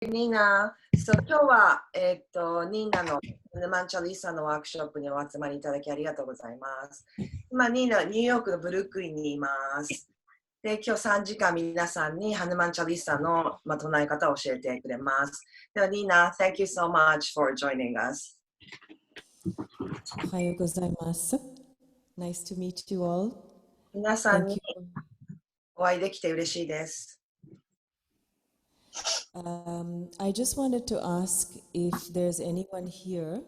ニーナ、今日は、ニーナのヌマンチャリサのワークショップにお集まりいただきありがとうございます。今、ニーナ、ニューヨークのブルックリンにいます。で、今日3時間皆さんにハヌマンチャリサの、唱え方を教えてくれます。では、ニーナ、Thank you so much for joining us. おはようございます。Nice to meet you all. 皆さん Thank に you. お会いできて嬉しいです。I just wanted to ask if there's anyone here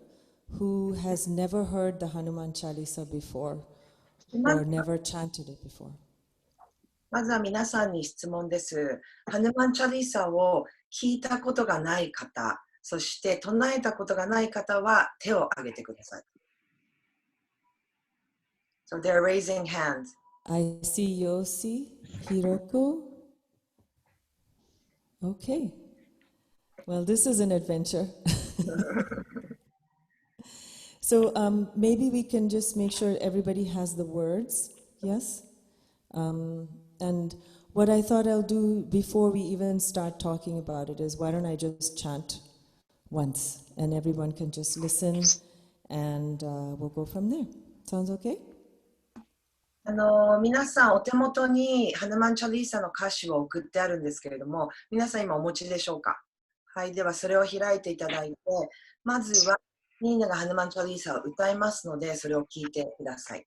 who has never heard the Hanuman Chalisa before or never chanted it before. まずは皆さんに質問です。ハヌマンチャリサを聞いたことがない方、そして唱えたことがない方は手を挙げてください。So they're raising hands. I see Yosi, Hiroko. Okay. Well, this is an adventure. So maybe we can just make sure everybody has the words, yes? And what I thought I'll do before we even start talking about it is why don't I just chant once and everyone can just listen and we'll go from there. Sounds okay? 皆さんお手元にハヌマンチャリーサの歌詞を送ってあるんですけれども、皆さん今お持ちでしょうか？はい、ではそれを開いていただいて、まずはニーナがハヌマンチャリーサを歌いますので、それを聞いてください。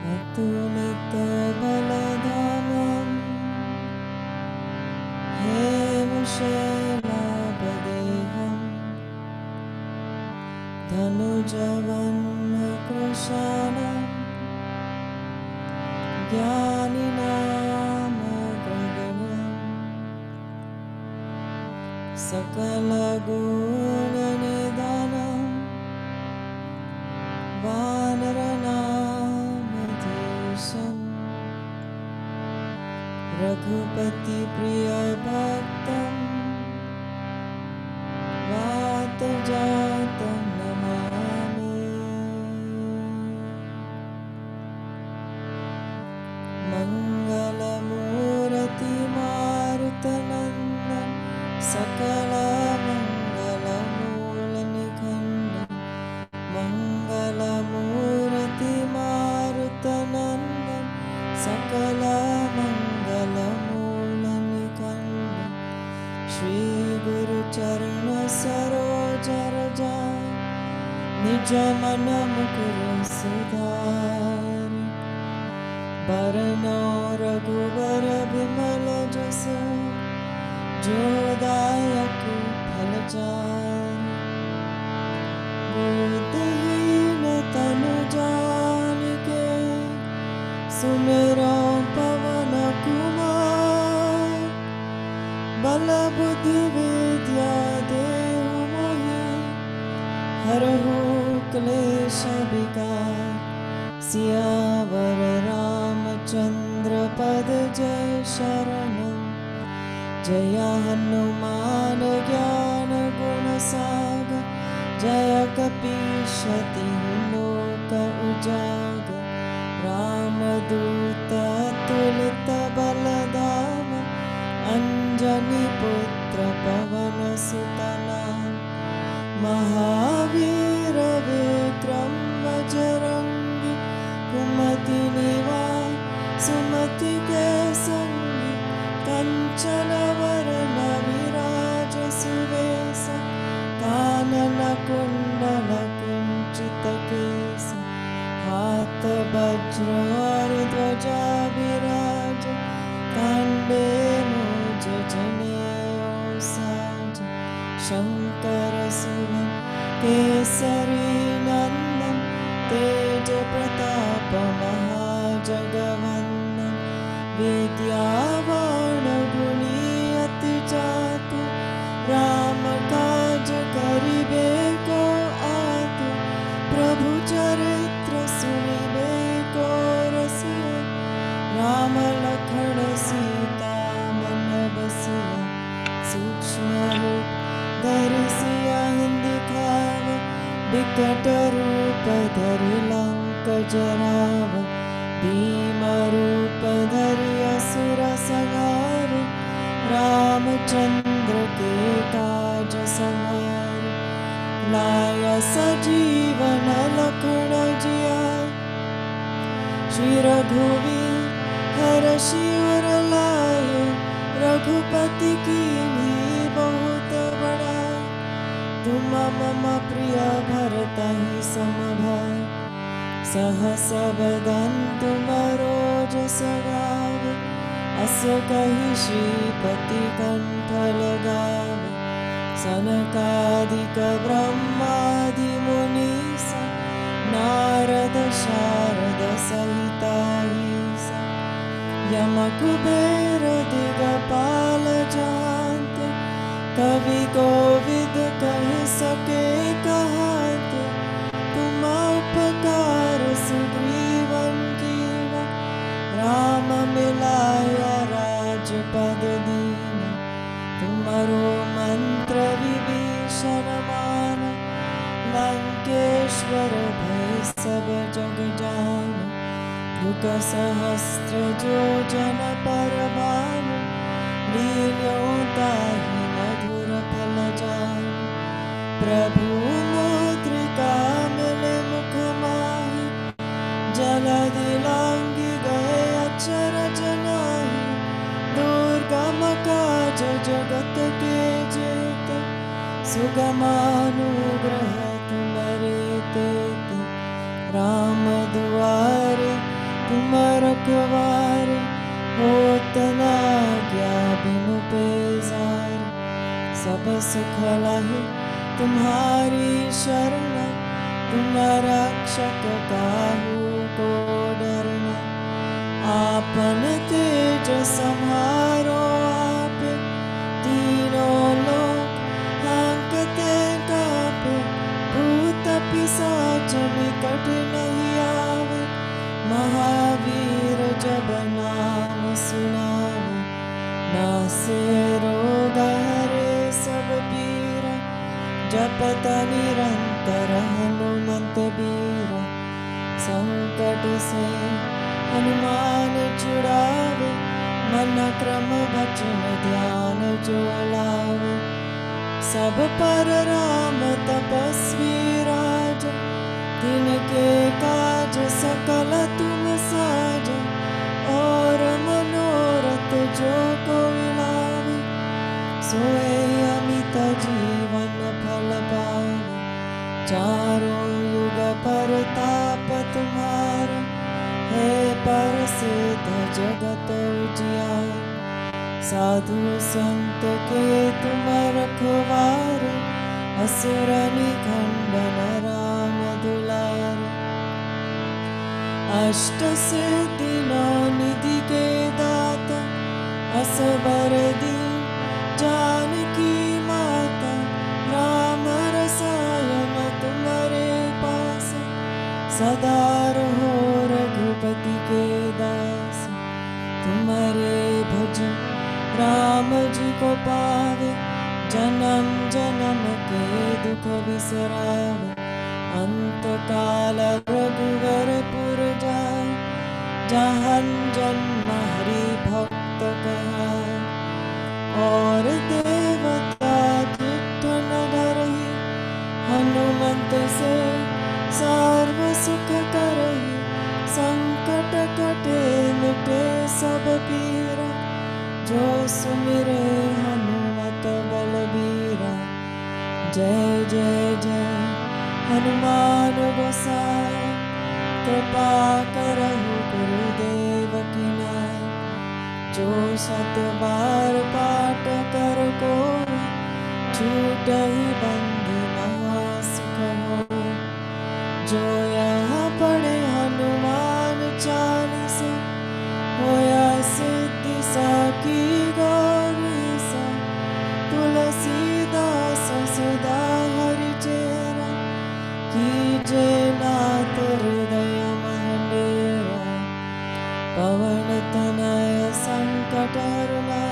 Atunitabaladhamam Hemshelabadeham Dhanujavannakrashanam Jnaninamagraganam Sakalaguna-nidhanam Vanaranam Raghupati Priya Bhaktam Vatajatam Namami Mangalamurati Marutanandam Sakala Mangalamulanikandam Mangalamurati Marutanandam Sakala Shri Guru Charana Saroja Raja Nijamana Mukuru Sudhar Barano Raghuvara Bimala Jasa Jodayaku Phalachar Buddhihina Tanu Janike Sumera Pavana Kumar Bala Buddhi Vidya Dehu Mohi Harahu Klesha Vikar Siyavara Ramachandra Pad Jai Sharanam Jaya Hanuman Jnana Guna Saga Jaya Kapishati Huno जाग रामदूत अतुलित बलधाम अंजनी पुत्र पवन सुत नाम महावीर विक्रम बजरंगी कुमति निवार सुमति के संगी कंचन वरण विराज सुवेश कानन कुंडल कुंचित case हाथ वज्र और ध्वजा विराज कांडे मुझ जनेऊ साज शंकर सुवन केसरी नंदन तेज प्रताप महाजगवंदन विद्यावान गुणी अति चातु राम काज करिबे को आतु प्रभु चरित्र सुनिबे को रसिया राम लखन सीता मन बसिया सूक्ष्म रूप धरि सियहि दिखाव विकट रूप धरि लंक जराव भीम रूप धरि असुर संहार रामचंद्र के काज सवार लाय सजीवन लखन जिया श्री रघुवीर हरषि उर लाए रघुपति कीन्ही बहुत बड़ाई तुम मम प्रिय भरतहि सम भाई सहस बदन तुम रोजस गावे अस कहि श्रीपति कंठ लगावे सनकादिक ब्रह्मादि मुनीसा नारद शारद सहिताईसा यम कुबेर दिगपाल जान्ते कवि कोविद कह सके कहाते तुम उपकार सुग्रीवन कीना राम मिलाया राजपद दीना तुमरो मंत्र विभीषण मान लंकेश्वर भय सब जग जान युग सहस्त्र जो जन पर भानु लील्यों ताहि मधुर फल जान प्रभु मुद्रिका मिले मुख माहि जलधि लांघि गए अचरज नाहि दुर्गम काज जगत के जेत सुगमानुग्रह तुम्हारे तेत राम दुआरे तुम रखवारे होत न आज्ञा बिनु पैसारे सब सुख लहे तुम्हारी शरण तुम रक्षक काहू को डरना आपन तेज सम्हारो आपे तीनों लोक हांकते कापे भूत पिशाच निकट नहीं आवे महावीर जब नाम सुनावे नासे रोग हरे सब पीरा जपत निरंतर हनुमंत बीरा संकट से हनुमान छुड़ावे मन क्रम वचन ध्यान जो लावे सब पर राम तपस्वी राज तिनके काज सकल तुम साज और मनोरथ जो कोई लावे सोए अमित जीवन फल पावे चारों युग परताप तुम्हारा है प्रसिद्ध जगत उजियार साधु संत के तुम रखवारे असुर निखंडन राम दुलारे अष्ट सिद्धि नौ निधि के दाता असबर दीन जानकी माता राम रसायन तुम्हारे पास सदा रहो रघुपति के दास तुम्हारे भजन राम जी को पावे जन्म जन्म के दुख बिसरावे अंत काल रघुवर जहन जन्म हरि भक्त कहाय। और देवता दुष्ट न डरहि, हनुमंत से सर्व सुख करहि। संकट कटे मिटे सब पीरा, जो सुमिरे हनुमत बलबीरा। जय जय जय हनुमान गोसाई, कृपा करहु गुरुदेव की नाय। जो सत बार पाठ कर कोई, छूटहि बंधु महासुख होय। जो यहाँ पढ़े हनुमान चालीसा, होया सिद्धि साकी गौरीसा। तुलसीदास सदा हरिचेरा, कीजे नाथ हृदय महडेरा। पवन तनय संकट हरना,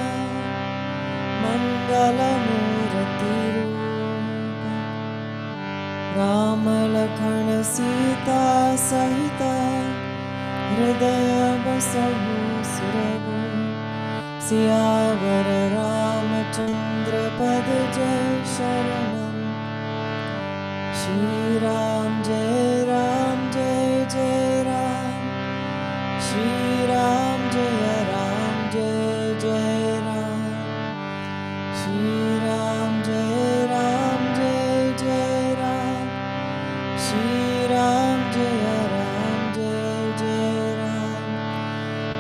मंगल मूर्ति रूप। राम लखन सीता सहिता, हृदय बसहु सुरभूप। सियावर रामचंद्र पद जय शरणम। श्री राम जय जय राम। श्री राम जय जय राम। श्री राम जय जय राम। श्री राम जय जय राम।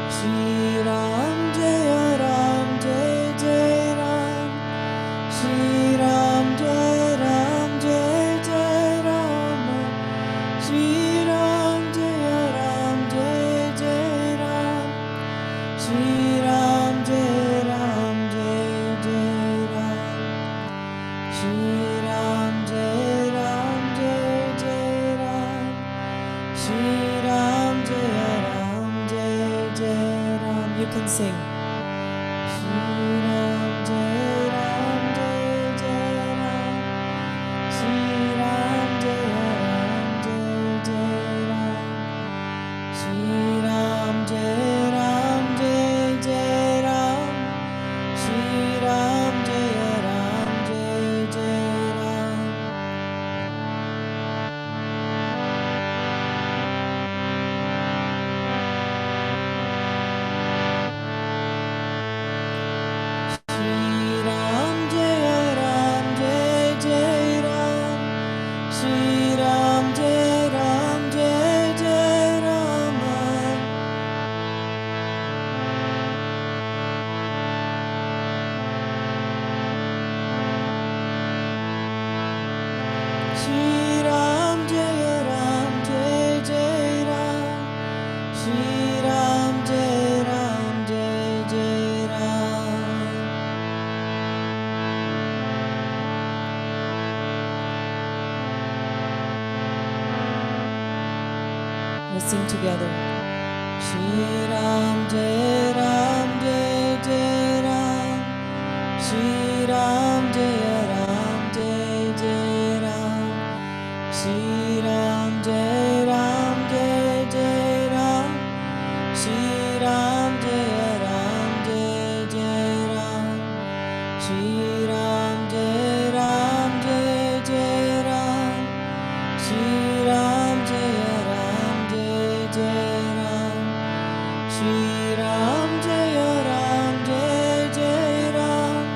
श्री राम जय जय राम। श्री राम जय जय राम। श्री राम जय जय राम। श्री राम जय जय राम। श्री राम जय जय राम। श्री राम जय Ram. You can sing. Shri Ram Jai Ram, Shri Ram Jai Ram. Shri Ram Jai Ram, Shri Ram Jai Ram. Shri Ram Jai Ram, Shri Ram Jai Ram. Shri Ram Jai Ram, Shri Ram Jai Ram. Let's sing together. Shri Ram Jai Ram. Shri Ram Jai Ram. Shri Ram Jai Ram. Shri Ram Jai Ram. Shri Ram Jai Ram. Shri Ram Jai Ram. Shri Ram Jai Ram.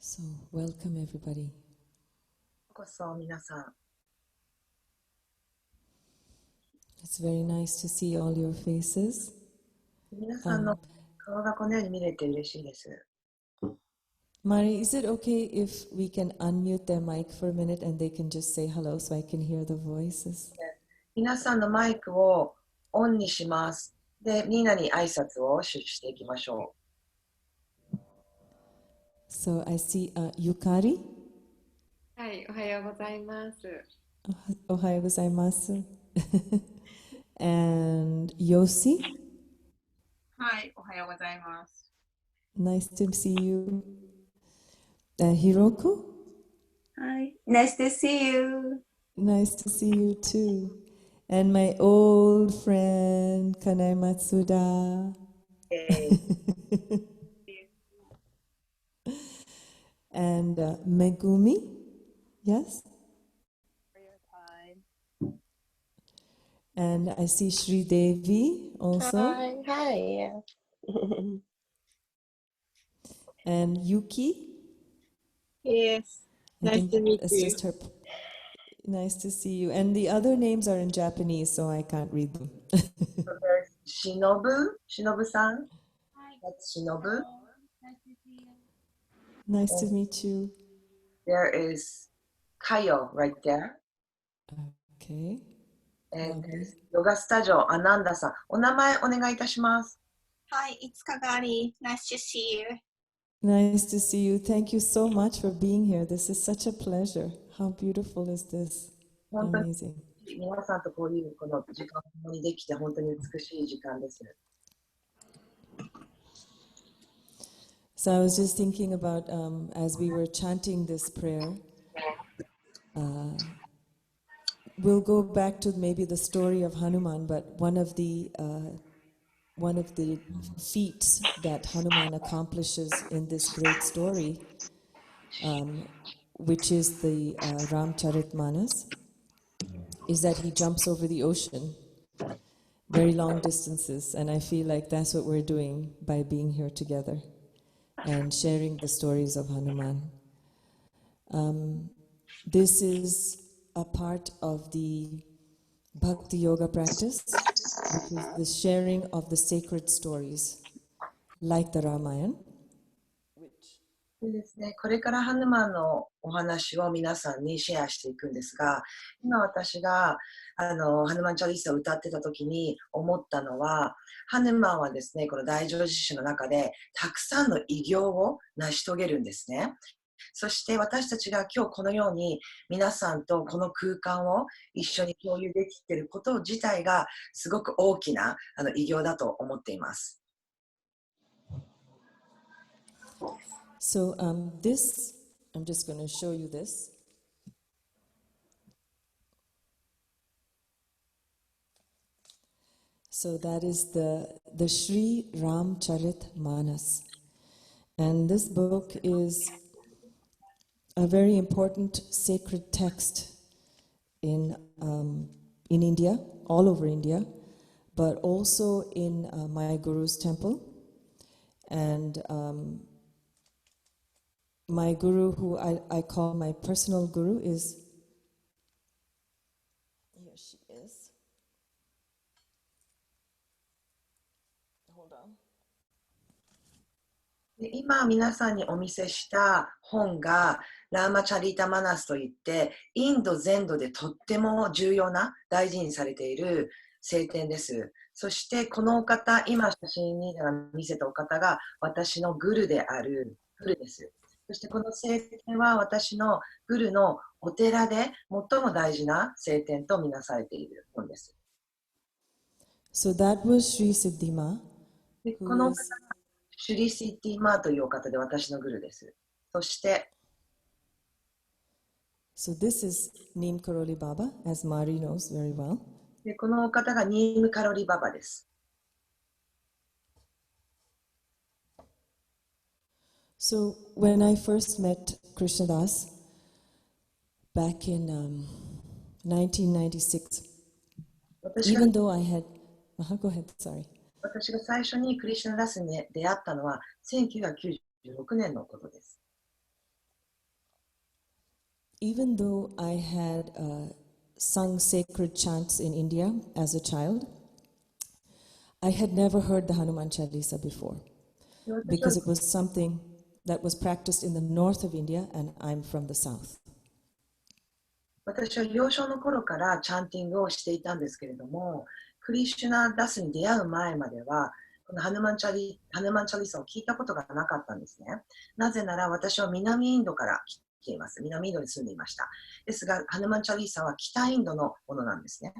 So, welcome everybody. ようこそ皆さん。 It's very nice to see all your faces. 皆さんの顔がこのように見れて嬉しいです。 Mari, is it okay if we can unmute their mic for a minute and they can just say hello so I can hear the voices? 皆さんのマイクをオンにします。で、みんなに挨拶をしていきましょ So I see Yukari. はい、おはようございます。 Ohayou gozaimasu. And Yosi. はい、おはようございます。 Nice to see you. Hiroku. Hi, nice to see you. Nice to see you too. And my old friend Kanai Matsuda. う。And Megumi. Yes? And I see Sri Devi also. Hi. And Yuki. Yes, I nice think to meet that's you. just her. Nice to see you. And the other names are in Japanese, so I can't read them. しのぶさん。しのぶ。 Nice to meet you. There is Kayo right there. Okay. And Lovely. ヨガスタジオアナンダさん。お名前お願いいたします。 Hi, it's Kagari. Nice to see you. Nice to see you. Thank you so much for being here. This is such a pleasure. How beautiful is this? 本当に Amazing. 皆さんとこういうこの時間をできて本当に美しい時間です。 So I was just thinking about as we were chanting this prayer, we'll go back to maybe the story of Hanuman, but one of the feats that Hanuman accomplishes in this great story, which is the Ramcharitmanas, is that he jumps over the ocean, very long distances, and I feel like that's what we're doing by being here together and sharing the stories of Hanuman. This is a part of the Bhakti Yoga practice, which is the sharing of the sacred stories, like the Ramayana. でですね、これからハヌマンのお話を皆さんにシェアしていくんですが、今私がハヌマンチャリーサを歌ってた時に思ったのは、ハヌマンはですね、この大乗寺史の中でたくさんの偉業を成し遂げるんですね。そして私たちが今日このように皆さんとこの空間を一緒に共有できていること自体がすごく大きな偉業だと思っています。So this, I'm just going to show you this. So that is the Sri Ramcharitmanas. And this book is a very important sacred text in India, all over India, but also in my Guru's temple. And my Guru, who I call my personal Guru, is, here she is. Hold on. で今皆さんにお見せした本がラーマチャリータマナスといってインド全土でとっても重要な大事にされている聖典です。そしてこのお方、今写真に見せたお方が私のグルであるグルです。そしてこの聖典は私のグルのお寺で最も大事な聖典とみなされている本です。So that was Sri Siddhima, で who この is シュリシティマーというお方で私のグルです。そして、so this is Neem Karoli Baba, as Mari knows very well. でこのお方がニームカロリババです。So when I first met Krishnadas back in 1996, 私が even though I had, go ahead, sorry. 私が最初にクリシュナダスに出会ったのは1996年のことです。even though I had sung sacred chants in India as a child, I had never heard the Hanuman Chalisa before because it was something that was practiced in the north of India and I'm from the south. 私は幼少の頃からチャンティングをしていたんですけれども、クリシュナダスに出会う前までは、このハヌマンチャリサを聞いたことがなかったんですね。なぜなら私は南インドから来ています。南インドに住んでいました。ですが、ハヌマンチャリサは北インドのものなんですね。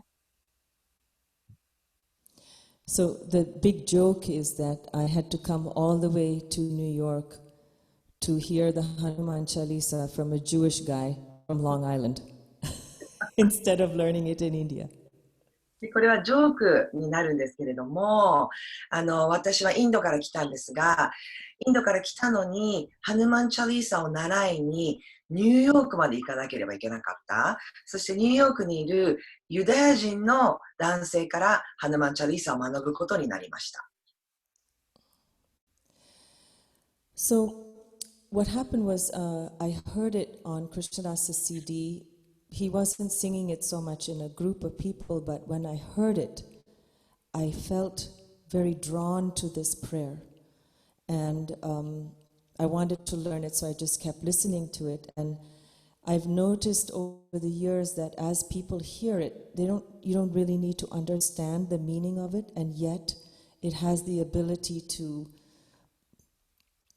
So the big joke is that I had to come all the way to New York to hear the Hanuman Chalisa from a Jewish guy from Long Island instead of learning it in India. でこれはジョークになるんですけれども、私はインドから来たんですが、インドから来たのにハヌマンチャリーサを習いにニューヨークまで行かなければいけなかった。そしてニューヨークにいるユダヤ人の男性からハヌマンチャリーサを学ぶことになりました。So what happened was I heard it on Krishnadasa's CD. He wasn't singing it so much in a group of people, but when I heard it, I felt very drawn to this prayer. And I wanted to learn it, so I just kept listening to it. And I've noticed over the years that as people hear it, you don't really need to understand the meaning of it, and yet it has the ability to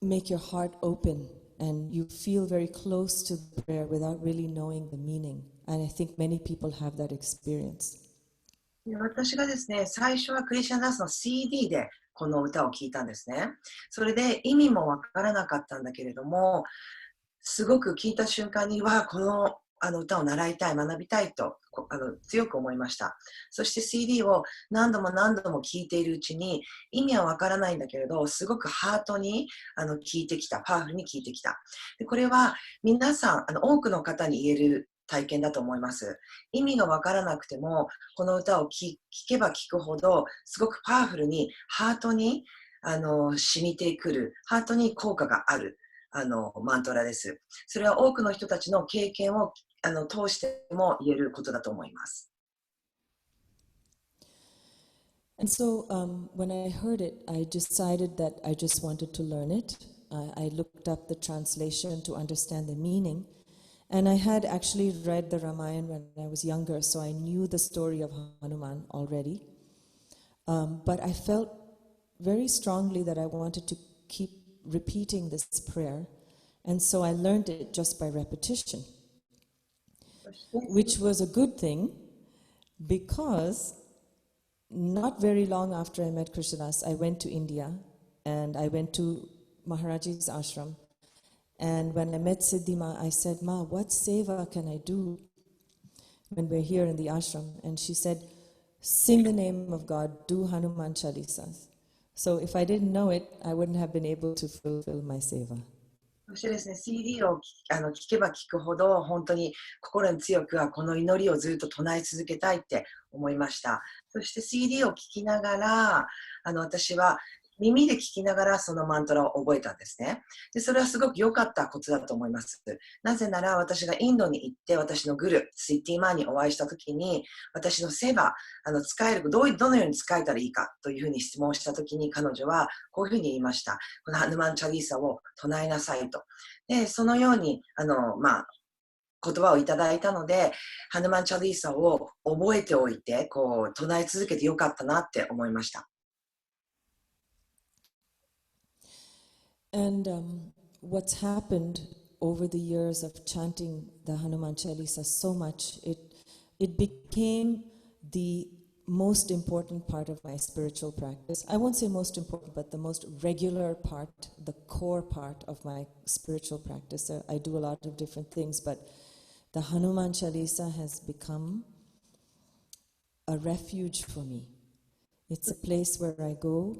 make your heart open, and you feel very close to the prayer without really knowing the meaning. And I think many people have that experience. 私がですね、最初はクリシャナダスの CD でこの歌を聴いたんですね。それで意味もわからなかったんだけれども、すごく聞いた瞬間にはこの歌を習いたい、学びたいと強く思いました。そして CD を何度も何度も聴いているうちに意味はわからないんだけれど、すごくハートに聴いてきた、パワフルに聴いてきた。でこれは皆さん、多くの方に言える体験だと思います。意味がわからなくても、この歌を聴けば聴くほど、すごくパワフルにハートに染みてくる、ハートに効果があるマントラです。それは多くの人たちの経験を通しても言えることだと思います。And so when I heard it, I decided that I just wanted to learn it. I looked up the translation to understand the meaning. And I had actually read the Ramayana when I was younger, so I knew the story of Hanuman already. But I felt very strongly that I wanted to keep repeating this prayer. And so I learned it just by repetition, which was a good thing because not very long after I met Krishnadas, I went to India and I went to Maharaji's ashram. And when I met Siddhima, I said, Ma, what seva can I do when we're here in the ashram? And she said, sing the name of God, do Hanuman Chalisas. So if I didn't know it, I wouldn't have been able to fulfill my seva. そしてですね、CD を聴けば聴くほど本当に心に強くはこの祈りをずっと唱え続けたいって思いました。そして CD を聴きながら私は耳で聞きながらそのマントラを覚えたんですね。で、それはすごく良かったことだと思います。なぜなら私がインドに行って私のグル、スイッティマンにお会いしたときに私のセバ、使える、どのように使えたらいいかというふうに質問したときに彼女はこういうふうに言いました。このハヌマンチャリーサを唱えなさいと。で、そのように、言葉をいただいたので、ハヌマンチャリーサを覚えておいて、唱え続けてよかったなって思いました。And what's happened over the years of chanting the Hanuman Chalisa so much, it became the most important part of my spiritual practice. I won't say most important, but the most regular part, the core part of my spiritual practice. I do a lot of different things, but the Hanuman Chalisa has become a refuge for me. It's a place where I go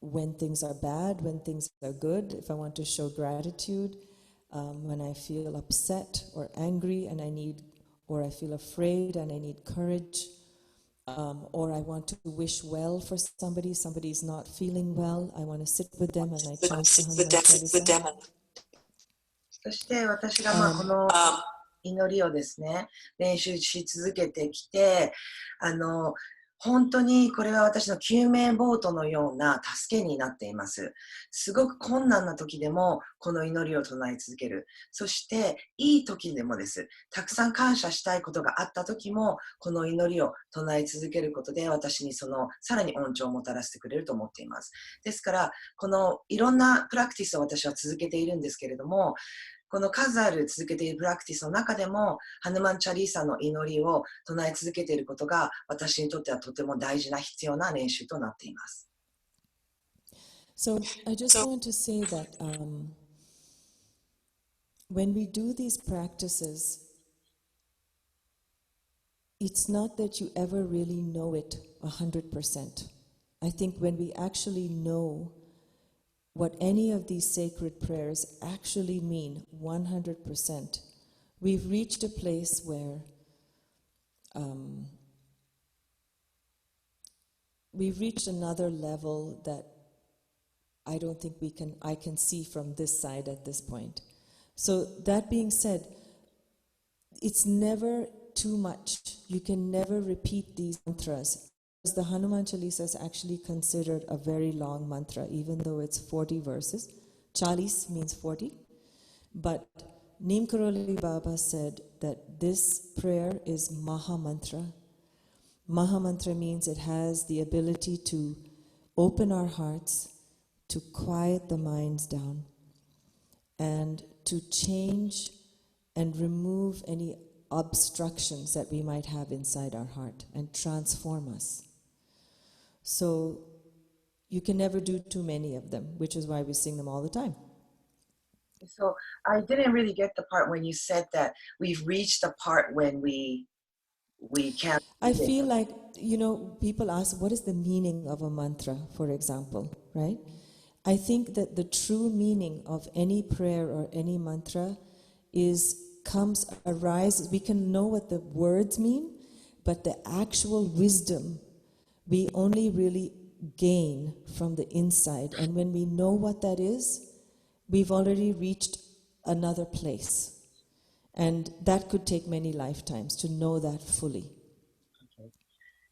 when things are bad, when things are good, if I want to show gratitude, when I feel upset or angry and or I feel afraid and I need courage, or I want to wish well for somebody's not feeling well, I want to sit with them and I chant the Hanuman Chalisa. そして私がこの祈りをですね、練習し続けてきて、本当にこれは私の救命ボートのような助けになっています。すごく困難な時でもこの祈りを唱え続ける。そしていい時でもです。たくさん感謝したいことがあった時もこの祈りを唱え続けることで私にそのさらに恩寵をもたらしてくれると思っています。ですからこのいろんなプラクティスを私は続けているんですけれども、この数ある続けているプラクティスの中でも、ハヌマンチャリーサの祈りを唱え続けていることが、私にとってはとても大事な必要な練習となっています。So I just want to say that when we do these practices, it's not that you ever really know it 100%. I think when we actually know what any of these sacred prayers actually mean 100%, we've reached a place where we've reached another level that I don't think I can see from this side at this point. So that being said, it's never too much. You can never repeat these mantras. Because the Hanuman Chalisa is actually considered a very long mantra, even though it's 40 verses. Chalis means 40. But Neem Karoli Baba said that this prayer is Maha Mantra. Maha Mantra means it has the ability to open our hearts, to quiet the minds down, and to change and remove any obstructions that we might have inside our heart and transform us. So you can never do too many of them, which is why we sing them all the time. So I didn't really get the part when you said that we've reached the part when we can't. I feel like, people ask, what is the meaning of a mantra, for example, right? I think that the true meaning of any prayer or any mantra arises. We can know what the words mean, but the actual wisdom we only really gain from the inside. And when we know what that is, we've already reached another place. And that could take many lifetimes to know that fully.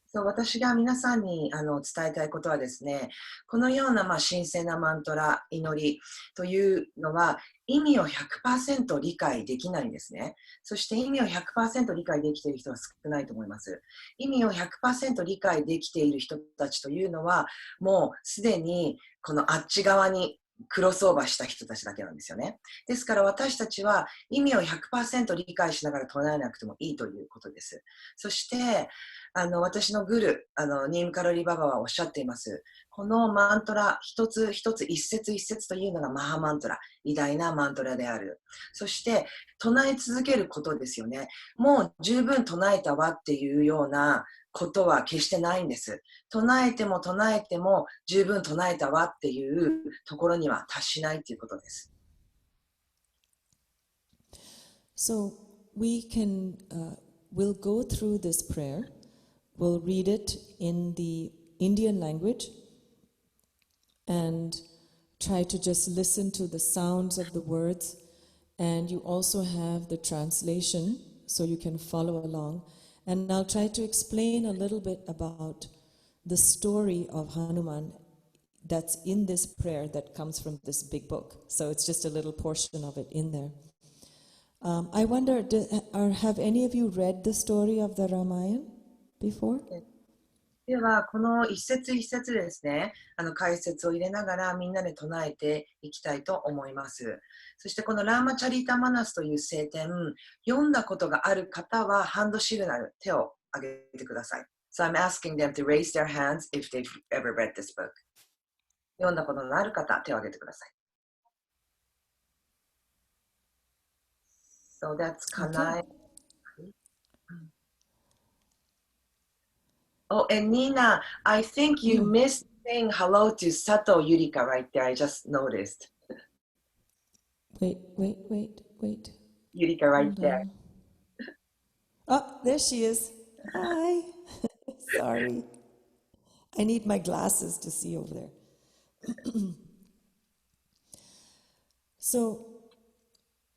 そう、私が皆さんに伝えたいことはですね、このような神聖なマントラ、祈りというのは意味を 100% 理解できないんですね。そして意味を 100% 理解できている人は少ないと思います。意味を 100% 理解できている人たちというのは、もうすでにこのあっち側にクロスオーバーした人たちだけなんですよね。ですから私たちは意味を 100% 理解しながら唱えなくてもいいということです。そして私のグル、ニームカロリーババはおっしゃっています。このマントラ、一つ一つ、一節一節というのがマハマントラ、偉大なマントラである。そして、唱え続けることですよね。もう十分唱えたわっていうようなことは決してないんです。唱えても唱えても十分唱えたわっていうところには達しないということです。So, we'll go through this prayer.We'll read it in the Indian language and try to just listen to the sounds of the words. And you also have the translation, so you can follow along. And I'll try to explain a little bit about the story of Hanuman that's in this prayer that comes from this big book. So it's just a little portion of it in there. I wonder, have any of you read the story of the Ramayana?Before? では、この一節一節ですね、解説を入れながらみんなで唱えていきたいと思います。そしてこのラーマチャリタマナスという聖典、読んだことがある方はハンドシグナル、手を挙げてください。So I'm asking them to raise their hands if they've ever read this book. 読んだことのある方、手を挙げてください。So that's Kanai.Oh, and Nina, I think you missed saying hello to Sato Yurika right there. I just noticed. Wait. Yurika right there. Oh, there she is. Hi. Sorry. I need my glasses to see over there. So,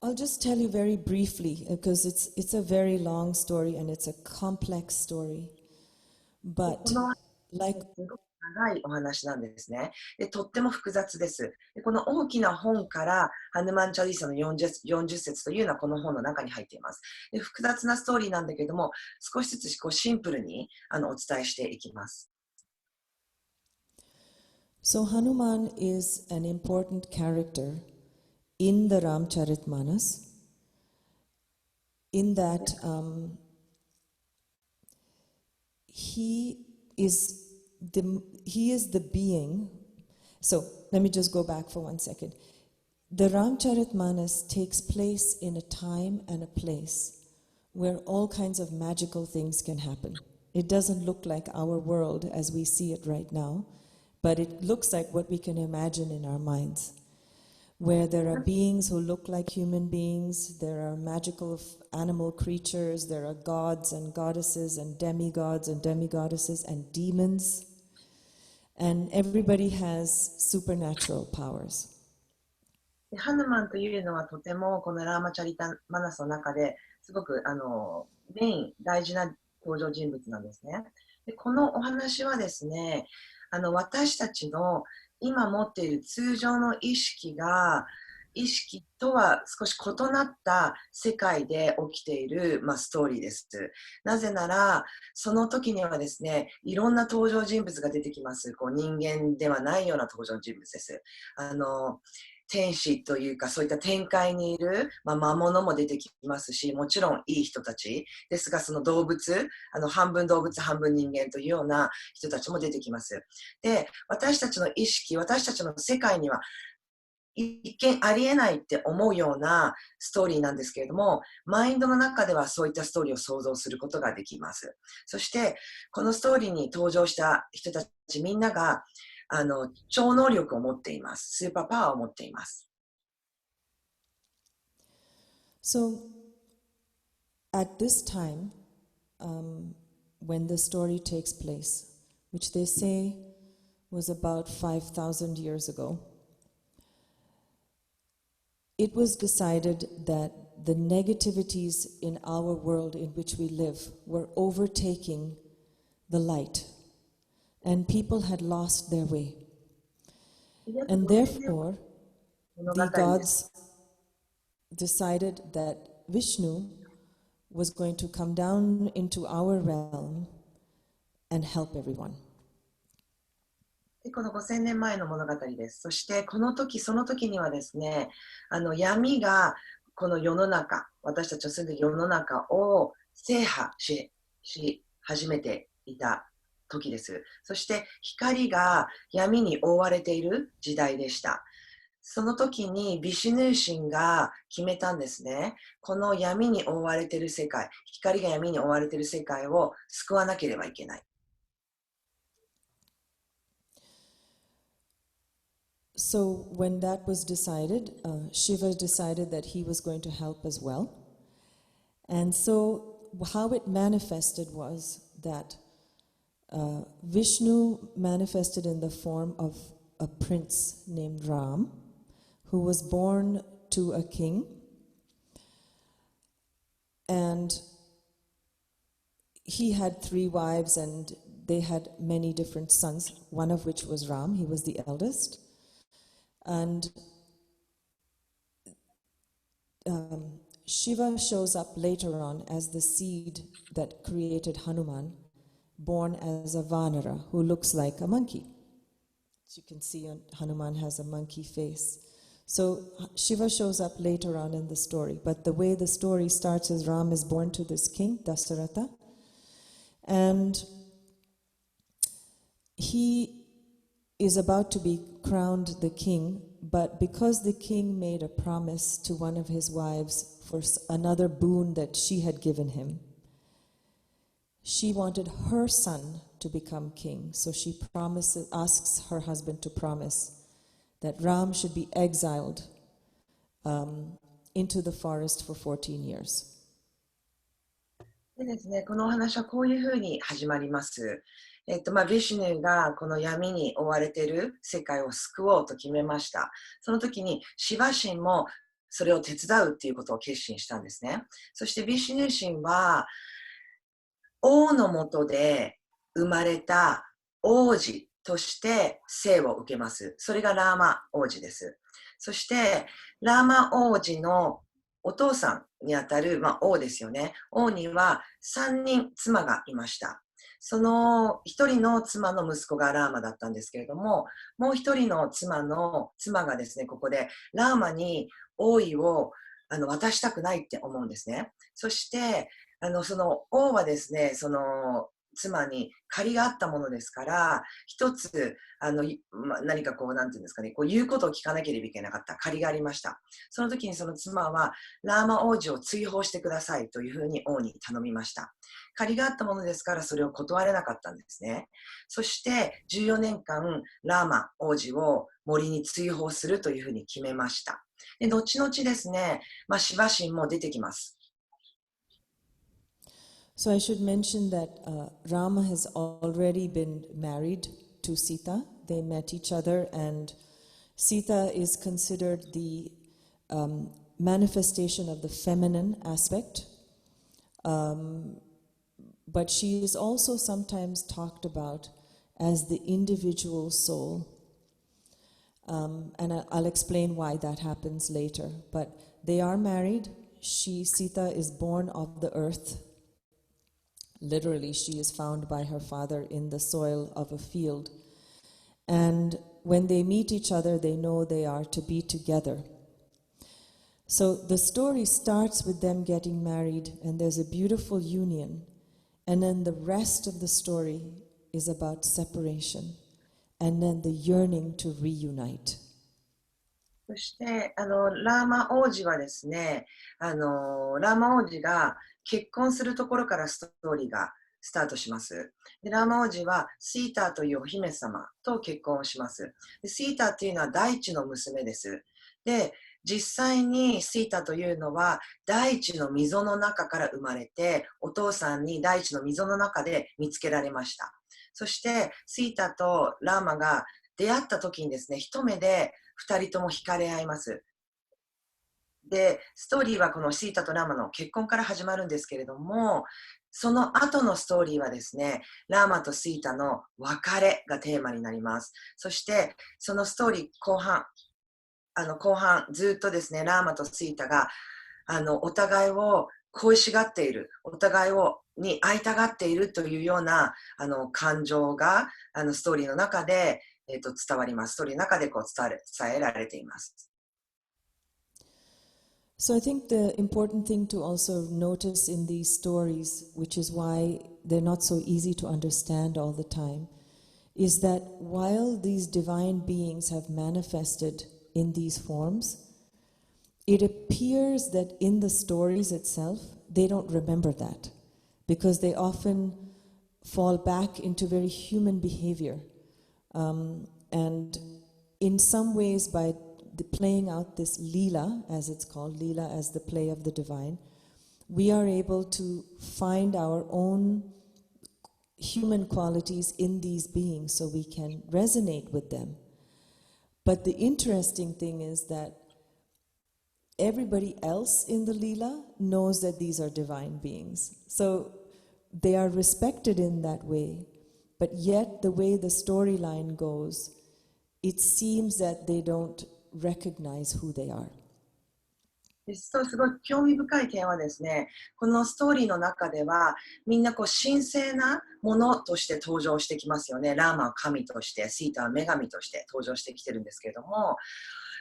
I'll just tell you very briefly because it's a very long story and it's a complex story. で But この like すごく長いお話なんですね。でとっても複雑です。でこの大きな本からハヌマンチャリーサの40節というのはこの本の中に入っています。で複雑なストーリーなんだけども、少しずつこうシンプルにお伝えしていきます。so Hanuman is an important character in the Ramcharitmanas in that he is the being. So let me just go back for 1 second. The Ramcharitmanas takes place in a time and a place where all kinds of magical things can happen. It doesn't look like our world as we see it right now, but it looks like what we can imagine in our minds, where there are beings who look like human beings, there are magical animal creatures, there are gods and goddesses and demigods and demigoddesses and demons, and everybody has supernatural powers. でハヌマンというのはとてもこのラーマチャリタマナスの中ですごくメイン大事な登場人物なんですね。でこのお話はですね、私たちの今持っている通常の意識とは少し異なった世界で起きている、ストーリーです。なぜなら、その時にはですね、いろんな登場人物が出てきます。こう人間ではないような登場人物です。天使というかそういった天界にいる、魔物も出てきますし、もちろんいい人たちですが、その動物、半分動物半分人間というような人たちも出てきます。で、私たちの意識、私たちの世界には一見ありえないって思うようなストーリーなんですけれども、マインドの中ではそういったストーリーを想像することができます。そしてこのストーリーに登場した人たちみんなが超能力を持っています。スーパーパワーを持っています。So, at this time, when the story takes place, which they say was about 5,000 years ago, it was decided that the negativities in our world in which we live were overtaking the light. And people had lost their way. And therefore, the gods decided that Vishnu was going to come down into our realm and help everyone. でこの5000年前の物語です。そしてその時にはですね、闇がこの世の中、私たちの住んでいる世の中を制覇し始めていた時です。そして光が闇に覆われている時代でした。その時にビシュヌー神が決めたんですね。この闇に覆われている世界、光が闇に覆われている世界を救わなければいけない。So when that was decided, Shiva decided that he was going to help as well. And so how it manifested was that Vishnu manifested in the form of a prince named Ram, who was born to a king. And he had 3 wives and they had many different sons, one of which was Ram, he was the eldest. And Shiva shows up later on as the seed that created Hanuman, born as a Vanara, who looks like a monkey. As you can see, Hanuman has a monkey face. So Shiva shows up later on in the story, but the way the story starts is Ram is born to this king, Dasaratha, and he is about to be crowned the king, but because the king made a promise to one of his wives for another boon that she had given him, she wanted her son to become king. So she asks her husband to promise that Ram should be exiled into the forest for 14 years. でですね、このお話はこういうふうに始まります。ビシュヌがこの闇に覆われている世界を救おうと決めました。その時にシバ神もそれを手伝うっていうことを決心したんですね。そしてビシュヌ神は王の下で生まれた王子として生を受けます。それがラーマ王子です。そしてラーマ王子のお父さんにあたる、王ですよね。王には3人妻がいました。その1人の妻の息子がラーマだったんですけれども、もう1人の妻がですね、ここでラーマに王位を渡したくないって思うんですね。そしてその王はですね、その妻に借りがあったものですから、一つ何かこう、なんていうんですかね、こう言うことを聞かなければいけなかった借りがありました。その時にその妻はラーマ王子を追放してくださいというふうに王に頼みました。借りがあったものですからそれを断れなかったんですね。そして14年間ラーマ王子を森に追放するというふうに決めました。で、後々ですね、シバ神も出てきます。So I should mention that Rama has already been married to Sita. They met each other, and Sita is considered the manifestation of the feminine aspect. But she is also sometimes talked about as the individual soul. And I'll explain why that happens later. But they are married. Sita is born of the earth. Literally, she is found by her father in the soil of a field. And when they meet each other, they know they are to be together. So the story starts with them getting married, and there's a beautiful union. And then the rest of the story is about separation, and then the yearning to reunite. そしてラーマ王子はですね、ラーマ王子が結婚するところからストーリーがスタートします。でラーマ王子はシーターというお姫様と結婚をします。でシーターというのは大地の娘です。で実際にシータというのは大地の溝の中から生まれて、お父さんに大地の溝の中で見つけられました。そしてシータとラーマが出会った時にですね、一目で2人とも惹かれ合います。で、ストーリーはこのシータとラーマの結婚から始まるんですけれども、その後のストーリーはですね、ラーマとシータの別れがテーマになります。そして、そのストーリー後半ずっとですね、ラーマとシータがお互いを恋しがっている、お互いに会いたがっているというような感情がストーリーの中で伝わります。ストーリーの中でこう伝えられています。So I think the important thing to also notice in these stories, which is why they're not so easy to understand all the time, is that while these divine beings have manifested in these forms, it appears that in the stories itself, they don't remember that, because they often fall back into very human behavior. And in some ways, by playing out this lila, as it's called, lila as the play of the divine, we are able to find our own human qualities in these beings so we can resonate with them. But the interesting thing is that everybody else in the lila knows that these are divine beings. So they are respected in that way, but yet the way the storyline goes, it seems that they don't recognize who they are. すごい興味深い点はですね、このストーリーの中ではみんなこう神聖なものとして登場してきますよね。ラーマは神として、シータは女神として登場してきてるんですけれども、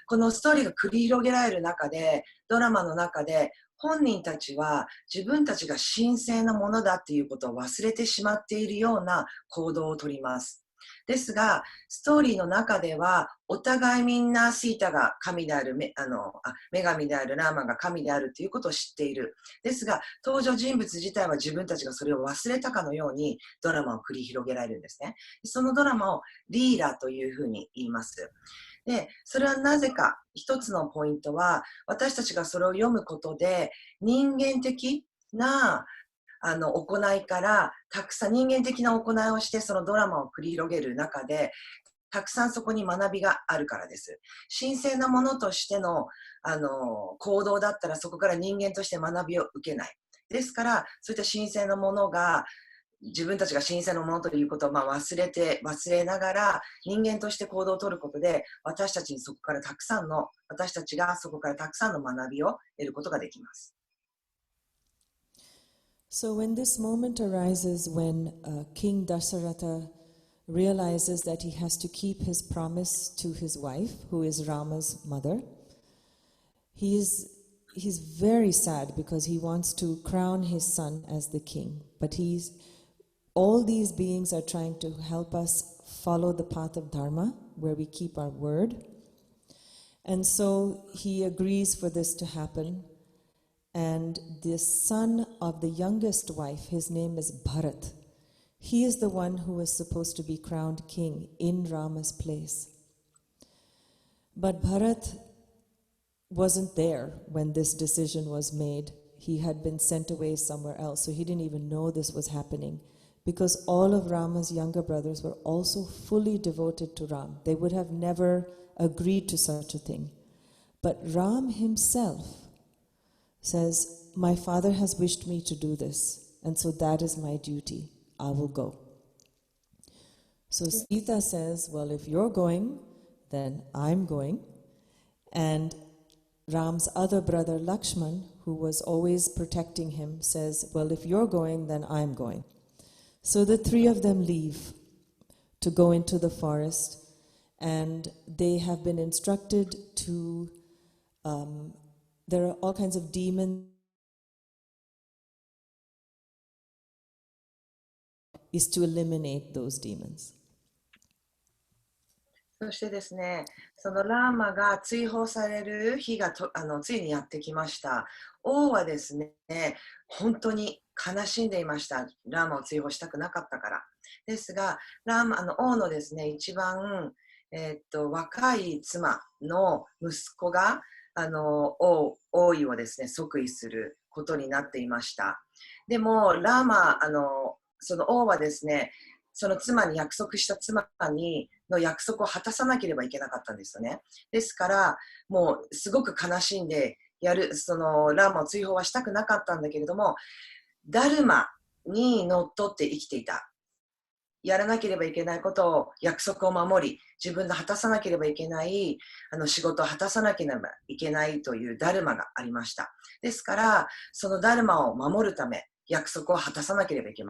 このストーリーが繰り広げられる中で、ドラマの中で本人たちは自分たちが神聖なものだっていうことを忘れてしまっているような行動をとります。ですが、ストーリーの中では、お互いみんなシータが神である、女神である、ラーマが神であるということを知っている。ですが、登場人物自体は自分たちがそれを忘れたかのようにドラマを繰り広げられるんですね。そのドラマをリーラというふうに言います。で、それはなぜか、一つのポイントは、私たちがそれを読むことで、人間的な行いからたくさん人間的な行いをしてそのドラマを繰り広げる中で、たくさんそこに学びがあるからです。神聖なものとしての、行動だったらそこから人間として学びを受けない。ですから、そういった神聖なものが、自分たちが神聖なものということを忘れながら人間として行動をとることで、私たちがそこからたくさんの学びを得ることができます。So when this moment arises when King Dasharatha realizes that he has to keep his promise to his wife, who is Rama's mother, he's very sad because he wants to crown his son as the king. But all these beings are trying to help us follow the path of Dharma, where we keep our word. And so he agrees for this to happen. And the son of the youngest wife, his name is Bharat. He is the one who is supposed to be crowned king in Rama's place. But Bharat wasn't there when this decision was made. He had been sent away somewhere else, so he didn't even know this was happening, because all of Rama's younger brothers were also fully devoted to Ram. They would have never agreed to such a thing. But Ram himself says, my father has wished me to do this, and so that is my duty. I will go. So Sita says, well, if you're going, then I'm going. And Ram's other brother, Lakshman, who was always protecting him, says, well, if you're going, then I'm going. So the three of them leave to go into the forest, and they have been instructed to, there are all kinds of demons, is to eliminate those demons. そしてですね、そのラーマが追放される日がついにやってきました。王はですね、本当に悲しんでいました。ラーマを追放したくなかったから。ですが、王のですね、一番、若い妻の息子が王位をですね、即位することになっていました。でも、その王はですね、その約束した妻の約束を果たさなければいけなかったんですよね。ですから、もうすごく悲しんでそのラーマを追放はしたくなかったんだけれども、ダルマにのっとって生きていた。やらなければいけないことを、約束を守り、自分で果たさなければいけない仕事を果たさなければいけないというダルマがありました。ですから、そのダルマを守るため、約束を果たさなければいけ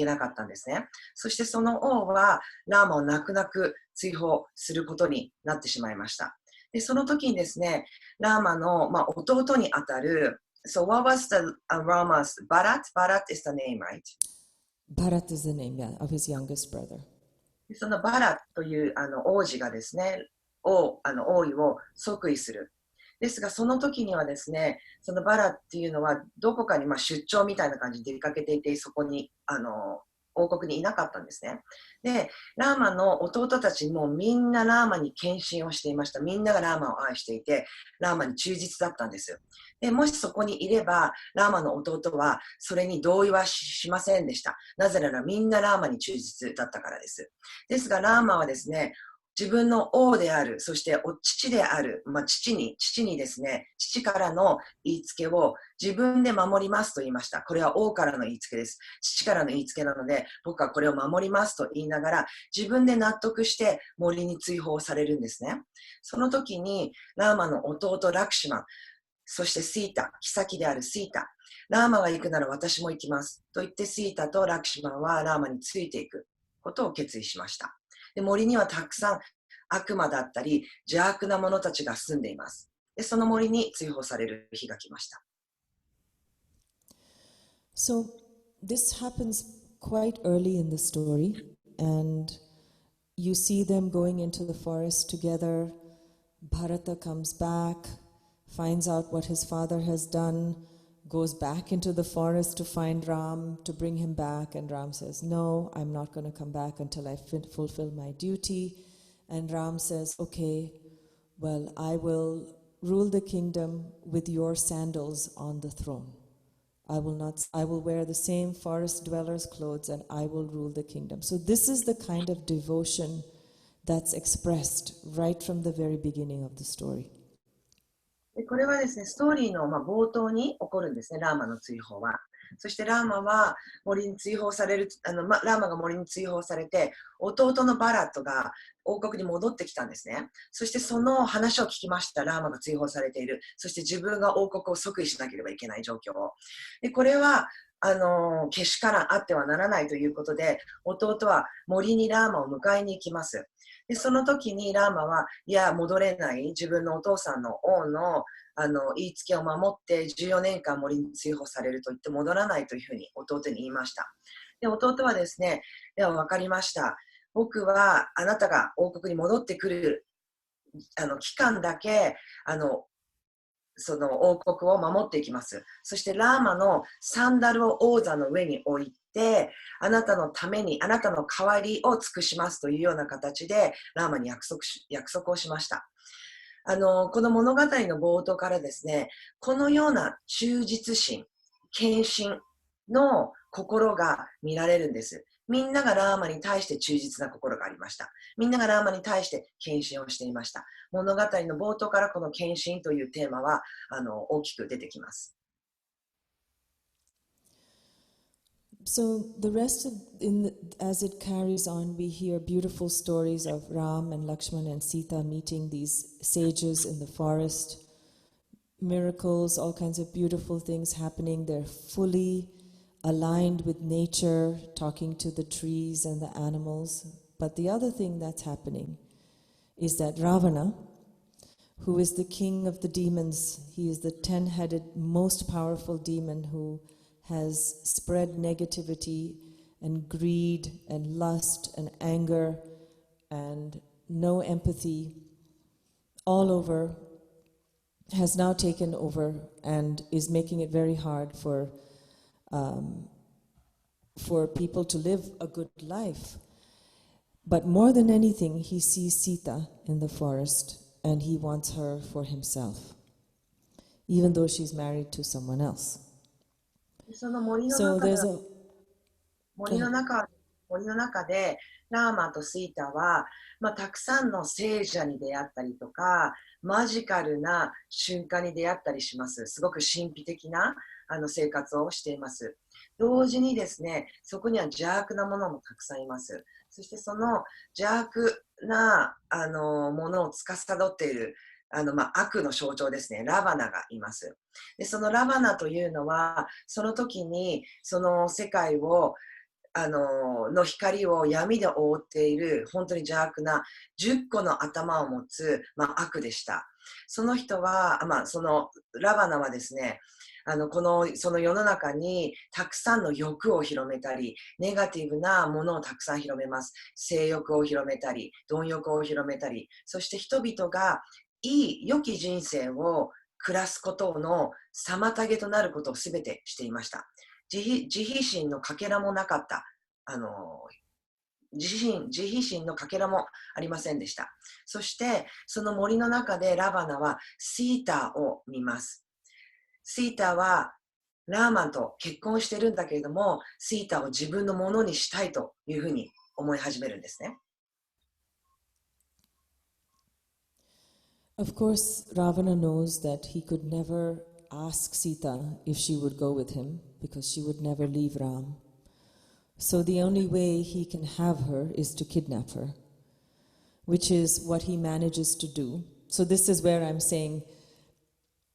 なかったんですね。そしてその王はラーマを泣く泣く追放することになってしまいました。で、その時にですね、ラーマの、弟にあたる、So what was the Rama's Bharat? Bharat is the name, right? Bharat is the name, yeah, of his youngest brother. そのバラという王子がですね、王位を即位する。ですが、その時にはですね、そのバラっていうのはどこかに出張みたいな感じで出かけていて、そこに王国にいなかったんですね。で、ラーマの弟たちもみんなラーマに献身をしていました。みんながラーマを愛していて、ラーマに忠実だったんですよ。で、もしそこにいれば、ラーマの弟はそれに同意はしませんでした。なぜならみんなラーマに忠実だったからです。ですが、ラーマはですね、自分の王である、そして父である、父にですね、父からの言いつけを自分で守りますと言いました。これは王からの言いつけです。父からの言いつけなので、僕はこれを守りますと言いながら、自分で納得して森に追放されるんですね。その時に、ラーマの弟ラクシマン、そしてシータ、妃であるシータ、ラーマが行くなら私も行きますと言って、シータとラクシマンはラーマについていくことを決意しました。で、森にはたくさん悪魔だったり邪悪な者たちが住んでいます。で、その森に追放される日が来ました。So this happens quite early in the story, and you see them going into the forest together. Bharata comes back, finds out what his father has done, goes back into the forest to find Ram to bring him back, and Ram says, no, I'm not going to come back until I fulfill my duty. And Ram says, okay, well, I will rule the kingdom with your sandals on the throne. I will wear the same forest dweller's clothes and I will rule the kingdom. So this is the kind of devotion that's expressed right from the very beginning of the story. でこれはですね、ストーリーの冒頭に起こるんですね、ラーマの追放は。そしてラーマは森に追放される、ラーマが森に追放されて、弟のバラットが王国に戻ってきたんですね。そしてその話を聞きました。ラーマが追放されている。そして自分が王国を即位しなければいけない状況を。でこれはけしからんあってはならないということで、弟は森にラーマを迎えに行きます。でその時にラーマは、いや、戻れない、自分のお父さんの王の言いつけを守って14年間森に追放されると言って戻らないというふうに弟に言いました。で弟はですね、では分かりました。僕はあなたが王国に戻ってくる期間だけその王国を守っていきます。そしてラーマのサンダルを王座の上に置いて、あなたのために、あなたの代わりを尽くしますというような形でラーマに約束をしました。この物語の冒頭からですね、このような忠実心、献身の心が見られるんです。みんながラーマに対して忠実な心がありました。みんながラーマに対して献身をしていました。物語の冒頭からこの献身というテーマは大きく出てきます。So the rest of, as it carries on, we hear beautiful stories of Ram and Lakshman and Sita meeting these sages in the forest. Miracles, all kinds of beautiful things happening. They're fully aligned with nature, talking to the trees and the animals. But the other thing that's happening is that Ravana, who is the king of the demons, he is the 10-headed, most powerful demon who has spread negativity and greed and lust and anger and no empathy all over, has now taken over and is making it very hard for people to live a good life. But more than anything, he sees Sita in the forest and he wants her for himself, even though she's married to someone else. その森の So 中で there's a 森の中でラーマとシータは、たくさんの聖者に出会ったりとか、マジカルな瞬間に出会ったりします。すごく神秘的な生活をしています。同時にですね、そこには邪悪なものもたくさんいます。そしてその邪悪なものを司っている悪の象徴ですね、ラバナがいます。でそのラバナというのは、その時にその世界をの光を闇で覆っている本当に邪悪な10個の頭を持つ、悪でした。その人は、そのラバナはですね、その世の中にたくさんの欲を広めたり、ネガティブなものをたくさん広めます。性欲を広めたり、貪欲を広めたり、そして人々が良き人生を暮らすことの妨げとなることをすべてしていました。自費心のかけらもなかった。自費心のかけらもありませんでした。そして、その森の中でラバナはシータを見ます。シータはラーマンと結婚してるんだけれども、シータを自分のものにしたいというふうに思い始めるんですね。Of course, Ravana knows that he could never ask Sita if she would go with him, because she would never leave Ram. So the only way he can have her is to kidnap her, which is what he manages to do. So this is where I'm saying,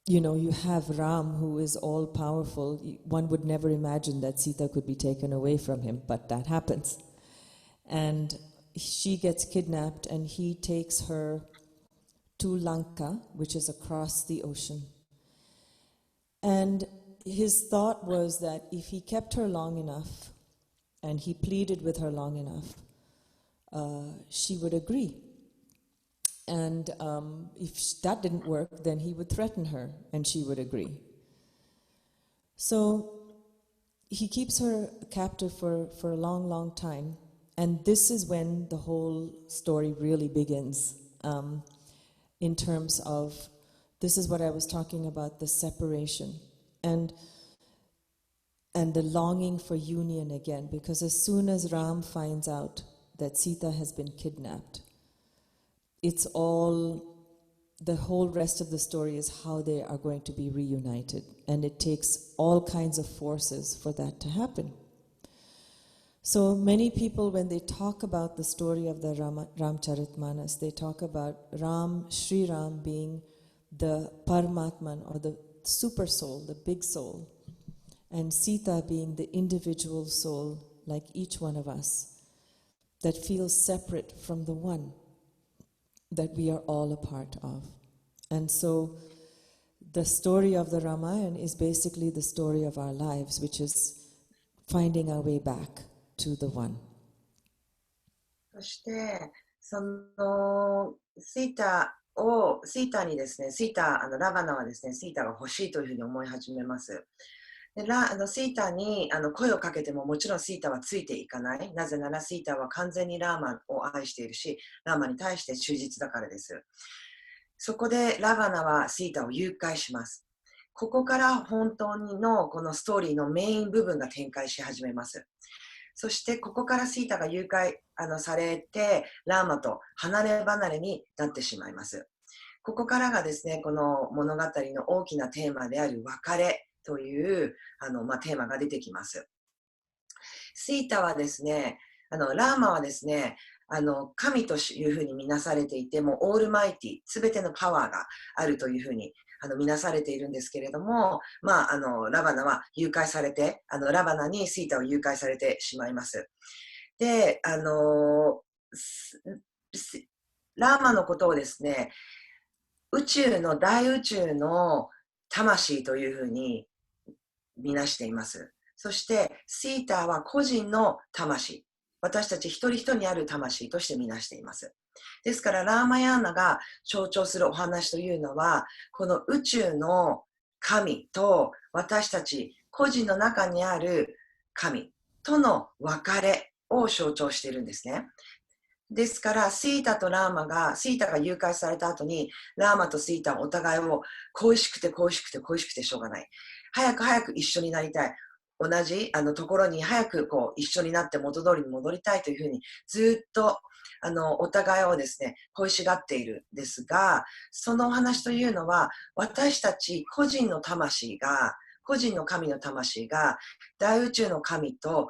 you have Ram, who is all-powerful. One would never imagine that Sita could be taken away from him, but that happens. And she gets kidnapped, and he takes her to Lanka, which is across the ocean. And his thought was that if he kept her long enough, and he pleaded with her long enough, she would agree. And if that didn't work, then he would threaten her, and she would agree. So he keeps her captive for a long, long time. And this is when the whole story really begins. In terms of, this is what I was talking about, the separation and the longing for union again, because as soon as Ram finds out that Sita has been kidnapped, it's all, the whole rest of the story is how they are going to be reunited. And it takes all kinds of forces for that to happen. So many people, when they talk about the story of the Ramcharitmanas, they talk about Sri Ram being the Paramatman, or the super soul, the big soul, and Sita being the individual soul, like each one of us, that feels separate from the one that we are all a part of. And so the story of the Ramayana is basically the story of our lives, which is finding our way back to the one. そして、そのシータにですね、ラバナはですね、シータが欲しいというふうに思い始めます。でシータに声をかけてももちろんシータはついていかない。なぜならシータは完全にラーマを愛しているし、ラーマに対して忠実だからです。そこでラバナはシータを誘拐します。ここから本当のこのストーリーのメイン部分が展開し始めます。そしてここからシータが誘拐されて、ラーマと離れ離れになってしまいます。ここからがですね、この物語の大きなテーマである別れというテーマが出てきます。シータはですね、ラーマはですね、神というふうに見なされていて、もうオールマイティ、すべてのパワーがあるというふうに見なされているんですけれども、ラバナは誘拐されて、ラバナにシータを誘拐されてしまいます。で、ラーマのことをですね、大宇宙の魂というふうに見なしています。そして、シータは個人の魂、私たち一人一人にある魂として見なしています。ですから、ラーマヤーナが象徴するお話というのは、この宇宙の神と私たち個人の中にある神との別れを象徴しているんですね。ですから、シータが誘拐された後に、ラーマとシータはお互いを恋しくてしょうがない。早く一緒になりたい。同じところに早く一緒になって元通りに戻りたいというふうにずっとお互いをですね恋しがっているんですが、そのお話というのは私たち個人の神の魂が大宇宙の神と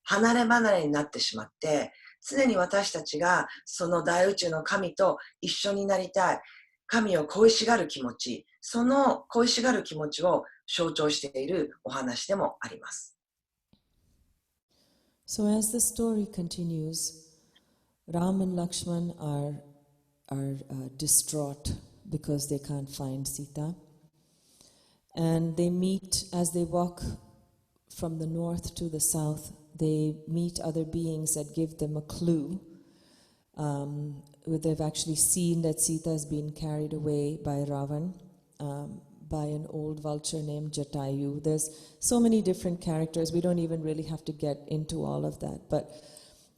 離れ離れになってしまって、常に私たちがその大宇宙の神と一緒になりたい、神を恋しがる気持ち、その恋しがる気持ちを象徴しているお話でもあります。So as the story continues, Ram and Lakshman are distraught because they can't find Sita. And they meet, as they walk from the north to the south, they meet other beings that give them a clue. They've actually seen that Sita has been carried away by Ravan, by an old vulture named Jatayu. There's so many different characters. We don't even really have to get into all of that. But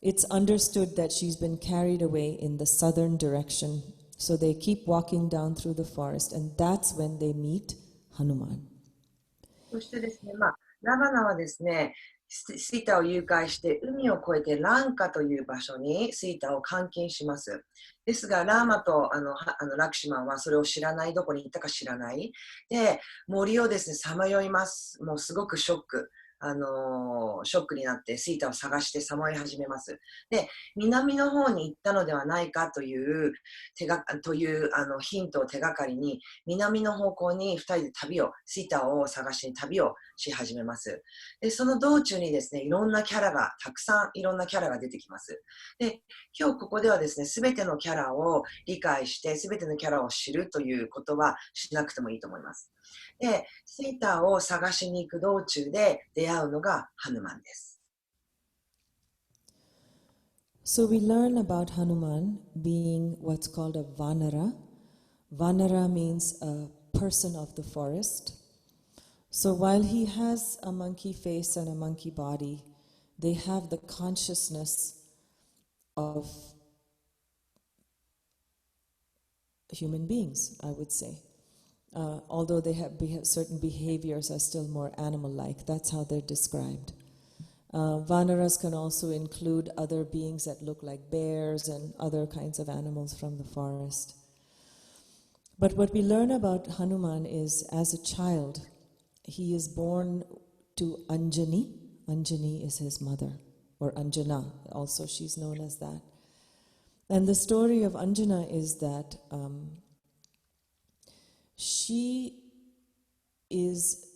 it's understood that she's been carried away in the southern direction. So they keep walking down through the forest, and that's when they meet Hanuman. そしてですね、ラバナはですね、シータを誘拐して海を越えてランカという場所にシータを監禁します。ですが、ラーマとラクシマンはそれを知らない、どこに行ったか知らない。で、森をですね、さまよいます。もうすごくショックになってシータを探してさまよい始めます。で、南の方に行ったのではないかというヒントを手がかりに、南の方向に2人でシータを探しに旅をし始めます。で、その道中にですね、たくさんいろんなキャラが出てきます。で、今日ここではですね、すべてのキャラを理解して、すべてのキャラを知るということはしなくてもいいと思います。で、シータを探しに行く道中で出会うのがハヌマンです。So we learn about Hanuman being what's called a Vanara. Vanara means a person of the forest. So while he has a monkey face and a monkey body, they have the consciousness of human beings, I would say. Although they have certain behaviors are still more animal-like. That's how they're described. Vanaras can also include other beings that look like bears and other kinds of animals from the forest. But what we learn about Hanuman is, as a child, he is born to Anjani. Anjani is his mother, or Anjana, also she's known as that. And the story of Anjana is that she is,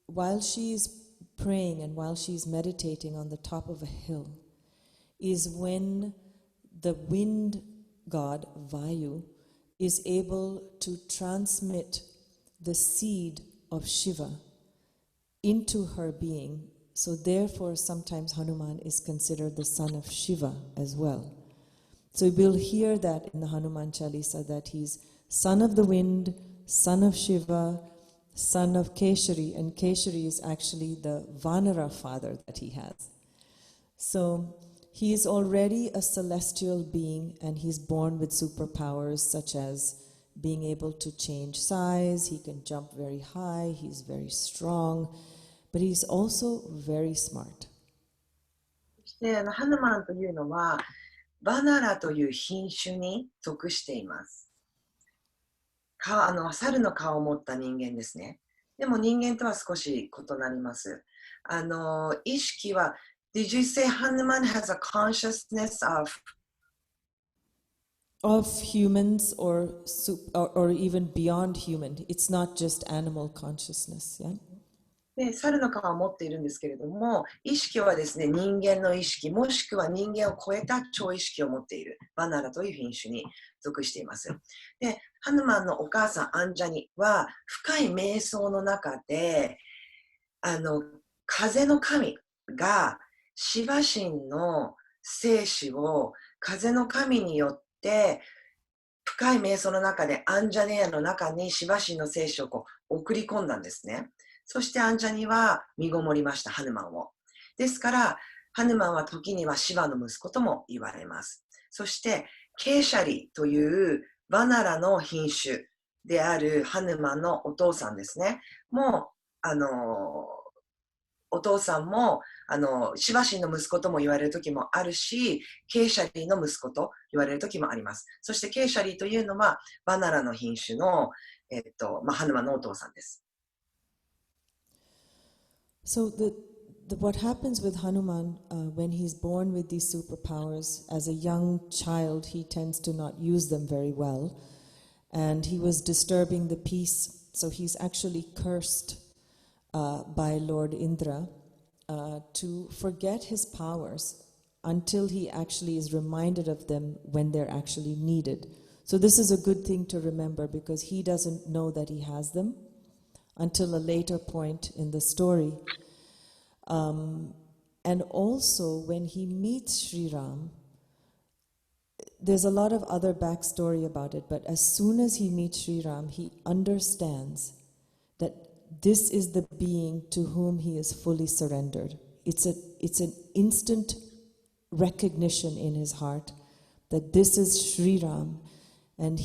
while she's praying and while she's meditating on the top of a hill, is when the wind god, Vayu, is able to transmit the seed of Shiva into her being. So therefore, sometimes Hanuman is considered the son of Shiva as well. So we'll hear that in the Hanuman Chalisa, that he's son of the wind, son of Shiva, son of Keshari, and Keshari is actually the Vanara father that he has. So he is already a celestial being, and he's born with superpowers such as being able to change size, he can jump very high, he's very strong, but he's also very smart. そしてハヌマンというのはバナラという品種に属しています。猿の顔を持った人間ですね。でも人間とは少し異なります。意識は、Did you say Hanuman has a consciousness of humans or even beyond human? It's not just animal consciousness, yeah? で猿の顔を持っているんですけれども、意識はですね、人間の意識、もしくは人間を超えた超意識を持っているバナラという品種に属しています。で、ハヌマンのお母さんアンジャニは深い瞑想の中で、風の神がシヴァ神の生死を風の神によって深い瞑想の中でアンジャネヤの中にシヴァ神の生死を送り込んだんですね。そしてアンジャニは身ごもりました、ハヌマンを。ですから、ハヌマンは時にはシヴァの息子とも言われます。そして、ケーシャリというバナラの品種であるハヌマンのお父さんですね。もう、お父さんも、シヴァ神の息子とも言われる時もあるし、ケーシャリの息子と言われる時もあります。そして、ケーシャリというのはバナラの品種の、ハヌマンのお父さんです。So what happens with Hanuman when he's born with these superpowers, as a young child, he tends to not use them very well. And he was disturbing the peace, so he's actually cursed by Lord Indra to forget his powers until he actually is reminded of them when they're actually needed. So this is a good thing to remember, because he doesn't know that he has them until a later point in the story. And also, when he meets Sri Ram, there's a lot of other backstory about it, but as soon as he meets Sri Ram, he understands that this is the being to whom he is fully surrendered. It's an instant recognition in his heart that this is Sri Ram, and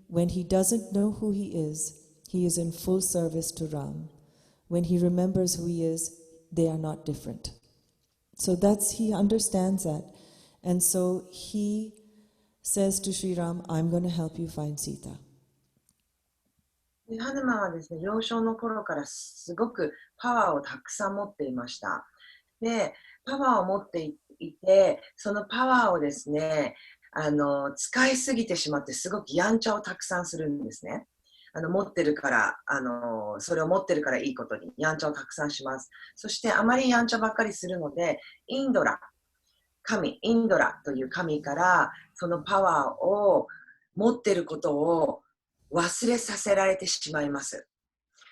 when he doesn't know who he is in full service to Ram. When he remembers who he is, they are not different. So he understands that. And so he says to Sri Ram, I'm going to help you find Sita. ハヌマンはですね、幼少の頃からすごくパワーをたくさん持っていました。で、パワーを持っていて、そのパワーをですね、使いすぎてしまってすごくやんちゃをたくさんするんですね。持ってるから、それを持ってるからいいことに、やんちゃをたくさんします。そして、あまりやんちゃばっかりするので、インドラという神から、そのパワーを持ってることを忘れさせられてしまいます。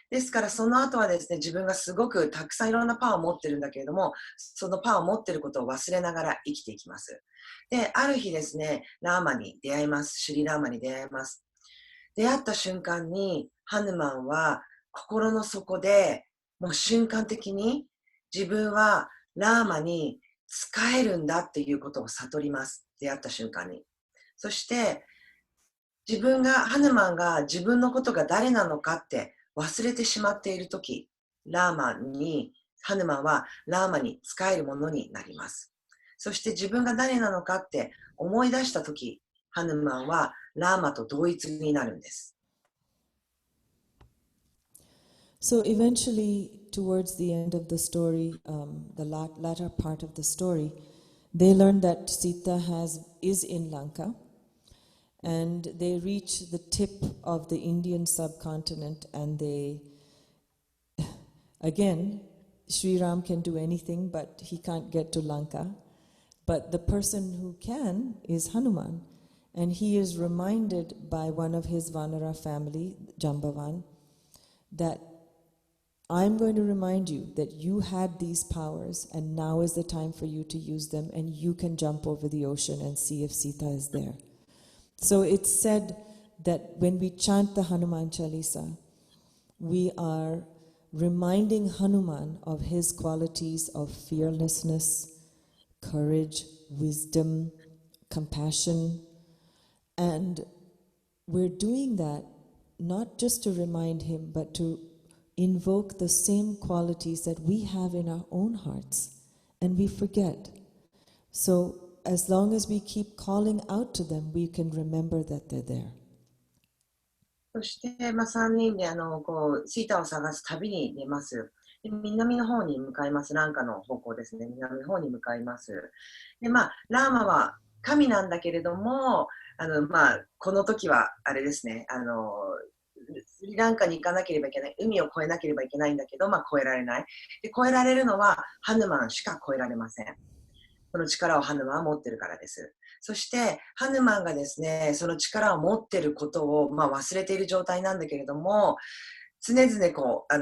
ですから、その後はですね、自分がすごくたくさんいろんなパワーを持ってるんだけれども、そのパワーを持ってることを忘れながら生きていきます。で、ある日ですね、ラーマに出会います。シュリラーマに出会います。出会った瞬間にハヌマンは心の底でもう瞬間的に自分はラーマに仕えるんだっていうことを悟ります。出会った瞬間に。そしてハヌマンが自分のことが誰なのかって忘れてしまっているとき、ラーマにハヌマンはラーマに仕えるものになります。そして自分が誰なのかって思い出したとき、ハヌマンはラーマと同一になるんです。So eventually, towards the end of the story, the latter part of the story, they learn that Sita is in Lanka, and they reach the tip of the Indian subcontinent, and they, again, Sri Ram can do anything, but he can't get to Lanka. But the person who can is Hanuman, and he is reminded by one of his Vanara family, Jambavan, that I'm going to remind you that you had these powers, and now is the time for you to use them, and you can jump over the ocean and see if Sita is there. So it's said that when we chant the Hanuman Chalisa, we are reminding Hanuman of his qualities of fearlessness, courage, wisdom, compassion, and we're doing that not just to remind him, but to invoke the same qualities that we have in our own hearts, and we forget. So as long as we keep calling out to them, we can remember that they're there. そして、3人でシータを探す旅に出ます。で南の方に向かいます。ランカの方向ですね。南の方に向かいます。で、ラーマは神なんだけれども、この時はあれですね、スリランカに行かなければいけない、海を越えなければいけないんだけど、越えられない。で、越えられるのはハヌマンしか越えられません。その力をハヌマンは持ってるからです。そして、ハヌマンがですね、その力を持ってることを、忘れている状態なんだけれども、常々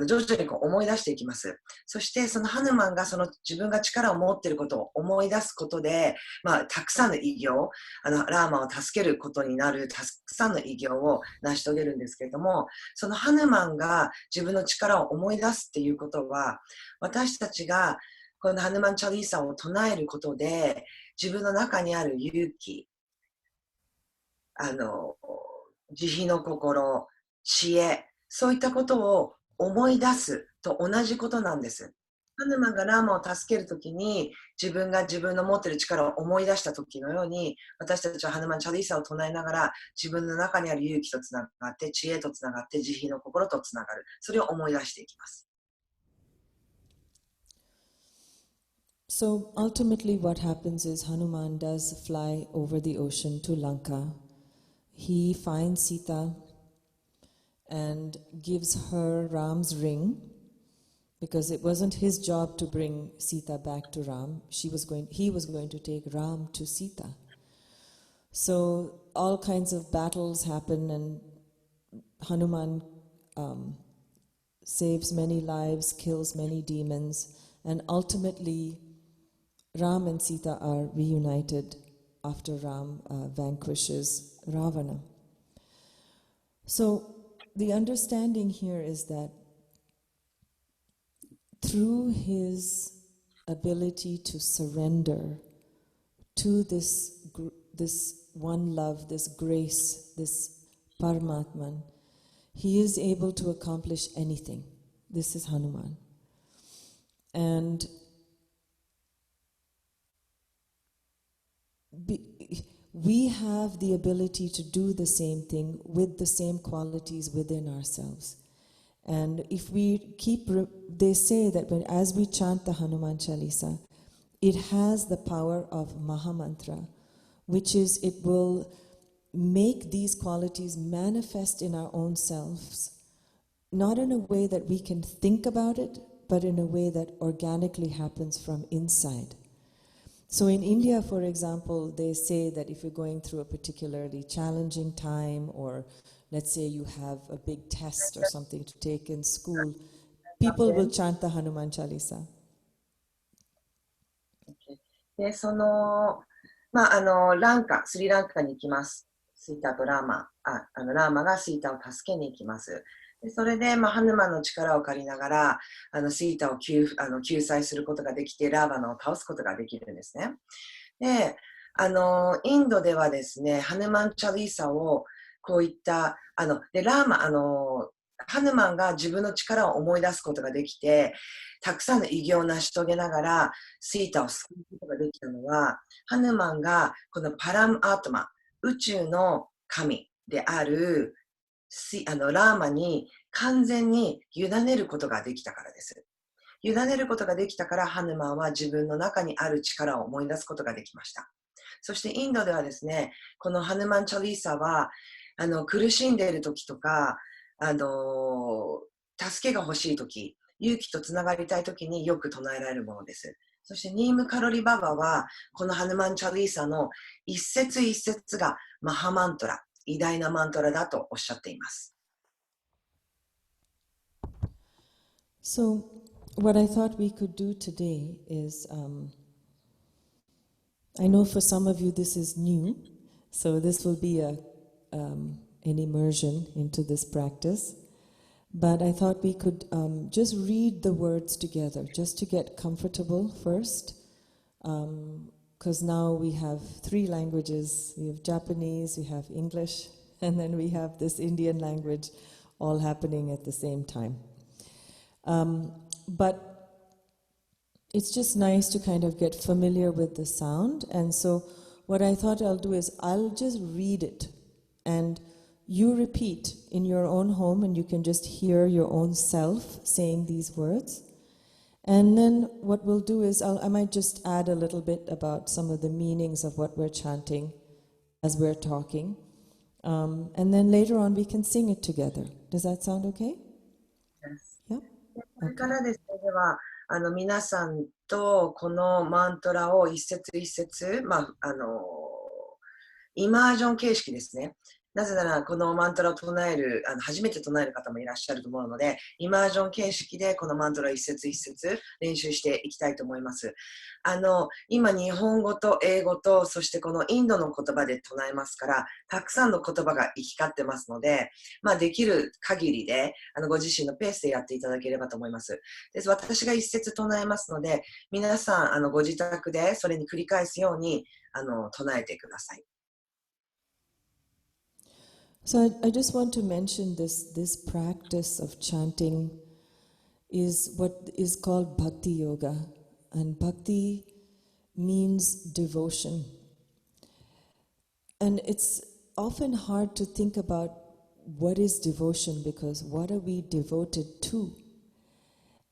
徐々に思い出していきます。そして、そのハヌマンが自分が力を持っていることを思い出すことで、たくさんの偉業、ラーマを助けることになるたくさんの偉業を成し遂げるんですけれども、そのハヌマンが自分の力を思い出すっていうことは、私たちがこのハヌマンチャリーサを唱えることで、自分の中にある勇気、慈悲の心、知恵、そういったことを思い出すと同じことなんです。ハヌマンがラーマを助けるときに、自分が自分の持っている力を思い出したときのように、私たちはハヌマンチャリーサを唱えながら、自分の中にある勇気とつながって、知恵とつながって、慈悲の心とつながる。それを思い出していきます。So ultimately what happens is Hanuman does fly over the ocean to Lanka. He finds Sita and gives her Ram's ring, because it wasn't his job to bring Sita back to Ram. He was going to take Ram to Sita. So all kinds of battles happen, and Hanuman saves many lives, kills many demons, and ultimately Ram and Sita are reunited after Ram vanquishes Ravana. So the understanding here is that through his ability to surrender to this one love, this grace, this Paramatman, he is able to accomplish anything. This is Hanuman. And we have the ability to do the same thing with the same qualities within ourselves. And if we they say that as we chant the Hanuman Chalisa, it has the power of Mahamantra, which is it will make these qualities manifest in our own selves, not in a way that we can think about it, but in a way that organically happens from inside. So in India, for example, they say that if you're going through a particularly challenging time, or let's say you have a big test or something to take in school, people will chant the Hanuman Chalisa. で、スリランカに行きます。シータとラーマ、ラーマがシータを助けに行きます。でそれで、ハヌマンの力を借りながら、シータを救済することができて、ラーバナを倒すことができるんですね。で、インドではですね、ハヌマンチャリーサをこういった、で、ハヌマンが自分の力を思い出すことができて、たくさんの偉業を成し遂げながら、シータを救うことができたのは、ハヌマンがこのパラムアートマ、宇宙の神であるラーマに完全に委ねることができたからです。委ねることができたから、ハヌマンは自分の中にある力を思い出すことができました。そしてインドではですね、このハヌマンチャリーサは、苦しんでいる時とか、助けが欲しい時、勇気とつながりたい時によく唱えられるものです。そしてニームカロリババは、このハヌマンチャリーサの一節一節がマハマントラ、偉大なマントラだとおっしゃっています。So, what I thought we could do today is, I know for some of you this is new, so this will be an immersion into this practice. But I thought we could just read the words together, just to get comfortable first, because now we have 3 languages. We have Japanese, we have English, and then we have this Indian language all happening at the same time. But it's just nice to kind of get familiar with the sound. And so what I thought I'll do is I'll just read it, and you repeat in your own home, and you can just hear your own self saying these words. And then what we'll do is I might just add a little bit about some of the meanings of what we're chanting as we're talking. And then later on we can sing it together. Does that sound okay? Yes. Yeah? これからですね、では、皆さんとこのマントラを一節一節、イマージョン形式ですね。なぜなら、このマントラを唱える、初めて唱える方もいらっしゃると思うので、イマージョン形式でこのマントラを一節一節練習していきたいと思います。今、日本語と英語と、そしてこのインドの言葉で唱えますから、たくさんの言葉が行き交ってますので、できる限りで、ご自身のペースでやっていただければと思います。私が一節唱えますので、皆さん、ご自宅でそれに繰り返すように、唱えてください。So I just want to mention this practice of chanting is what is called bhakti yoga. And bhakti means devotion. And it's often hard to think about what is devotion, because what are we devoted to?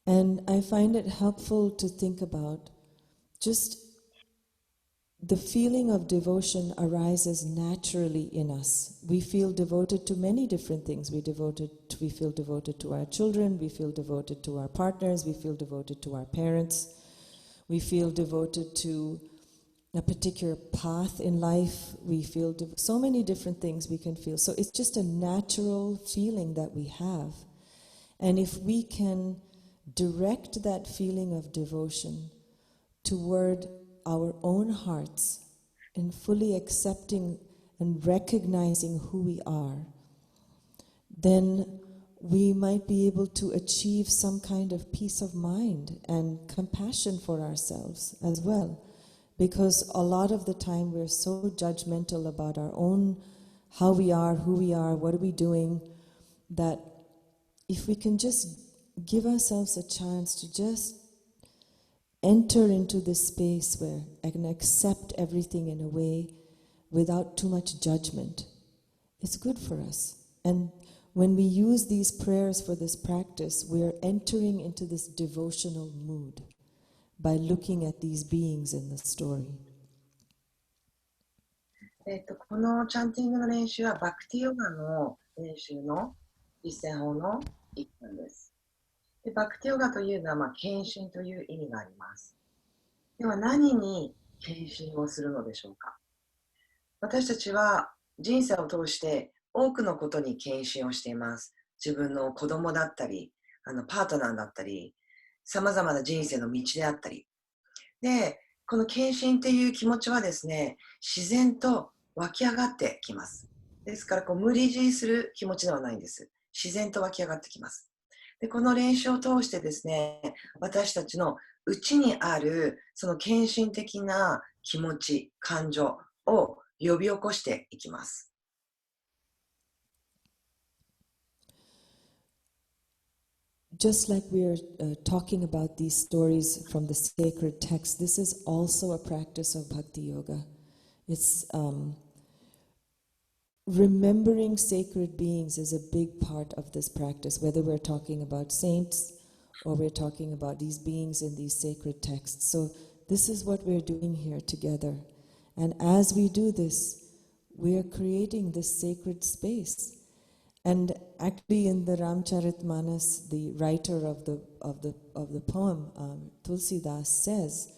And I find it helpful to think about just the feeling of devotion arises naturally in us. We feel devoted to many different things. We feel devoted to our children, we feel devoted to our partners, we feel devoted to our parents, we feel devoted to a particular path in life, we feel so many different things we can feel. So it's just a natural feeling that we have. And if we can direct that feeling of devotion toward our own hearts and fully accepting and recognizing who we are, then we might be able to achieve some kind of peace of mind and compassion for ourselves as well. Because a lot of the time we're so judgmental about our own, how we are, who we are, what are we doing, that if we can just give ourselves a chance to just enter into this space where I can accept everything in a way without too much judgment, it's good for us. And when we use these prayers for this practice, we are entering into this devotional mood by looking at these beings in the story. このチャンティングの練習はバクティヨガの練習の実践法の一環です。でバクティヨガというのは、献身という意味があります。では何に献身をするのでしょうか。私たちは人生を通して多くのことに献身をしています。自分の子供だったり、パートナーだったり、様々な人生の道であったり。で、この献身っていう気持ちはですね、自然と湧き上がってきます。ですから無理強いする気持ちではないんです。自然と湧き上がってきます。で、この練習を通してですね、私たちの内にあるその献身的な気持ち、感情を呼び起こしていきます。just like we are talking about these stories from the sacred text, this is also a practice of bhakti yoga. It's remembering sacred beings is a big part of this practice, whether we're talking about saints or we're talking about these beings in these sacred texts. So this is what we're doing here together. And as we do this, we are creating this sacred space. And actually, in the Ramcharitmanas, the writer of the poem, Tulsidas, says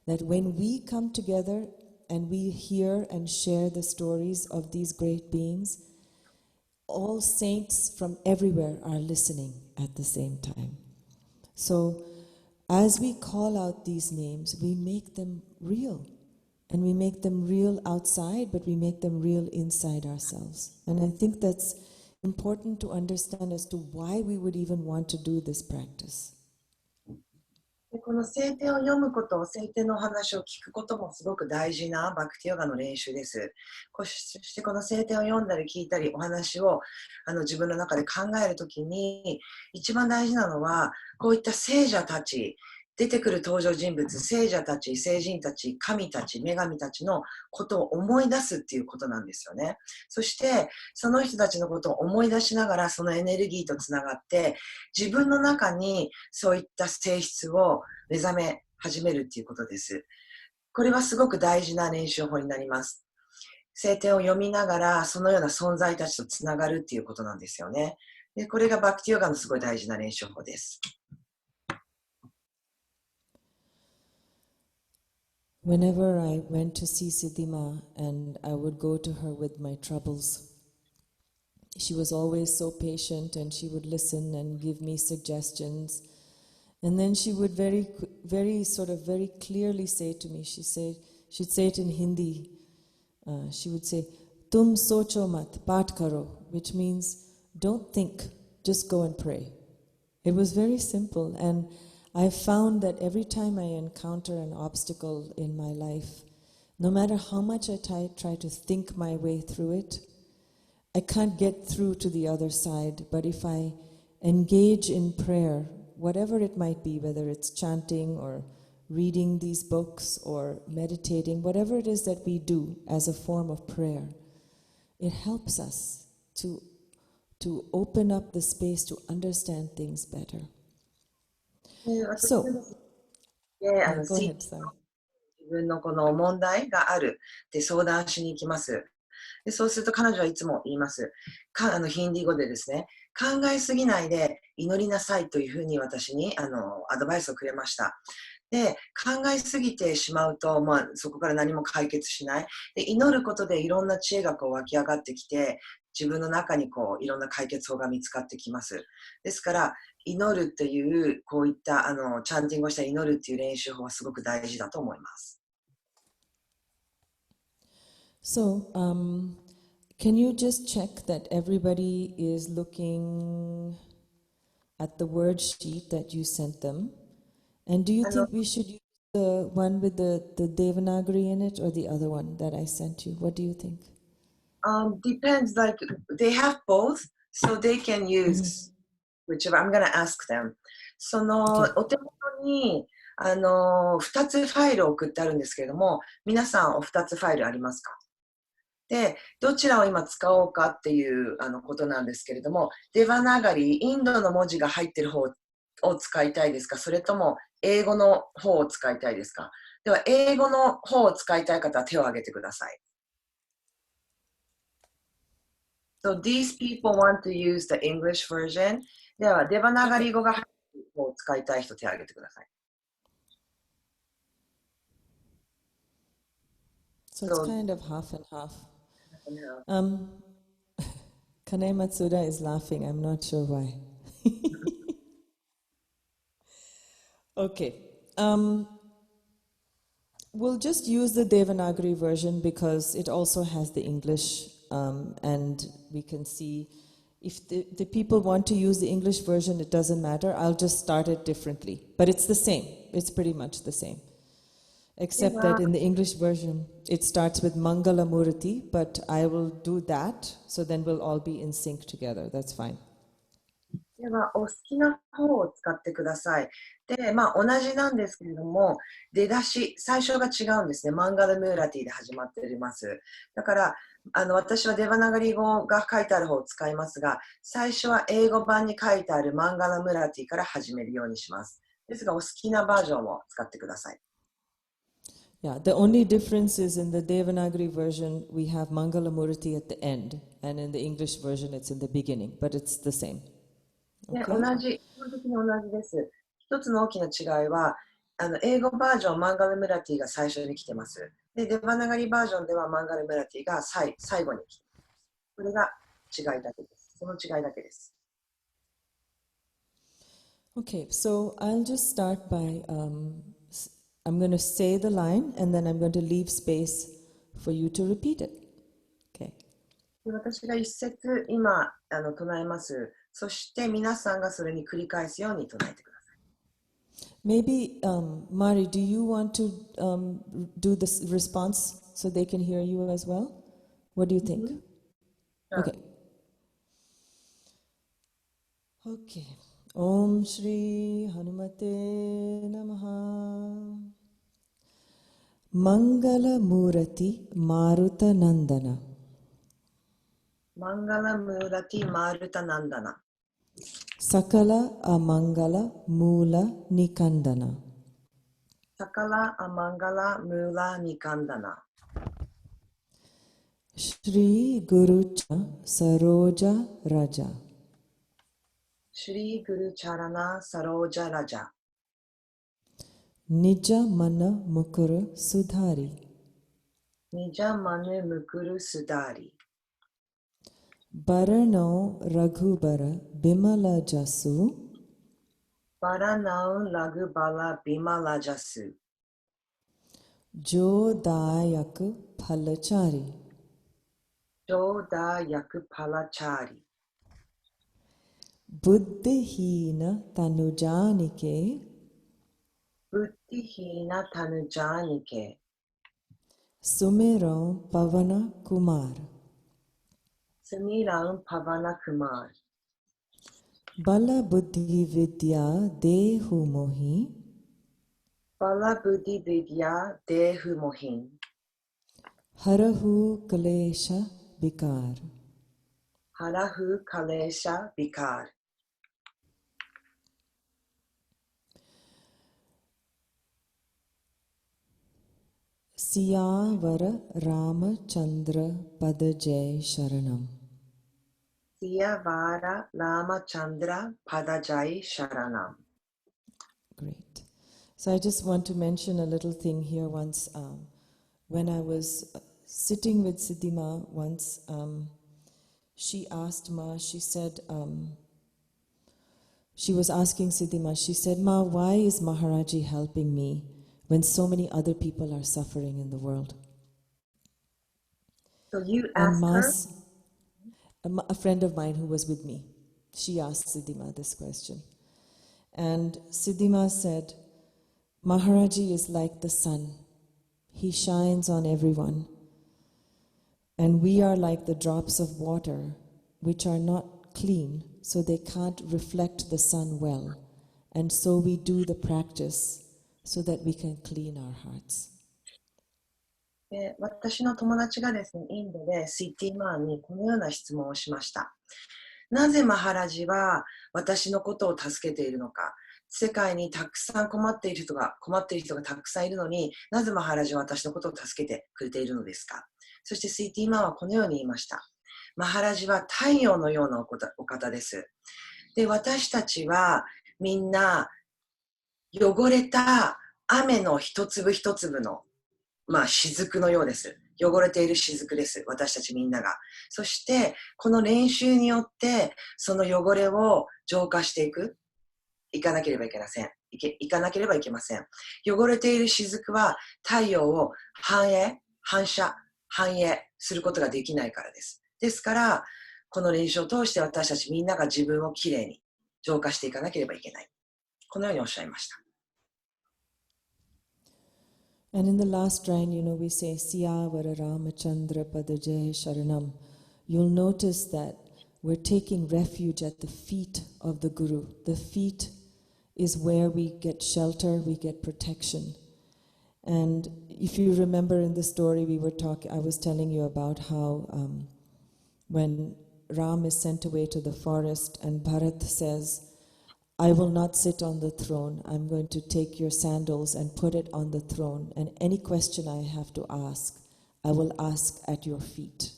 that when we come together and we hear and share the stories of these great beings, all saints from everywhere are listening at the same time. So, as we call out these names, we make them real. And we make them real outside, but we make them real inside ourselves. And I think that's important to understand as to why we would even want to do this practice. でこの聖典を読むこと、聖典のお話を聞くこともすごく大事なバクティヨガの練習です。そしてこの聖典を読んだり聞いたりお話を自分の中で考えるときに一番大事なのはこういった聖者たち、出てくる登場人物、聖者たち、聖人たち、神たち、女神たちのことを思い出すっていうことなんですよね。そして、その人たちのことを思い出しながら、そのエネルギーとつながって、自分の中にそういった性質を目覚め始めるっていうことです。これはすごく大事な練習法になります。聖典を読みながら、そのような存在たちとつながるっていうことなんですよね。で、これがバクティヨガのすごい大事な練習法です。Whenever I went to see Siddhima and I would go to her with my troubles, she was always so patient and she would listen and give me suggestions. And then she would very clearly say to me, she'd say it in Hindi, she would say, Tum socho mat, paat karo, which means don't think, just go and pray. It was very simple, and I found that every time I encounter an obstacle in my life, no matter how much I try to think my way through it, I can't get through to the other side. But if I engage in prayer, whatever it might be, whether it's chanting or reading these books or meditating, whatever it is that we do as a form of prayer, it helps us to open up the space to understand things better. So, go ahead, sorry. 自分のこの問題があるって相談しに行きます。でそうすると彼女はいつも言います。ヒンディー語でですね、考えすぎないで祈りなさいというふうに私にアドバイスをくれました。で、考えすぎてしまうと、そこから何も解決しない。で、祈ることでいろんな知恵が湧き上がってきて、自分の中にいろんな解決法が見つかってきます。ですから、祈るっていう、こういったチャンティングをした祈るっていう練習法はすごく大事だと思います。So, can you just check that everybody is looking at the word sheet that you sent them? And do you think we should use the one with the Devanagari in it or the other one that I sent you? What do you think? Depends, like they have both, so they can use whichever. I'm gonna ask them. その、お手元に2つファイルを送ってあるんですけれども、皆さん2つファイルありますか？で、どちらを今使おうかっていうことなんですけれども、デバナガリ、インドの文字が入っている方を使いたいですか？それとも英語の方を使いたいですか？では、英語の方を使いたい方は手を挙げてください。So these people want to use the English version. では、デバナガリ語が入っている方を使いたい人手を挙げてください。So it's kind of half and half. Kanai Matsuda is laughing. I'm not sure why. Okay. We'll just use the Devanagari version because it also has the English, and we can see if the people want to use the English version, it doesn't matter. I'll just start it differently. But it's the same. It's pretty much the same. Except that in the English version, it starts with Mangala Murati, but I will do that, so then we'll all be in sync together. That's fine. では、お好きな方を使ってください。で、同じなんですけれども、出だし、最初が違うんですね。マンガルムーラティで始まっております。だから、私はデバナガリ語が書いてある方を使いますが、最初は英語版に書いてあるマンガルムーラティから始めるようにします。ですが、お好きなバージョンを使ってください。Yeah, the only difference is in the Devanagari version, we have Mangala Murati at the end, and in the English version, it's in the beginning, but it's the same. で、 Okay? 同じ、基本的に同じです。一つの大きな違いは、英語バージョン、マンガルムラティが最初に来てます。で、デバナガリバージョンではマンガルムラティが最後に来てます。これが違いだけです。その違いだけです。Okay, so I'll just start by, I'm going to say the line, and then I'm going to leave space for you to repeat it. Okay. で、私が一節今唱えます。そして皆さんがそれに繰り返すように唱えてください。Maybe, Mari, do you want to do this response so they can hear you as well? What do you think? Sure. Okay. Okay. Om Shri Hanumate Namaha. Mangala Murati Maruta Nandana. Mangala Murati Maruta Nandana. Sakala Amangala Mula Nikandana. Sakala Amangala Mula Nikandana. Shri Gurucha Saroja Raja. Shri Guru Charana Saroja Raja. Nija Mana Mukura Sudhari. Nija Manu Mukuru Sudari. Barano Raghubara Bimala Jasu. Baranau Lagubala Bimala Jasu. Jo Dayak Palachari. Joda Yakupalachari. Buddhihina Tanujanike. Buddhihina Tanujanike. Sumiro Pavana Kumar. Sumiram Pavana Kumar. Bala Buddhi Vidya Dehu Mohi. Bala Buddhi Vidya Dehu Mohin. Harahu Kalesha Bikar. Harahu Kalesha Bikar. Siyavara Ramachandra Padajay Sharanam. Siyavara Ramachandra Padajai Sharanam. Great. So I just want to mention a little thing here once. When I was sitting with Siddhima once, she asked Ma, she said, she was asking Siddhima, she said, Ma, why is Maharaji helping me when so many other people are suffering in the world? So you And asked her? Ma's, a friend of mine who was with me, she asked Siddhima this question. And Siddhima said, Maharaji is like the sun. He shines on everyone. And we are like the drops of water, which are not clean, so they can't reflect the sun well. And so we do the practice so that we can clean our hearts. で、私の友達がですね、インドでシティマンにこのような質問をしました。なぜマハラジは私のことを助けているのか。世界にたくさん困っている人がたくさんいるのに、なぜマハラジは私のことを助けてくれているのですか。そしてシティマンはこのように言いました。マハラジは太陽のようなお方です。で、私たちはみんな汚れた雨の一粒一粒の雫のようです。汚れている雫です。私たちみんなが。そして、この練習によって、その汚れを浄化していかなければいけません。汚れている雫は太陽を反映することができないからです。ですから、この練習を通して私たちみんなが自分をきれいに浄化していかなければいけない。このようにおっしゃいました。And in the last line, we say, Siya Vara Ramachandra Padajay Sharanam. You'll notice that we're taking refuge at the feet of the Guru. The feet is where we get shelter, we get protection. And if you remember in the story I was telling you about how when Ram is sent away to the forest and Bharat says, I will not sit on the throne. I'm going to take your sandals and put it on the throne. And any question I have to ask, I will ask at your feet.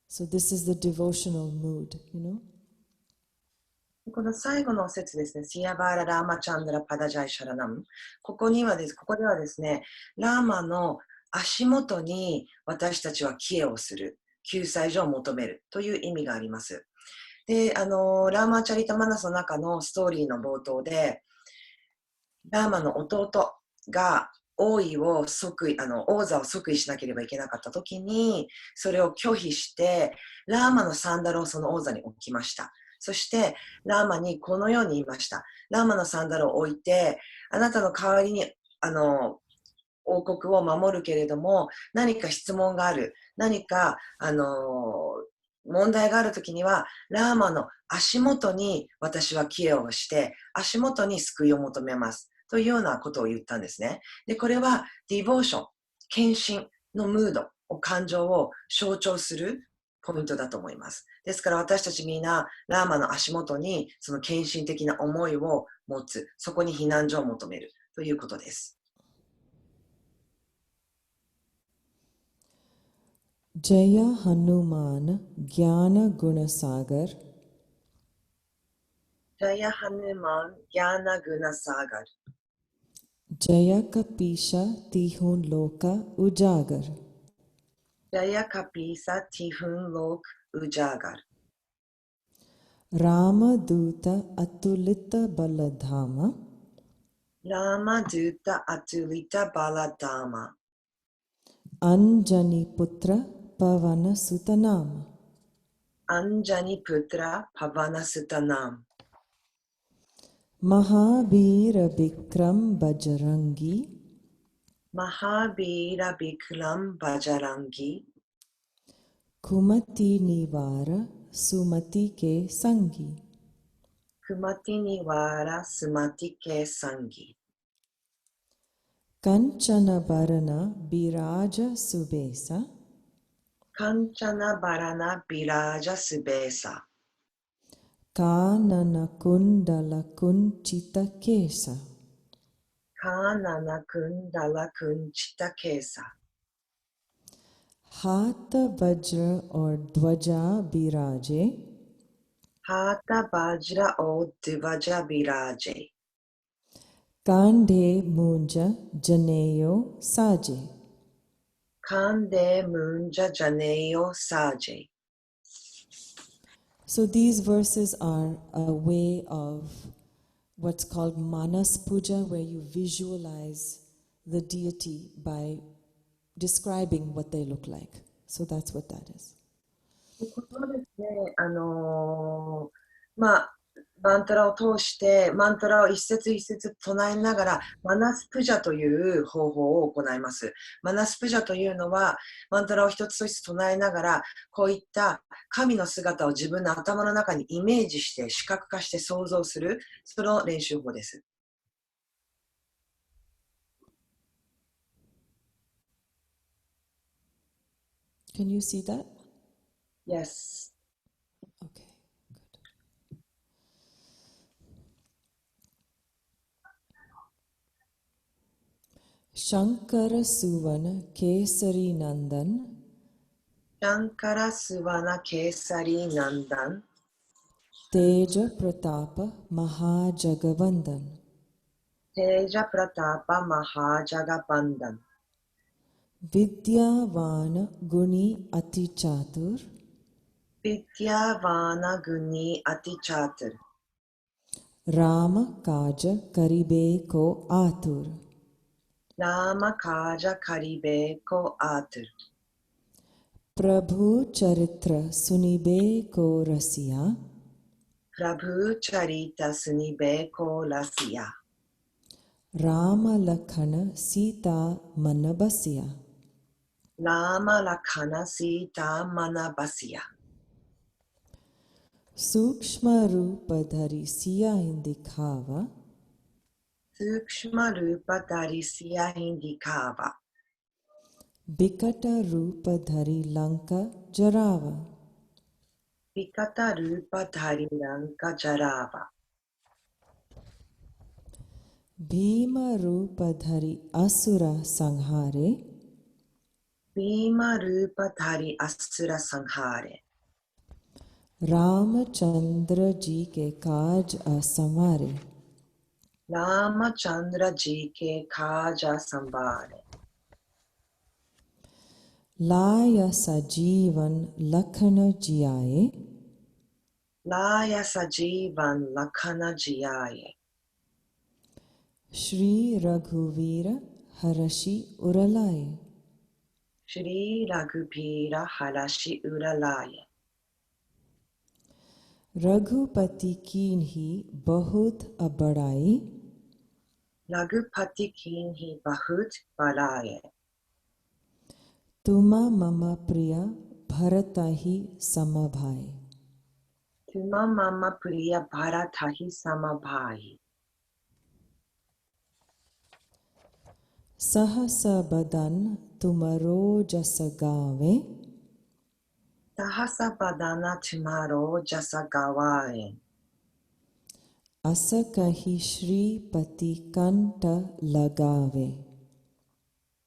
So this is the devotional mood, you know? この最後の説ですね、シヤバーラ・ラーマチャンドラ・パダジャイ・シャラナム。ここではですね、ラーマの足元に私たちは帰依をする、救済所を求めるという意味があります。で、ラーマチャリタマナスの中のストーリーの冒頭で、ラーマの弟が王座を即位しなければいけなかったときに、それを拒否して、ラーマのサンダルをその王座に置きました。そして、ラーマにこのように言いました。ラーマのサンダルを置いて、あなたの代わりに、王国を守るけれども、何か質問がある、何か、問題があるときには、ラーマの足元に私は帰依をして、足元に救いを求めます。というようなことを言ったんですね。で、これはディボーション、献身のムード、感情を象徴するポイントだと思います。ですから私たちみんなラーマの足元にその献身的な思いを持つ、そこに避難所を求めるということです。Jaya Hanuman Jnana Gunasagar Jaya Hanuman Jnana Gunasagar Jaya Kapisha Tihun Loka Ujagar Jaya Kapisa Tihun Lok Ujagar Rama Duta Atulita Baladhama Rama Duta Atulita Baladama Anjani Putra Pavana Sutanam Anjani Putra Pavana Sutanam Mahabhira Bikram Bajarangi Mahabhira Bikram Bajarangi Kumati Nivara Sumati Ke Sangi Kumati Nivara Sumati Ke Sangi Kanchana Bharana Biraja Subesa Kanchana Bharana Biraja Subesa Kanana Kundala Kunchita Kesa Kanana Kundala Kunchita Kesa Hata Vajra or Dwaja Biraje Hata Vajra O Divaja Biraje Kandhe Munja Janeyo Saje Kande Munja Janeyo Saje. So these verses are a way of what's called Manas Puja, where you visualize the deity by describing what they look like. So that's what that is. ここですね、マントラを通して、マントラを一節一節唱えながら、マナスプジャという方法を行います。マナスプジャというのは、マントラを一つ一つ唱えながら、こういった神の姿を自分の頭の中にイメージして、視覚化して想像する、その練習法です。Can you see that? Yes. Okay, good. Shankara Suvana Kesari Nandan Shankara Suvana Kesari Nandan Teja Pratapa Mahajagavandan Teja Pratapa Mahajagabandan Vidyavana Guni Ati Chatur Vidyavana Guni Ati Chatur Rama Kaja Karibe Ko Atur Rama Kaja Karibe Ko Atur Prabhu Charitra Sunibe Ko Rasiya Prabhu Charita Sunibe Ko Lasya Rama Lakhana Sita Manabasya Rama Lakhana Sita Manabasya. Sukshma Rupa Dhari Siya Indikava Sukshma Rupa Dhari Siya Indikava Bikata Rupa Dhari Lanka Jarava Vikata Rupa Dhari Lanka Jarava Bhima Rupa Dhari Asura Sanghare Bhima Rupa Dhari Asura Sanghare Ramachandra Ji ke Kaj Asamare Ramachandra Ji ke Kaja Sambare Laya Sajivan Lakhana Jiaye Laya Sajivan Lakhana Jiaye Shri Raghuvira Harashi Uralaye Shri Raghupira Harashi Uralaye Raghupati Kinhi Bahut Abadai Raghupati Kinhi Bahut Balaye Tuma Mama Priya Bharatahi Samabhai Tuma Mama Priya Bharatahi Samabhai Sahasa Badan Tumaro Jasagave Sahasa Badana Tumaro Jasa Gawaye Asakahi Shri Pati Kanta Lagave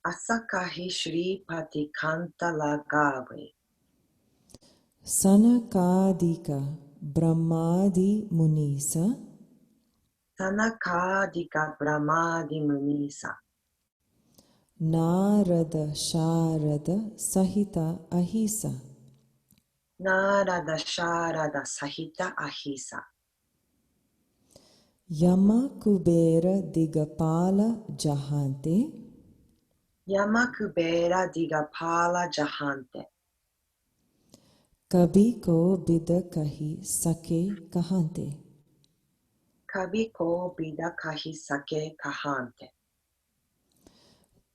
Asakahi Shri Pati Kanta Lagave Sanakadika Brahmadi Munisa Sanakadika Brahmadi Munisa Narada Sharada Sahita Ahisa Narada Sharada Sahita Ahisa Yama Kubera Digapala Jahante Yamakubera Digapala Jahante Kabhi ko bida kahi sake kahante Kabhi ko bida kahi sake kahante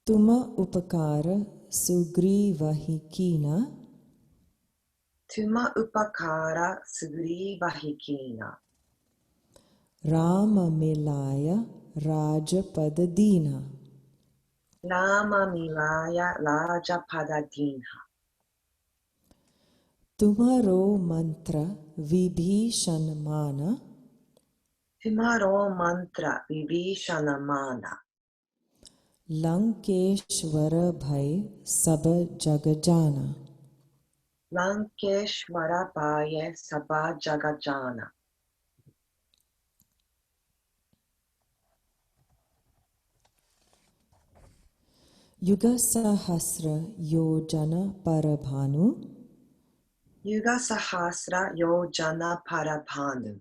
Tuma upakara sugrivahi kina Tuma upakara sugriva hikina Rama Milaya Rajapadadina Lama Milaya Raja Padadinha Tumaro mantra vibhishan mana Tumaro mantra Vibhishana Mana Lankeshwara bhai sab jagajana Lankeshwara Bhaye Sabha Jagajana Yuga Sahasra Yojana Parabhanu Yuga Sahasra Yojana Parabhanu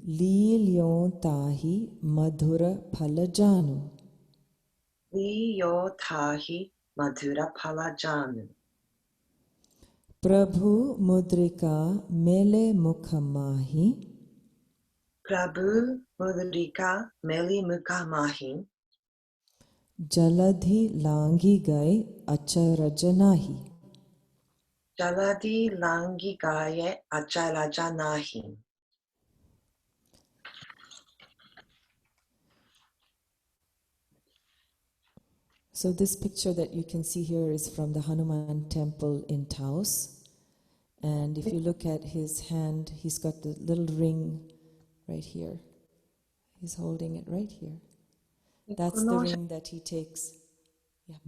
Lilyon Tahi Madhura Phalajanu Viyo Tahi Madhura Palajanu Prabhu Mudrika Mele Mukhamahi Prabhu Mudrika Meli Mukamahi Jaladhi Langi Gai Acharajanahi Jaladi Langi Gaye Acharajanahi So this picture that you can see here is from the Hanuman temple in Taos. And if you look at his hand, he's got the little ring right here. He's holding it right here. That's the ring that he takes. Yeah.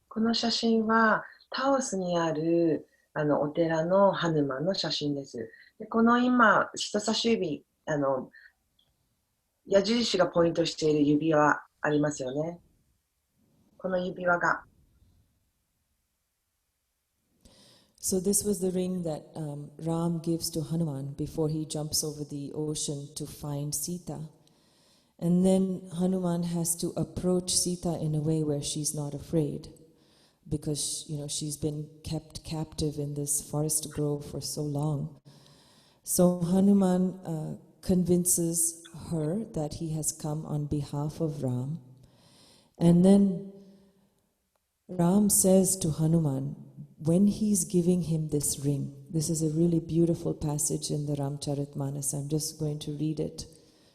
この写真はタオスにあるお寺のハヌマンの写真です。でこの今、人差し指、矢印がポイントしている指輪ありますよね。この指輪が。So this was the ring that Ram gives to Hanuman before he jumps over the ocean to find Sita. And then Hanuman has to approach Sita in a way where she's not afraid, because she's been kept captive in this forest grove for so long. So Hanuman convinces her that he has come on behalf of Ram. And then Ram says to Hanuman, when he's giving him this ring, This is a really beautiful passage in the Ramcharitmanas. I'm just going to read it.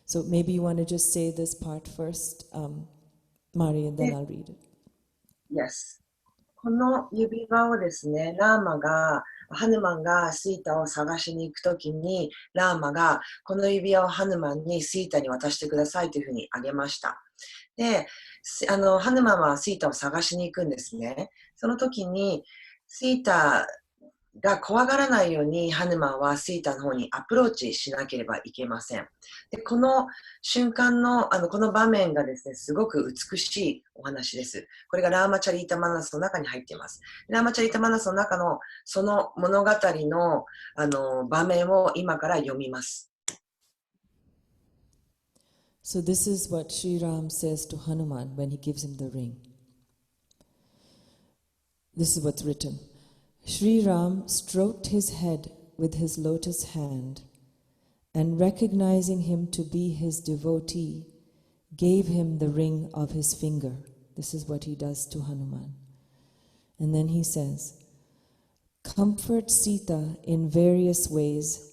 So maybe you want to just say this part first, Mari, and then I'll read it. Yes. この指輪をですね、ハヌマンがシータを探しに行くときに、ラーマがこの指輪をハヌマンにシータに渡してくださいというふうにあげました。で、ハヌマンはシータを探しに行くんですね。その時に、シータが怖がらないようにハヌマンはシータの方にアプローチしなければいけません。で、この瞬間の、この場面がですね、すごく美しいお話です。これがラーマチャリータマナスの中に入っています。ラーマチャリータマナスの中のその物語の、場面を今から読みます。So this is what Sri Ram says to Hanuman when he gives him the ring. This is what's written. Sri Ram stroked his head with his lotus hand, and recognizing him to be his devotee, gave him the ring of his finger. This is what he does to Hanuman. And then he says, comfort Sita in various ways,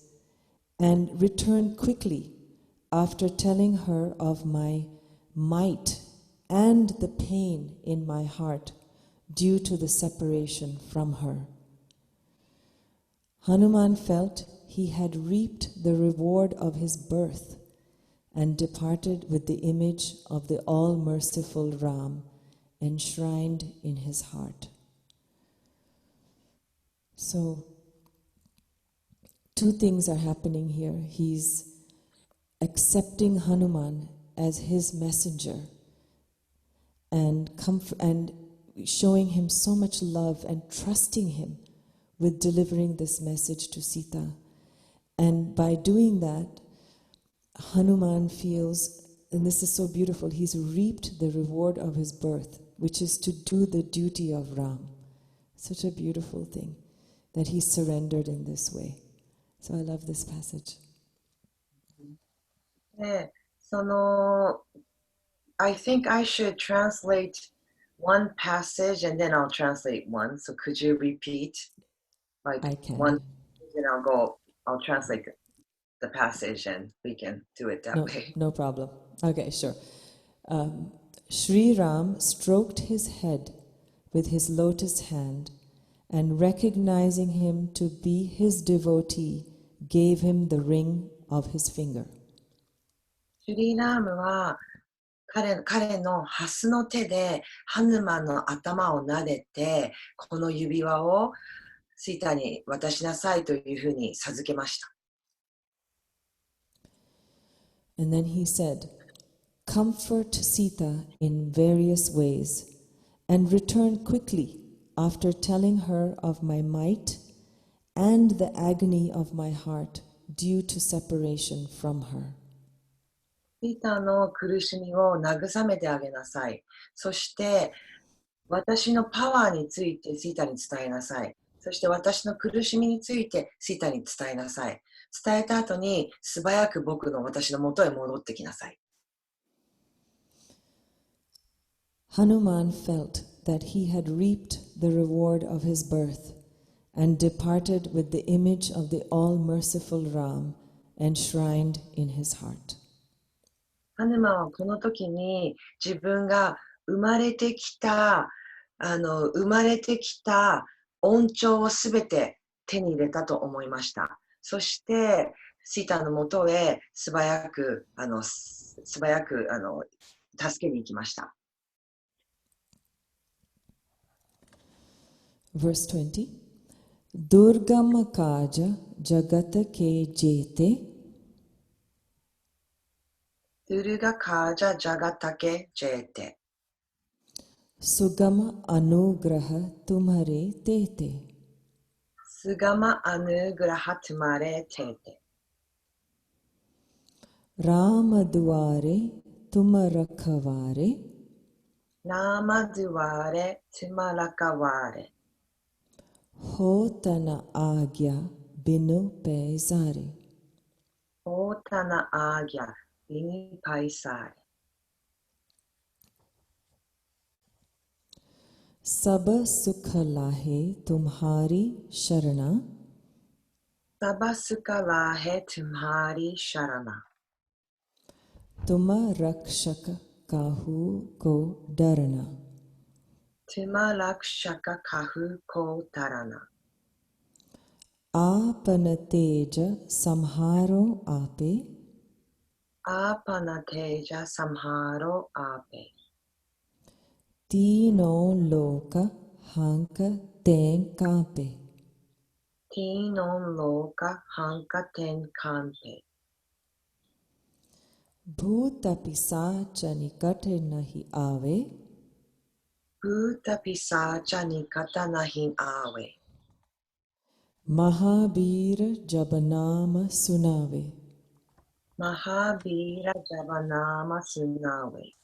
and return quickly after telling her of my might and the pain in my heart due to the separation from her. Hanuman felt he had reaped the reward of his birth and departed with the image of the all-merciful Ram enshrined in his heart. So, two things are happening here. He's accepting Hanuman as his messenger and showing him so much love and trusting him with delivering this message to Sita. And by doing that, Hanuman feels, and this is so beautiful, he's reaped the reward of his birth, which is to do the duty of Ram. Such a beautiful thing that he surrendered in this way. So I love this passage. I think I should translate one passage and then I'll translate one. So could you repeat? Like I can. one, then I'll translate the passage and we can do it that way. No problem. Okay, sure. Sri Ram stroked his head with his lotus hand and recognizing him to be his devotee, gave him the ring of his finger. シュリーラームは彼のハスの手でハヌマンの頭を撫でて、この指輪をシータに渡しなさいというふうに授けました。And then he said, comfort Sita in various ways and return quickly after telling her of my might and the agony of my heart due to separation from her. シータの苦しみを慰めてあげなさい。そして私のパワーについてシータに伝えなさい。そして私の苦しみについてシータに伝えなさい。伝えた後に素早く私の元へ戻ってきなさい。Hanuman felt that he had reaped the reward of his birth and departed with the image of the all-merciful Ram enshrined in his heart. ハヌマンはこの時に自分が生まれてきた恩寵をすべて手に入れたと思いました。そしてシータのもとへ素早く助けに行きました。Verse 20. Durgama kaja jagata ke jete Durga kaja jagatake jete Sugama anugraha tumhare tete. Sugama anugraha tumhare tete Rama duare tumarakhavare Rama duare tumarakavare Hotana agya binu pesare. Hotana agya binu paisare Sab sukha lahe tumhari sharana Tabaska rahe tumhari sharana. Tuma rakshaka kahu ko darana. Tuma lakshaka kahu ko tarana. Apana teja samharo ape. Apana teja samharo ape. Tino loka hanka ten kape. Tinon loka hanka ten kampe. Bhuta pisacha nikate nahi ave. Bhuta pisacha nikata nahi ave. Mahabhira jabanama sunave. Mahabhira javanama sunave.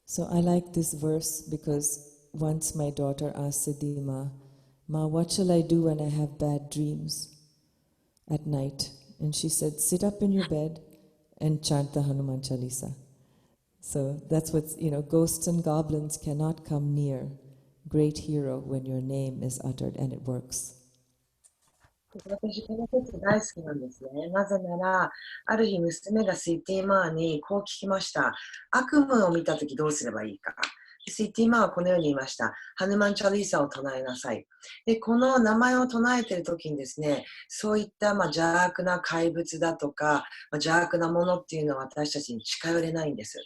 So I like this verse because once my daughter asked Siddhi Ma, what shall I do when I have bad dreams at night? And she said, sit up in your bed and chant the Hanuman Chalisa. So that's what's, ghosts and goblins cannot come near great hero when your name is uttered, and it works. 私、この説大好きなんですね。なぜなら、ある日娘がシティマーにこう聞きました。悪夢を見たときどうすればいいか。シティマーはこのように言いました。ハヌマンチャリーサを唱えなさい。で、この名前を唱えているときにですね、そういった邪悪な怪物だとか、邪悪なものっていうのは私たちに近寄れないんです。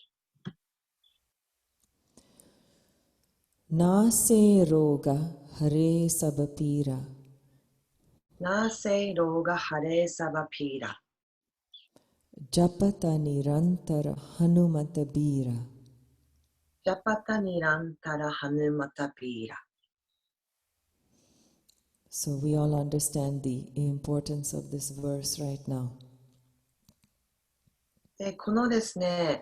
Na se roga hare sabapira. Na se roga hare sabapira. Japata nirantara hanumata bira. Japata nirantara hanumata bira. So we all understand the importance of this verse right now. でこのですね、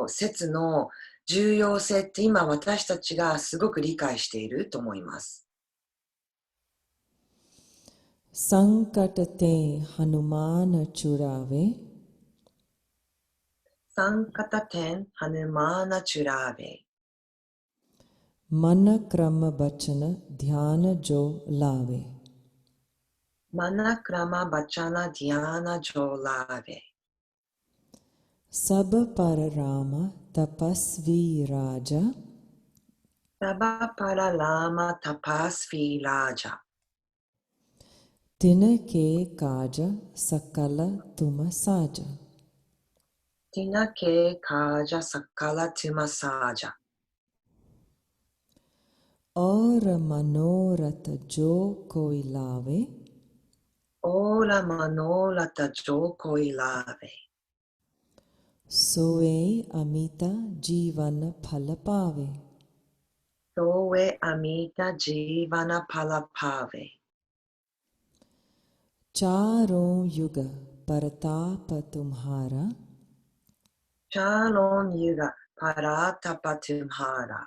説の重要性って今私たちがすごく理解していると思います。Sankatate Hanumana Churave. Sankataten Hanumana Churave. Mana Krama Bachana Dhyana Jo Lave. Mana Krama Bachana Dhyana Jo Lave. Sab Pararama Tapasvi Raja. Saba Paralama Tapasvi Raja. Tinake Kaja Sakala Tuma Saja. Tinake Kaja Sakala Tumasaja. Aura Manorata Jo Koi Lave. Ola Manolata Jo Koi Lave. Soe Amita Jivana Palapave. Soe Amita Jivana Palapave. Charon Yuga Paratapa Tumhara. Charon Yuga Paratapa Tumhara.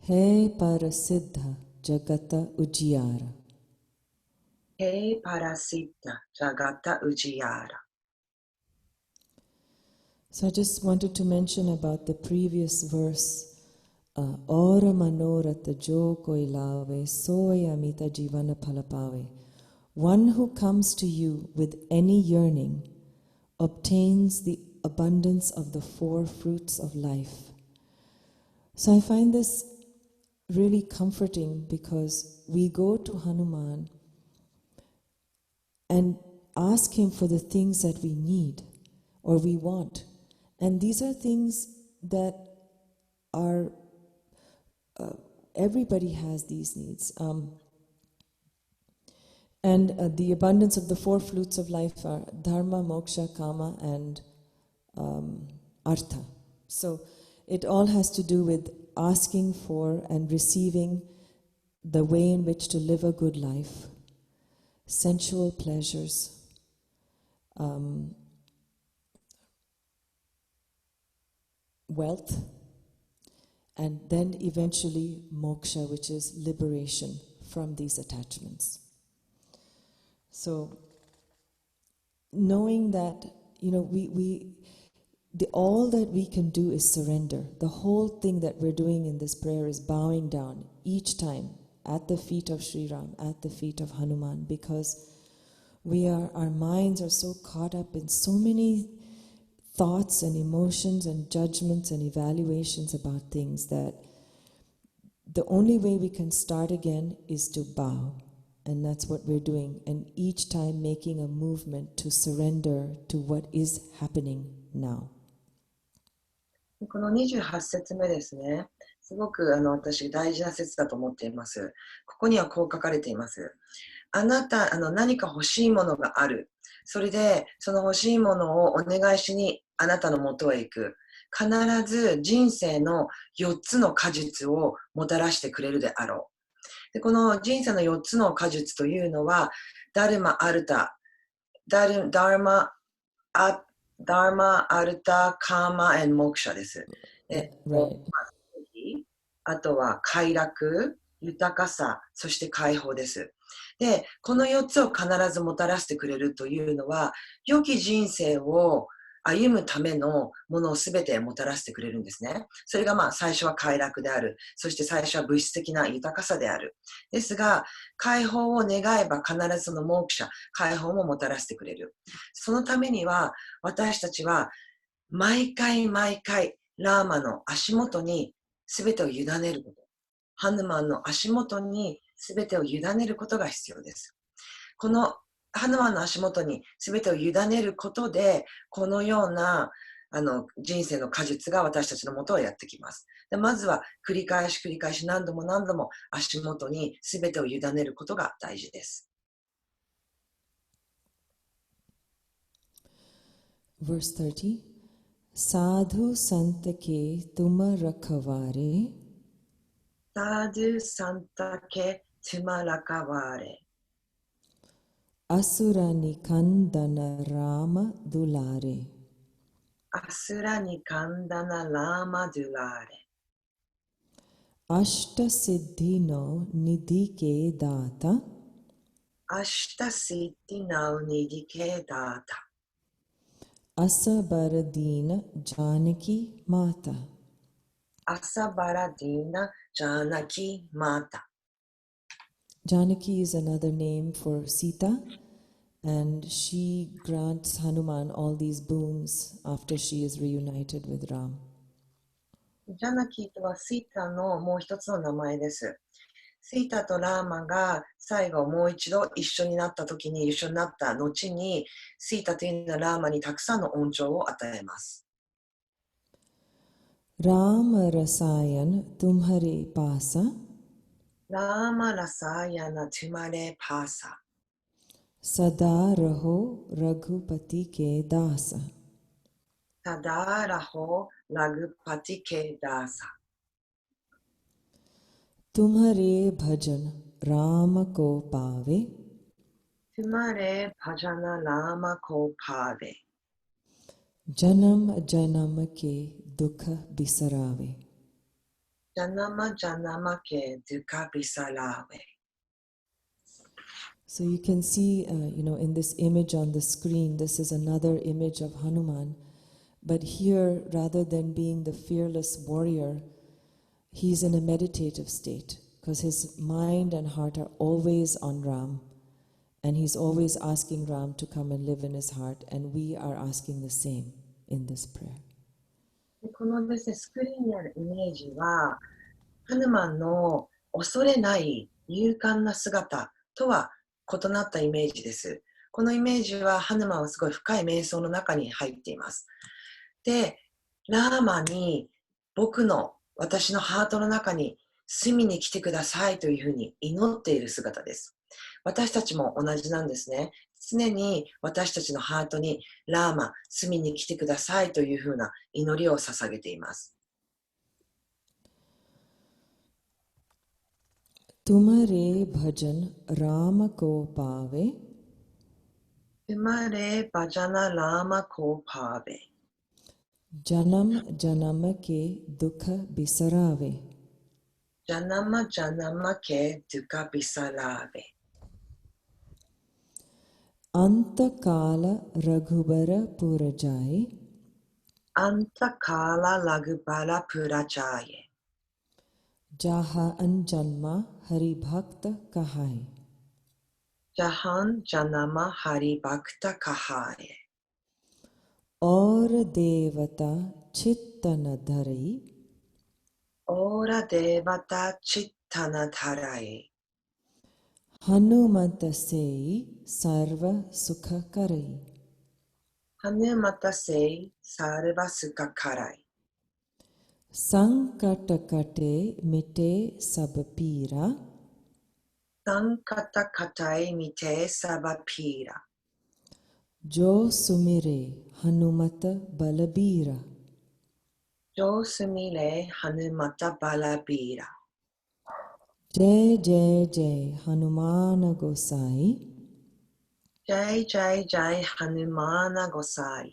He Parasiddha Jagata Ujjiyara. He Parasiddha Jagata Ujjiyara. So I just wanted to mention about the previous verse. Aura Manorata Jo Koi Lave Soe Amita Jivana Palapave. One who comes to you with any yearning obtains the abundance of the four fruits of life. So I find this really comforting because we go to Hanuman and ask him for the things that we need or we want. And these are things that are, everybody has these needs. And the abundance of the four fruits of life are dharma, moksha, kama, and artha. So it all has to do with asking for and receiving the way in which to live a good life, sensual pleasures, wealth, and then eventually moksha, which is liberation from these attachments. So, knowing that, all that we can do is surrender. The whole thing that we're doing in this prayer is bowing down each time at the feet of Sri Ram, at the feet of Hanuman, because our minds are so caught up in so many thoughts and emotions and judgments and evaluations about things that the only way we can start again is to bow. And that's what we're doing. And each time making a movement to surrender to what is happening now. この28節目ですね。すごく私大事な節だと思っています。ここにはこう書かれています。あなた、何か欲しいものがある。それで、その欲しいものをお願いしにあなたのもとへ行く。必ず人生の4つの果実をもたらしてくれるであろう。で、この人生の4つの果実というのは、ダルマ、アルタ、ダルマ、アルタ、カーマ、モクシャです。Right. あとは快楽、豊かさ、そして解放です。で、この4つを必ずもたらしてくれるというのは、良き人生を歩むためのものをすべてもたらしてくれるんですね。それが最初は快楽である。そして最初は物質的な豊かさである。ですが、解放を願えば必ずそのモークシャ、解放ももたらしてくれる。そのためには、私たちは毎回毎回、ラーマの足元にすべてを委ねること。ハヌマンの足元にすべてを委ねることが必要です。このハヌマンの足元にすべてを委ねることで、このような人生の果実が私たちのもとをやってきます。でまずは繰り返し何度も何度も足元にすべてを委ねることが大事です。Verse 30. Sadhu santa ke tuma rakhavare. Sadhu santa ke tuma rakhavare. Asura nikandana rama dulare. Asura nikandana rama dulare. Ashta siddhino nidhi ke data. Ashta siddhino nidhi ke data. Asabaradina Janaki Mata. Asabaradina Janaki Mata. Janaki is another name for Sita, and she grants Hanuman all these boons after she is reunited with Ram. Janaki とはシータのもう一つの名前です。シータとラーマが最後もう一度一緒になった後に、シータというのはラーマにたくさんの恩寵を与えます。Ram Rasayan Tumhare Pasa. Rama Rasayana Tumhare Pasa. Sada Raho Raghupati Ke Dasa. Sada Raho Raghupati Ke Dasa. Tumhare Bhajan Rama Ko Pave. Tumhare Bhajana Rama Ko Pave. Janam Janama Ke Dukha Bisarave. Janama Janama Ke Dukha Bisarave. So you can see, in this image on the screen, this is another image of Hanuman. But here, rather than being the fearless warrior, he's in a meditative state because his mind and heart are always on Ram. And he's always asking Ram to come and live in his heart. And we are asking the same in this prayer. このですね、スクリーンにあるイメージは、ハヌマンの恐れない勇敢な姿とは異なったイメージです。このイメージはハヌマンはすごい深い瞑想の中に入っています。で、ラーマに私のハートの中に住みに来てくださいというふうに祈っている姿です。私たちも同じなんですね。常に私たちのハートにラーマ、住みに来てくださいというふうな祈りを捧げています。Tumhare bhajan Rama ko pave. Tumhare bhajana Rama ko pave. Janam janama ke dukha bisarave. Janama janama ke dukha bisarave. Antakala raghubara purajaye. Antakala raghubara purajaye. Jaha Anjanma Hari Bhakta Kahai. Jahan Janama Hari Bhakta Kahai. Aur Devata Chittana Dhari. Ora Devata Chittana Dharai. Hanumata Sei Sarva Sukha Karai. Hanumata Sei Sarva Sukha Karai. Sankata Kate Mite Sabapira. Sankata Katai Mite Sabapira. Jo Sumire Hanumata Balabira. Jo Sumile Hanumata Balabira. Jai Jai Jai Hanumana Gosai. Jai Jai Jai Hanumana Gosai.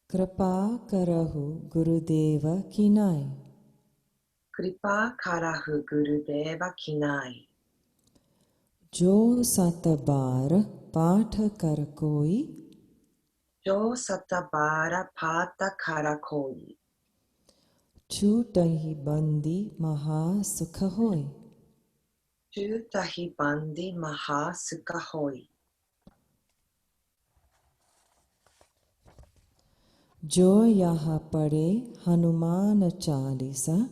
Kripa Karahu Gurudeva Kinai. Kripa Karahu Gurudeva Kinai. Jo Satabar Patha Karakoi. Jo Satabara Pata Karakoi. Chutahi Bandi Maha Sukhahoi. Chutahi Bandi Maha Sukhahoi. Jo Yaha Pare Hanumana Chalisa.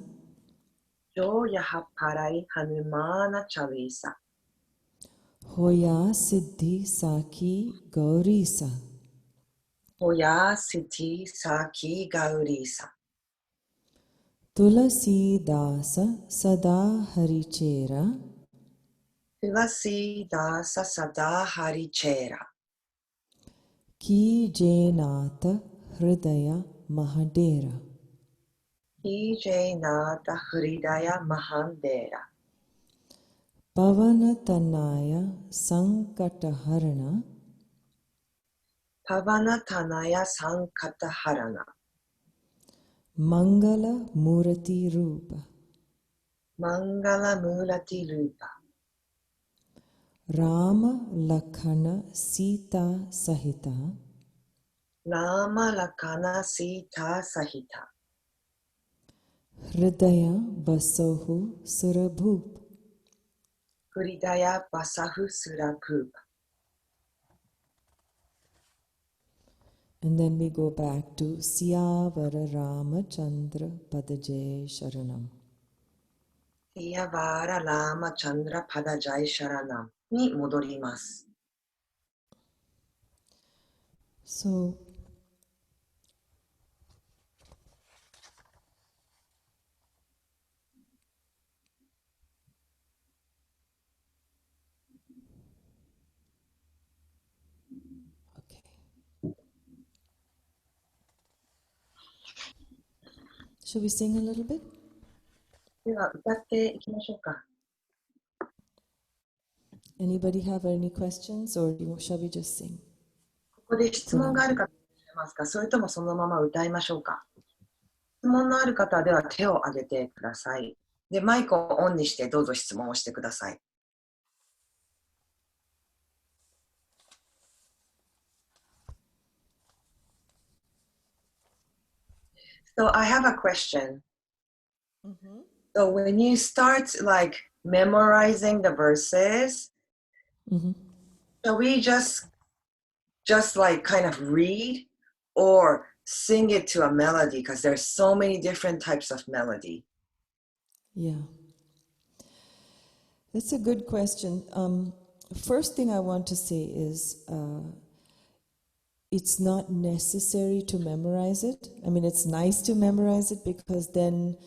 Jo Yahaparai Hanumana Chalisa. Hoya Siddhi Saki Gaurisa. Hoya Siddhi Saki Gaurisa. Tulasi Dasa Sada Harichera. Tulasi Dasa Sada Harichera. Ki Jenata Hridaya Mahadera. Ki Jainata Hridaya Mahandera. Pavana Tanaya Sankataharana. Pavana Tanaya Sankataharana. Mangala Murati Rupa. Mangala Mulati Rupa. Rama Lakhana Sita Sahita. Lama Lakana Sita Sahita. Hridaya Basohu Surabhup. Hridaya Basahu Surapup. And then we go back to Siyavara Ramachandra Padaje Sharanam. Siyavara Lama Chandra Padajai Sharanam. Ni modorimasu. So, okay. Should we sing a little bit? では歌っていきましょうか。 Anybody have any questions, or shall we just sing? ここで質問がある方いらっしゃいますか？それともそのまま歌いましょうか？質問のある方では手を挙げてください。で、マイクをオンにしてどうぞ質問をしてください。So I have a question. So when you start like memorizing the verses, shall we just like kind of read or sing it to a melody? Because there's so many different types of melody. Yeah. That's a good question. First thing I want to say is it's not necessary to memorize it. I mean, it's nice to memorize it because then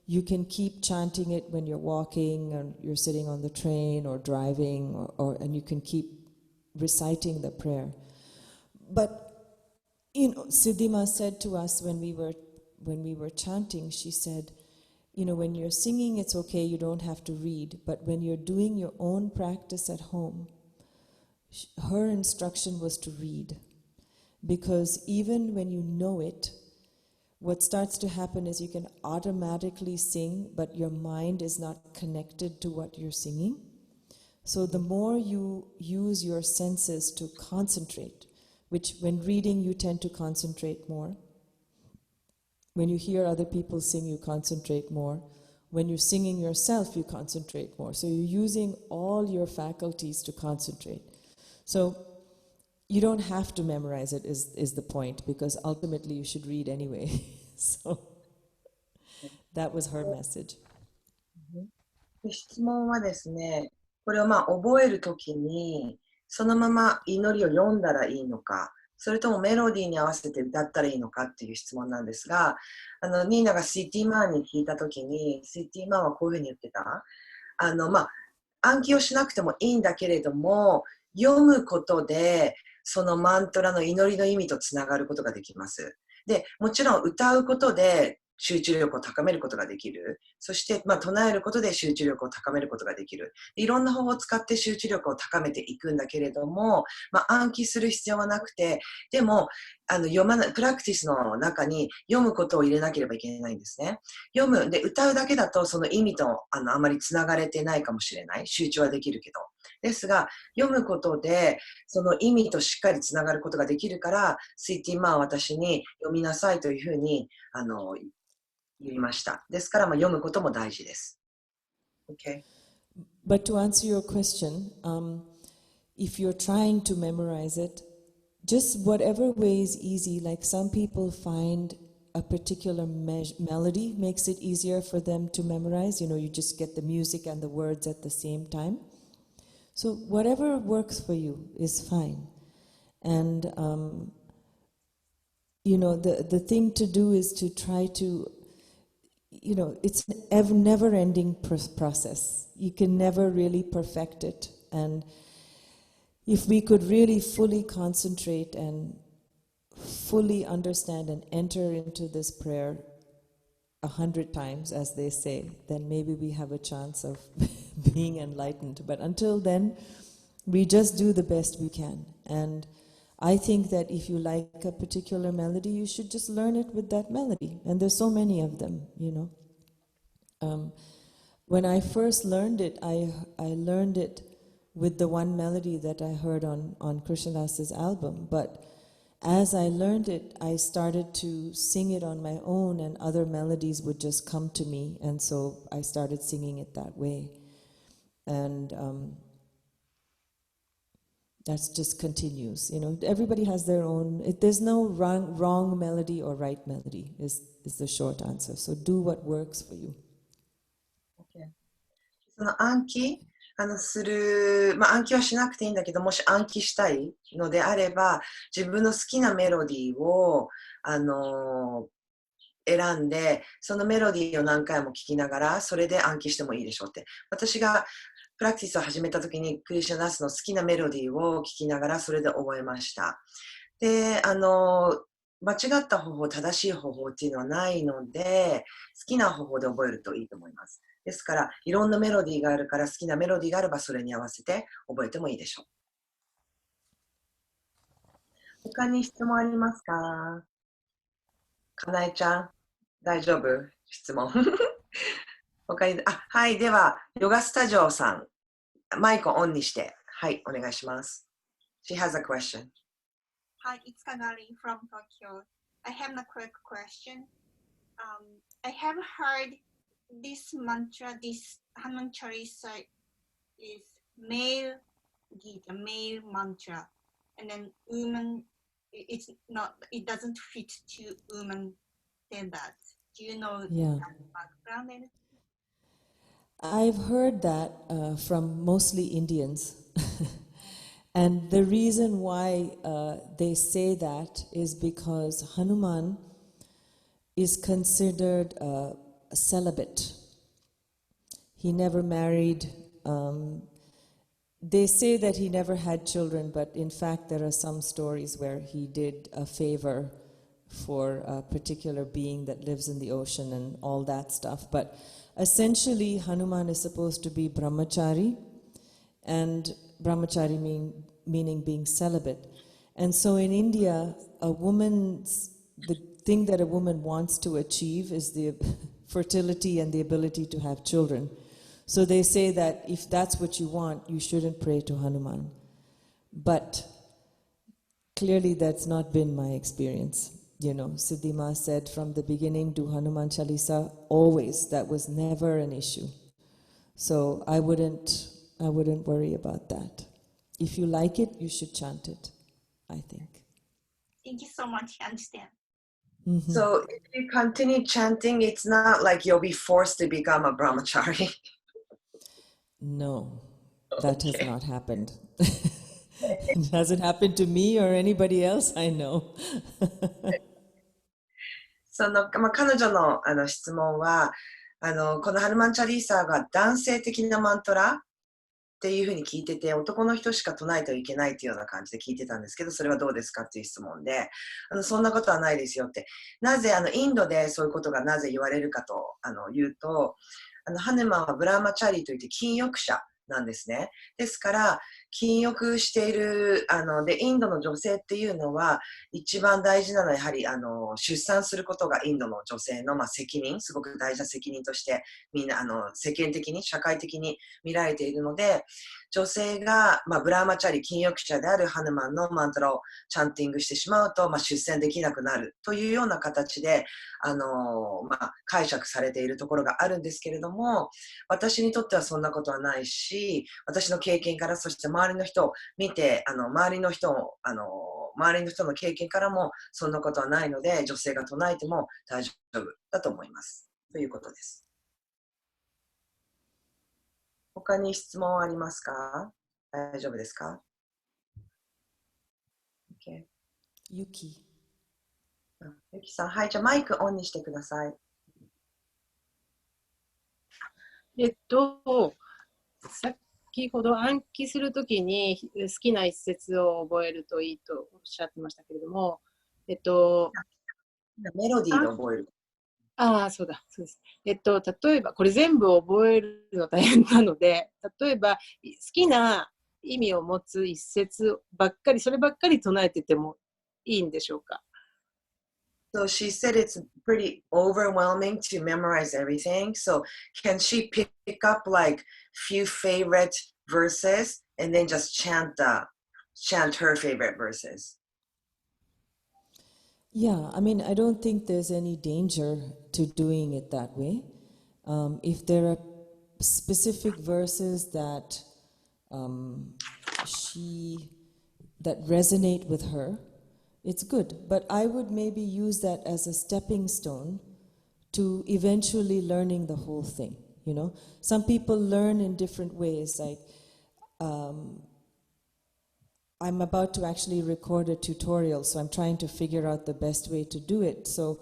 you can keep chanting it when you're walking or you're sitting on the train or driving, and you can keep reciting the prayer. But Siddhima said to us when we were chanting, she said, when you're singing, it's okay, you don't have to read. But when you're doing your own practice at home, her instruction was to read. Because even when you know it, what starts to happen is you can automatically sing, but your mind is not connected to what you're singing. So the more you use your senses to concentrate, which when reading you tend to concentrate more. When you hear other people sing, you concentrate more. When you're singing yourself, you concentrate more. So you're using all your faculties to concentrate. So you don't have to memorize it is the point, because ultimately you should read anyway. So that was her message. で質問はですね、これを覚えるときに、そのまま祈りを読んだらいいのか、それともメロディーに合わせて歌ったらいいのかっていう質問なんですが、ニーナがシティマンに聞いたときに、シティマンはこういうふうに言ってた。暗記をしなくてもいいんだけれども、読むことで、そのマントラの祈りの意味とつながることができます。で、もちろん歌うことで集中力を高めることができる。そして、唱えることで集中力を高めることができる。いろんな方法を使って集中力を高めていくんだけれども、暗記する必要はなくて、でも、プラクティスの中に読むことを入れなければいけないんですね。読む。で、歌うだけだとその意味とあまりつながれてないかもしれない。集中はできるけど。ですが、読むことでその意味としっかりつながることができるから、スイティマンは私に読みなさいというふうに、言いました。ですから、読むことも大事です。Okay. But to answer your question, if you're trying to memorize it, just whatever way is easy. Like some people find a particular melody makes it easier for them to memorize. You know, you just get the music and the words at the same time. So whatever works for you is fine. And, the thing to do is to try to, it's a never-ending process. You can never really perfect it. And if we could really fully concentrate and fully understand and enter into this prayer 100 times, as they say, then maybe we have a chance of being enlightened. But until then, we just do the best we can. And I think that if you like a particular melody, you should just learn it with that melody. And there's so many of them, When I first learned it, I learned it with the one melody that I heard on Krishnadas's album. But as I learned it, I started to sing it on my own, and other melodies would just come to me. And so I started singing it that way. And that just continues. Everybody has their own. There's no wrong melody or right melody is the short answer. So do what works for you. Okay. その暗記する、暗記はしなくていいんだけど、もし暗記したいのであれば、自分の好きなメロディーを、選んで、そのメロディーを何回も聴きながら、それで暗記してもいいでしょうって。私がプラクティスを始めたときに、クリシュナダスの好きなメロディーを聴きながら、それで覚えました。で、間違った方法、正しい方法っていうのはないので、好きな方法で覚えるといいと思います。ですから、いろんなメロディーがあるから、好きなメロディーがあれば、それに合わせて覚えてもいいでしょう。他に質問ありますか？かなえちゃん、大丈夫？質問。他に、はい、では、ヨガスタジオさん、マイクをオンにして、はい、お願いします。She has a question. Hi, it's Kagari from Tokyo. I have a quick question. I have heard this mantra, this Hanuman Chalisa is male Gita, male mantra, and then woman, it doesn't fit to woman than that. Do you know that background? I've heard that from mostly Indians. And the reason why they say that is because Hanuman is considered a celibate. He never married. They say that he never had children, but in fact there are some stories where he did a favor for a particular being that lives in the ocean and all that stuff. But essentially, Hanuman is supposed to be brahmachari, and brahmachari meaning being celibate. And so in India, the thing that a woman wants to achieve is the fertility and the ability to have children. So they say that if that's what you want, you shouldn't pray to Hanuman. But clearly that's not been my experience. Siddhima said from the beginning, do Hanuman Chalisa always. That was never an issue. So I wouldn't worry about that. If you like it, you should chant it, I think. Thank you so much. I understand. Mm-hmm. So if you continue chanting, it's not like you'll be forced to become a brahmachari. No, that has Okay. not happened. It hasn't happened to me or anybody else I know. 彼女の、質問はこのハルマンチャリーサーが男性的なマントラっていうふうに聞いてて、男の人しか唱えてはいけないっていうような感じで聞いてたんですけど、それはどうですかっていう質問で、そんなことはないですよって。なぜインドでそういうことがなぜ言われるかと言うと、ハヌマンはブラーマチャリーといって禁欲者なんですね。ですから、禁欲している、で、インドの女性っていうのは、一番大事なのはやはり、出産することがインドの女性の、責任、すごく大事な責任として、みんな、世間的に、社会的に見られているので、女性が、ブラーマチャリ、禁欲者であるハヌマンのマントラをチャンティングしてしまうと、出産できなくなるというような形で、解釈されているところがあるんですけれども、私にとってはそんなことはないし、私の経験から、そして周りの人を見て、周りの人の経験からもそんなことはないので、女性が唱えても大丈夫だと思います。ということです。他に質問ありますか？大丈夫ですか？ OK。ゆき。ゆきさん、はい、じゃあマイクオンにしてください。先ほど暗記するときに好きな一節を覚えるといいとおっしゃってましたけれども、メロディーで覚える。そうだ、そうです。例えば、これ全部覚えるの大変なので、例えば、好きな意味を持つ一節ばっかり、そればっかり唱えててもいいんでしょうか？ So she said it's pretty overwhelming to memorize everything. So can she pick up like few favorite verses and then just chant her favorite verses? Yeah, I mean, I don't think there's any danger to doing it that way. If there are specific verses that that resonate with her, it's good. But I would maybe use that as a stepping stone to eventually learning the whole thing. Some people learn in different ways. Like I'm about to actually record a tutorial, so I'm trying to figure out the best way to do it. So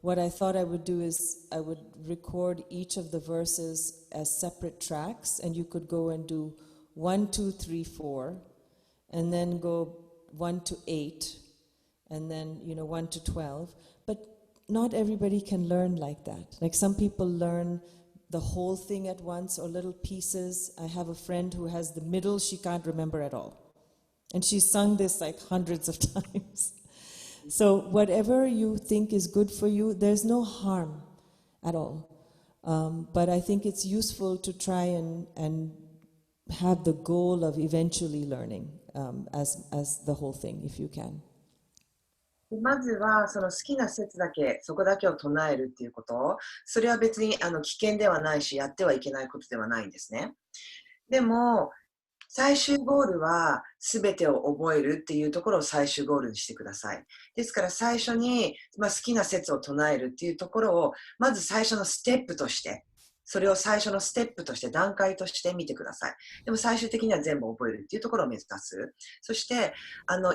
what I thought I would do is I would record each of the verses as separate tracks, and you could go and do 1, 2, 3, 4, and then go 1 to 8, and then 1 to 12. But not everybody can learn like that. Like some people learn the whole thing at once or little pieces. I have a friend who has the middle she can't remember at all. And she's sung this like hundreds of times. So whatever you think is good for you, there's no harm at all. But I think it's useful to try and have the goal of eventually learning as the whole thing, if you can. まずはその好きな説だけ、そこだけを唱えるっていうこと、それは別に危険ではないし、やってはいけないことではないんですね。でも、最終ゴールは全てを覚えるっていうところを最終ゴールにしてください。ですから最初に、好きな説を唱えるっていうところを、まず最初のステップとして、それを最初のステップとして、段階として見てください。でも最終的には全部覚えるっていうところを目指す。そして、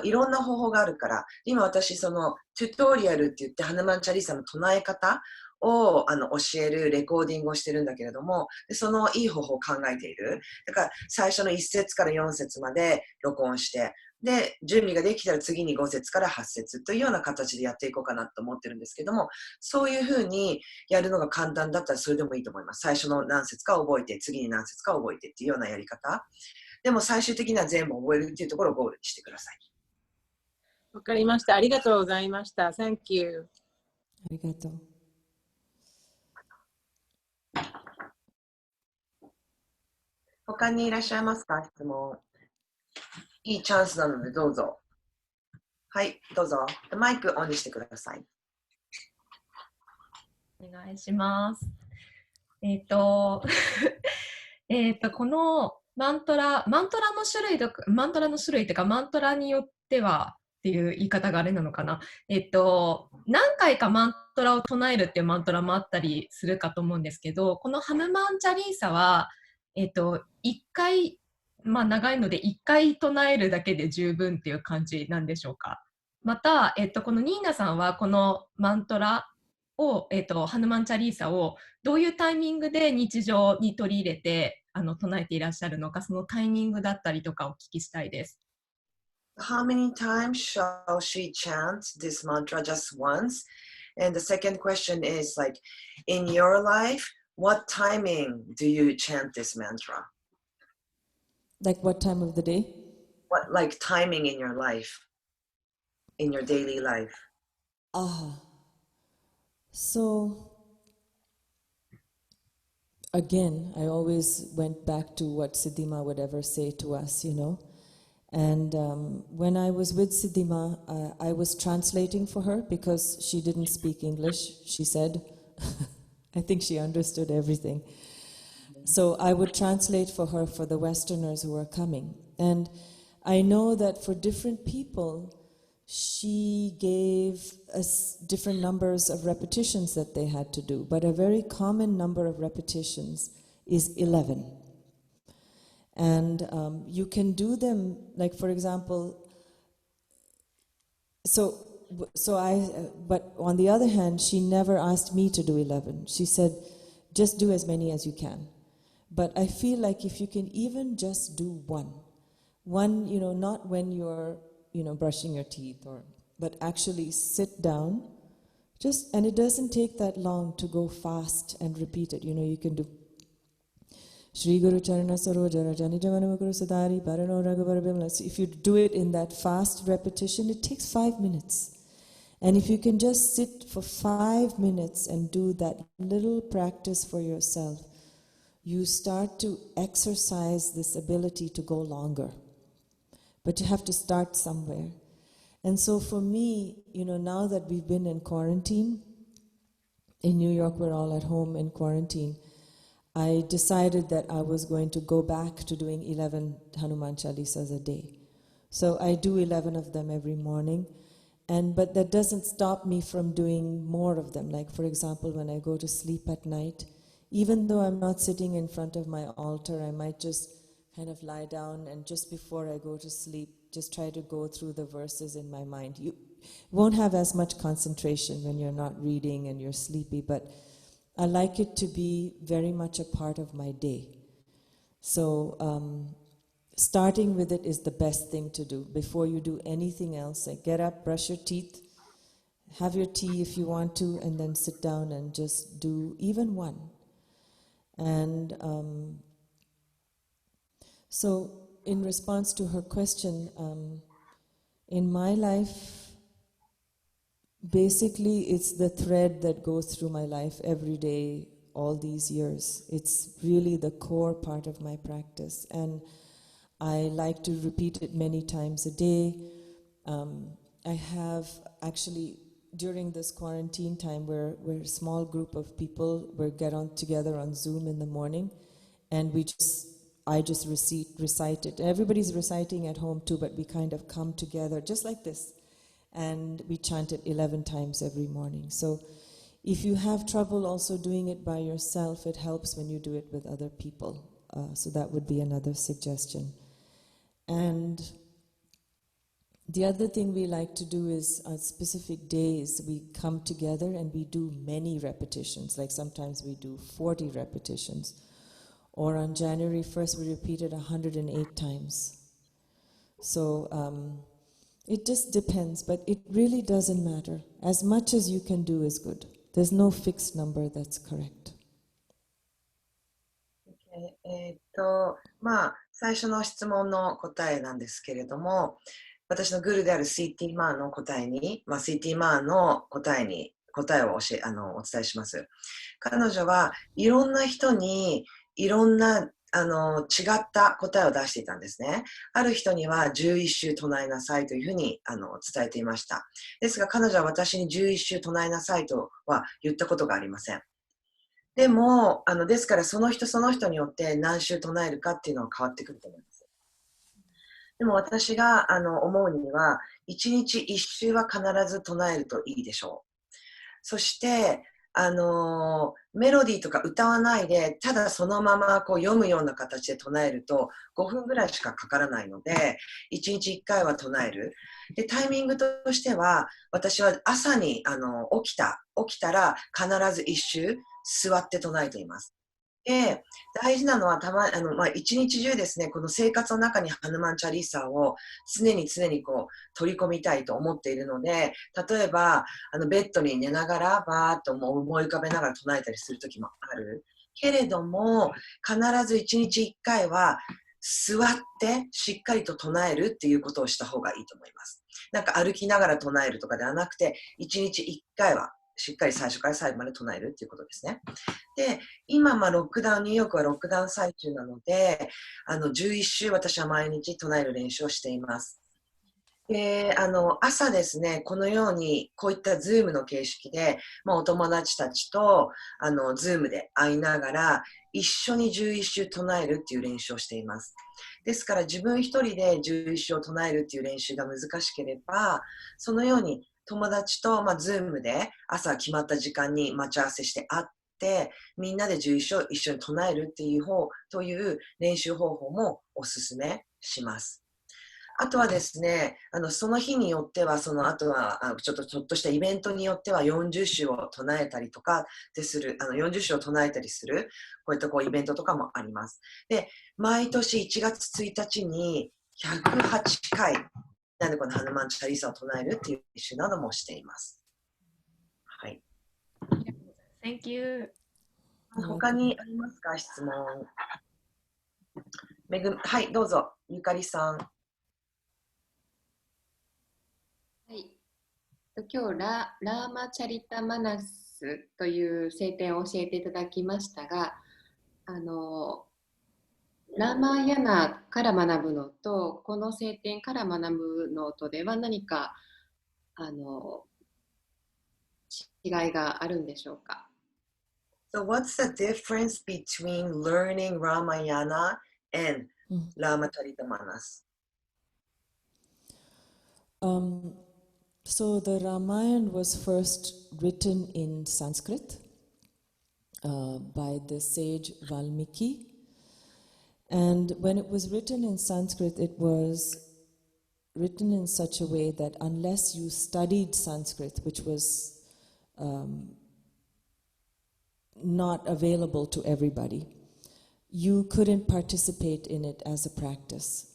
いろんな方法があるから、今私、その、トゥトリアルって言って、ハヌマンチャリーサの唱え方を教えるレコーディングをしてるんだけれども、そのいい方法を考えている。だから最初の1節から4節まで録音して、で、準備ができたら次に5節から8節というような形でやっていこうかなと思ってるんですけども、そういうふうにやるのが簡単だったらそれでもいいと思います。最初の何節か覚えて、次に何節か覚えてっていうようなやり方。でも最終的には全部覚えるっていうところをゴールにしてください。わかりました。ありがとうございました。Thank you. ありがとう。他にいらっしゃいますか？質問。いいチャンスなのでどうぞ。はい、どうぞ。マイクオンにしてください。お願いします。このマントラの種類マントラの種類というか、マントラによってはっていう言い方があれなのかな。何回かマントラを唱えるっていうマントラもあったりするかと思うんですけど、このハヌマンチャリーサは、一回、まあ長いので一回唱えるだけで十分っていう感じなんでしょうか。また、このニーナさんはこのマントラを、ハヌマンチャリーサをどういうタイミングで日常に取り入れて唱えていらっしゃるのか、そのタイミングだったりとかお聞きしたいです。How many times shall she chant this mantra just once? And the second question is like, in your life, what timing do you chant this mantra? Like what time of the day? What like timing in your life, in your daily life? So again, I always went back to what Siddhima would ever say to us, you know. And when I was with Siddhima, I was translating for her because she didn't speak English, she said. I think she understood everything. So I would translate for her for the Westerners who were coming. And I know that for different people, she gave us different numbers of repetitions that they had to do. But a very common number of repetitions is 11. And you can do them, like for example, but on the other hand, she never asked me to do 11. She said, just do as many as you can. But I feel like if you can even just do one, you know, not when you're, you know, brushing your teeth, but actually sit down, and it doesn't take that long to go fast and repeat it. You know, you can do Shri Guru Charana Saroja Rajani Jamana Guru Sadari Barano Raghavar Bimla. If you do it in that fast repetition, it takes 5 minutes. And if you can just sit for 5 minutes and do that little practice for yourself, you start to exercise this ability to go longer. But you have to start somewhere. And so for me, you know, now that we've been in quarantine, in New York we're all at home in quarantine, I decided that I was going to go back to doing 11 Hanuman Chalisas a day. So I do 11 of them every morning, but that doesn't stop me from doing more of them. Like for example, when I go to sleep at night, even though I'm not sitting in front of my altar, I might just kind of lie down and just before I go to sleep, just try to go through the verses in my mind. You won't have as much concentration when you're not reading and you're sleepy, but I like it to be very much a part of my day. So starting with it is the best thing to do before you do anything else. Like get up, brush your teeth, have your tea if you want to, and then sit down and just do even one. And so in response to her question, in my life, basically, it's the thread that goes through my life every day, all these years. It's really the core part of my practice. And I like to repeat it many times a day. I have actually, during this quarantine time, we're a small group of people, we get together on Zoom in the morning, and I just recite it. Everybody's reciting at home too, but we kind of come together just like this. And we chant it 11 times every morning. So if you have trouble also doing it by yourself, it helps when you do it with other people. So that would be another suggestion. And the other thing we like to do is on specific days, we come together and we do many repetitions. Like sometimes we do 40 repetitions. Or on January 1st, we repeated 108 times. So it just depends, but it really doesn't matter. As much as you can do is good. There's no fixed number that's correct. まあ、最初の質問の答えなんですけれども、私のグルである CT マーの答えに、CT マーの答えをお伝えします。彼女はいろんな人にいろんな違った答えを出していたんですね。ある人には11周唱えなさいというふうに伝えていました。ですが彼女は私に11周唱えなさいとは言ったことがありません。でも、ですからその人その人によって何周唱えるかっていうのは変わってくると思います。でも私が思うには、1日1周は必ず唱えるといいでしょう。そして、メロディーとか歌わないで、ただそのままこう読むような形で唱えると、5分ぐらいしかかからないので、1日1回は唱える。で、タイミングとしては、私は朝に起きたら必ず1周座って唱えています。で、大事なのは一日中ですね、この生活の中にハヌマンチャリーサーを常にこう取り込みたいと思っているので、例えば、ベッドに寝ながらバーっと思い浮かべながら唱えたりするときもある。けれども、必ず一日一回は座ってしっかりと唱えるっていうことをした方がいいと思います。なんか歩きながら唱えるとかではなくて、一日一回はしっかり最初から最後まで唱えるっていうことですね。で、今、ロックダウン、ニューヨークはロックダウン最中なので、11週私は毎日唱える練習をしています。で、朝ですね、このように、こういったズームの形式で、お友達たちと、ズームで会いながら、一緒に11週唱えるっていう練習をしています。ですから、自分一人で11週を唱えるっていう練習が難しければ、そのように友達と、ズームで朝決まった時間に待ち合わせして会って、みんなで11週を一緒に唱えるっていうという練習方法もお勧めします。あとはですね、その日によっては、あとは、ちょっとしたイベントによっては40首を唱えたりとかする、40首を唱えたりする、こういったイベントとかもあります。で、毎年1月1日に108回、なんでこのハヌマンチャリーサを唱えるっていう練習などもしています。はい。Thank you. 他にありますか、質問。はい、どうぞ、ゆかりさん。はい。今日ラーマチャリタマナスという聖典を教えていただきましたが、ラーマヤナから学ぶのと、この聖典から学ぶのとでは何か違いがあるんでしょうか。So what's the difference between learning Ramayana and Ramacharita-manas? So the Ramayana was first written in Sanskrit by the sage Valmiki. And when it was written in Sanskrit, it was written in such a way that unless you studied Sanskrit, which was not available to everybody, you couldn't participate in it as a practice.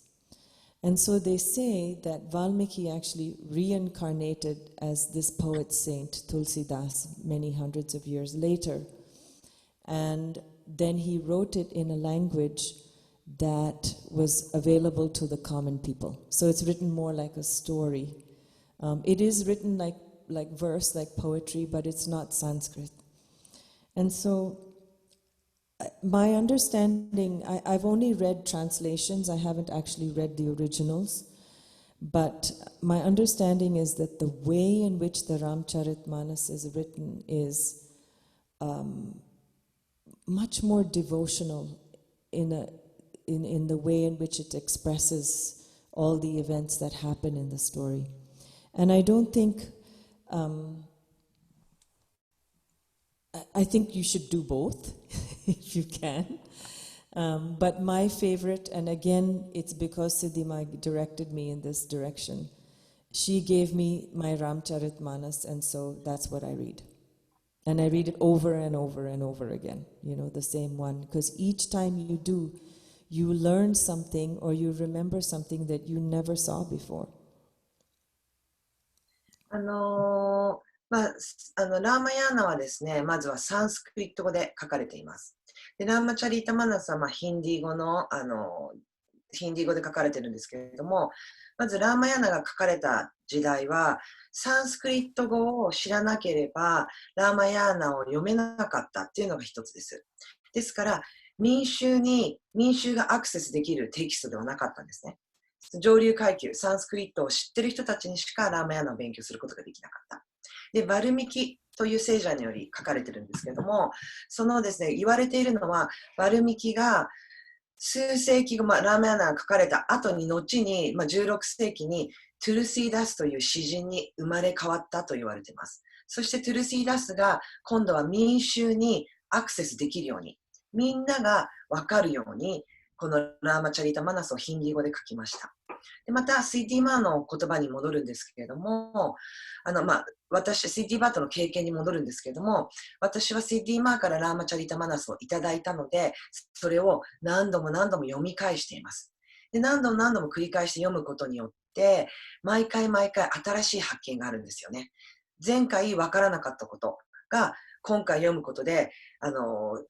And so they say that Valmiki actually reincarnated as this poet saint, Tulsidas, many hundreds of years later. And then he wrote it in a language that was available to the common people. So it's written more like a story. It is written like verse, like poetry, but it's not Sanskrit. And so my understanding, I've only read translations, I haven't actually read the originals, but my understanding is that the way in which the Ramcharitmanas is written is much more devotional in the way in which it expresses all the events that happen in the story. And I don't think, I think you should do both, if you can. But my favorite, and again, it's because Siddhima directed me in this direction. She gave me my Ramcharitmanas, and so that's what I read. And I read it over and over and over again, the same one. Because each time you do, you learn something or you remember something that you never saw before. ラーマヤーナはですね、まずはサンスクリット語で書かれています。で、ラーマチャリータマナスはヒンディー語で書かれてるんですけれども、まずラーマヤーナが書かれた時代は、サンスクリット語を知らなければ、ラーマヤーナを読めなかったっていうのが一つです。ですから、民衆がアクセスできるテキストではなかったんですね。上流階級、サンスクリットを知ってる人たちにしかラーマヤナを勉強することができなかった。で、バルミキという聖者により書かれてるんですけれども、そのですね、言われているのは、バルミキが数世紀後、ラーマヤナが書かれた後に、後に、16世紀にトゥルシーダスという詩人に生まれ変わったと言われています。そしてトゥルシーダスが今度は民衆にアクセスできるように、みんながわかるように、このラーマチャリタマナスをヒンディー語で書きました。でまた、シーティマーの言葉に戻るんですけれども、私、シーティバーとの経験に戻るんですけれども、私はシーティマーからラーマチャリタマナスをいただいたので、それを何度も何度も読み返しています。で何度も何度も繰り返して読むことによって、毎回毎回新しい発見があるんですよね。前回分からなかったことが、今回読むことで、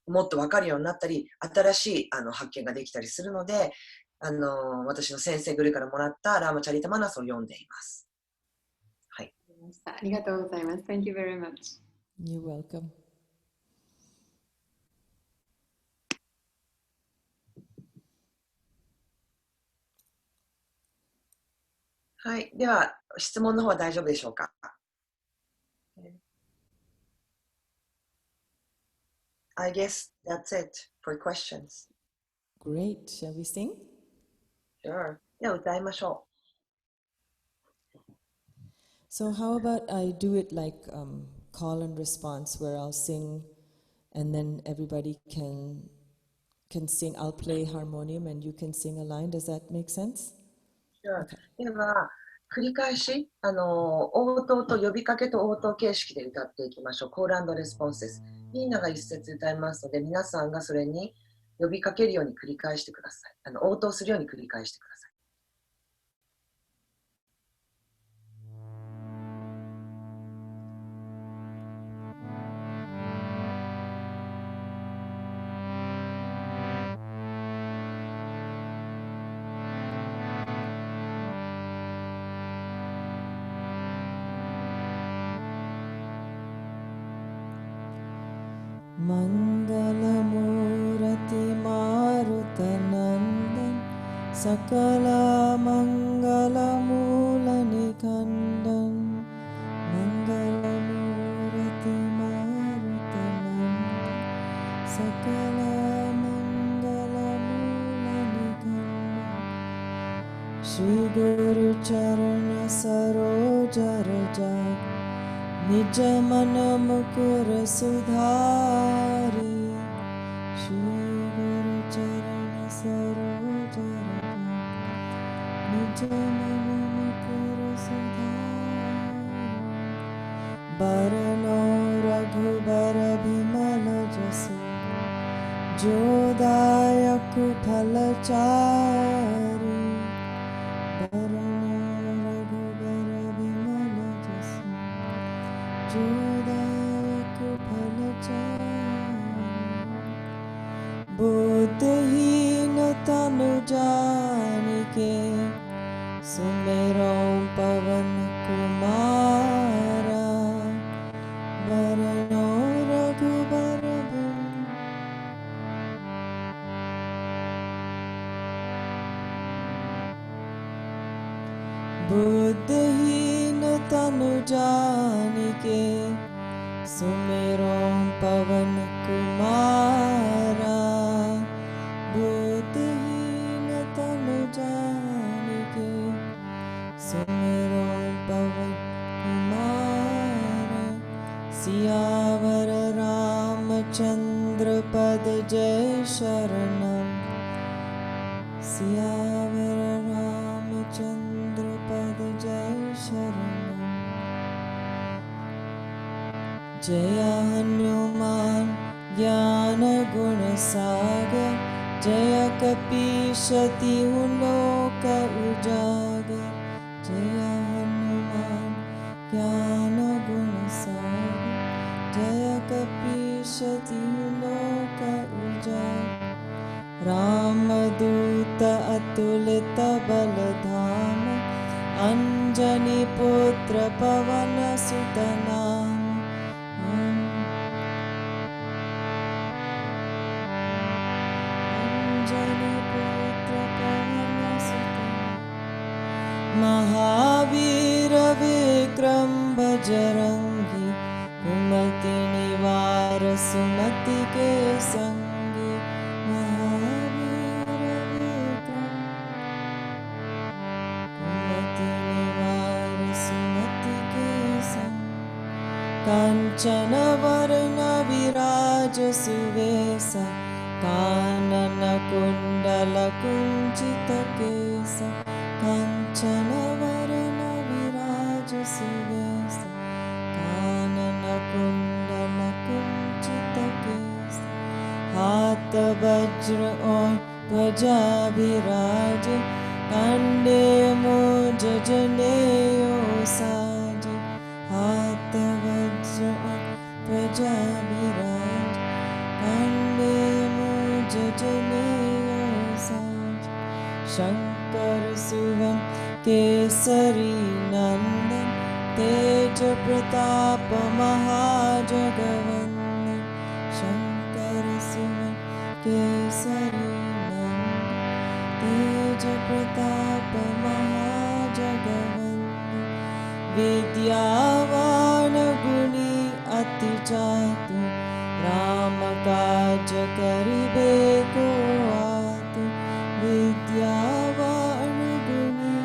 もっと分かるようになったり、新しい発見ができたりするので、私の先生グルからもらったラーマチャリタマナスを読んでいます。はい。ありがとうございます。Thank you very much. You're welcome. はい。では、質問の方は大丈夫でしょうか。I guess that's it for questions. Great. Shall we sing? Sure. では歌いましょ So how about I do it like call and response, where I'll sing, and then everybody can sing. I'll play harmonium, and you can sing a line. Does that make sense? Sure. Okay. では、繰り返し、応答と呼びかけと応答形式で歌っていきましょう。コール&レスポンスです。みんなが一節歌いますので、皆さんがそれに呼びかけるように繰り返してください。応答するように繰り返してください。Mangalamurati Sakala Mangala Mula Nikandan Mangala Murati Marutananda Sakala Mangala Mula Nikandan Shri Guru Charana Saroja Raja Nija Mana Mukura Sudhari Shri Guru Charana Saroja Raja Barano Raghubara Bhimala Jasa Jodaya Kupalachari Barano Raghubara Bhimala Jasa Jodaya Kupalachari Buddhihina Tanu Janike Sumerom Pavan Kumara Varano Raghubarabhim Buddhihina Tanu Janike Sumerom Pavan Kumara Buddhihina Tanu Janike Sumerom Pavan Kumara Siyavara Ramachandra Pad Jai Sharanam Siyavara Ramachandra Pad Jai Sharanam Jaya Hanuman Jnana Guna Sagar Jaya Kapishati Uloka Ujagar Jaya Hanuman Jnana Guna Sagar Jaya Kapishati Uloka Ujagar Ramaduta Atulita Baladhama Anjani Putra Pavana Sutanama Bajrangi कुमति निवार सुमति के संगी महावीर विक्रम कुमति निवार सुमति के संगी कांचन वर्ण विराज सुवेश कानन कुंडल कुंचित case कांचन वर्ण विराज सुवेश कानन कुंडल कुंचित केस हाथ वज्र और ध्वजा विराज कंडे मुझ जनेऊ साज हाथ वज्र और ध्वजा विराज कंडे मुझ जनेऊ साज शंकर सुवन केसरी नंदन तेज प्रताप महाजगवंदन शंकर सुवन केसरी नंदन तेज प्रताप महाजगवंदन विद्यावान गुणी अति चातु राम काज करिबे को आतु विद्यावान गुणी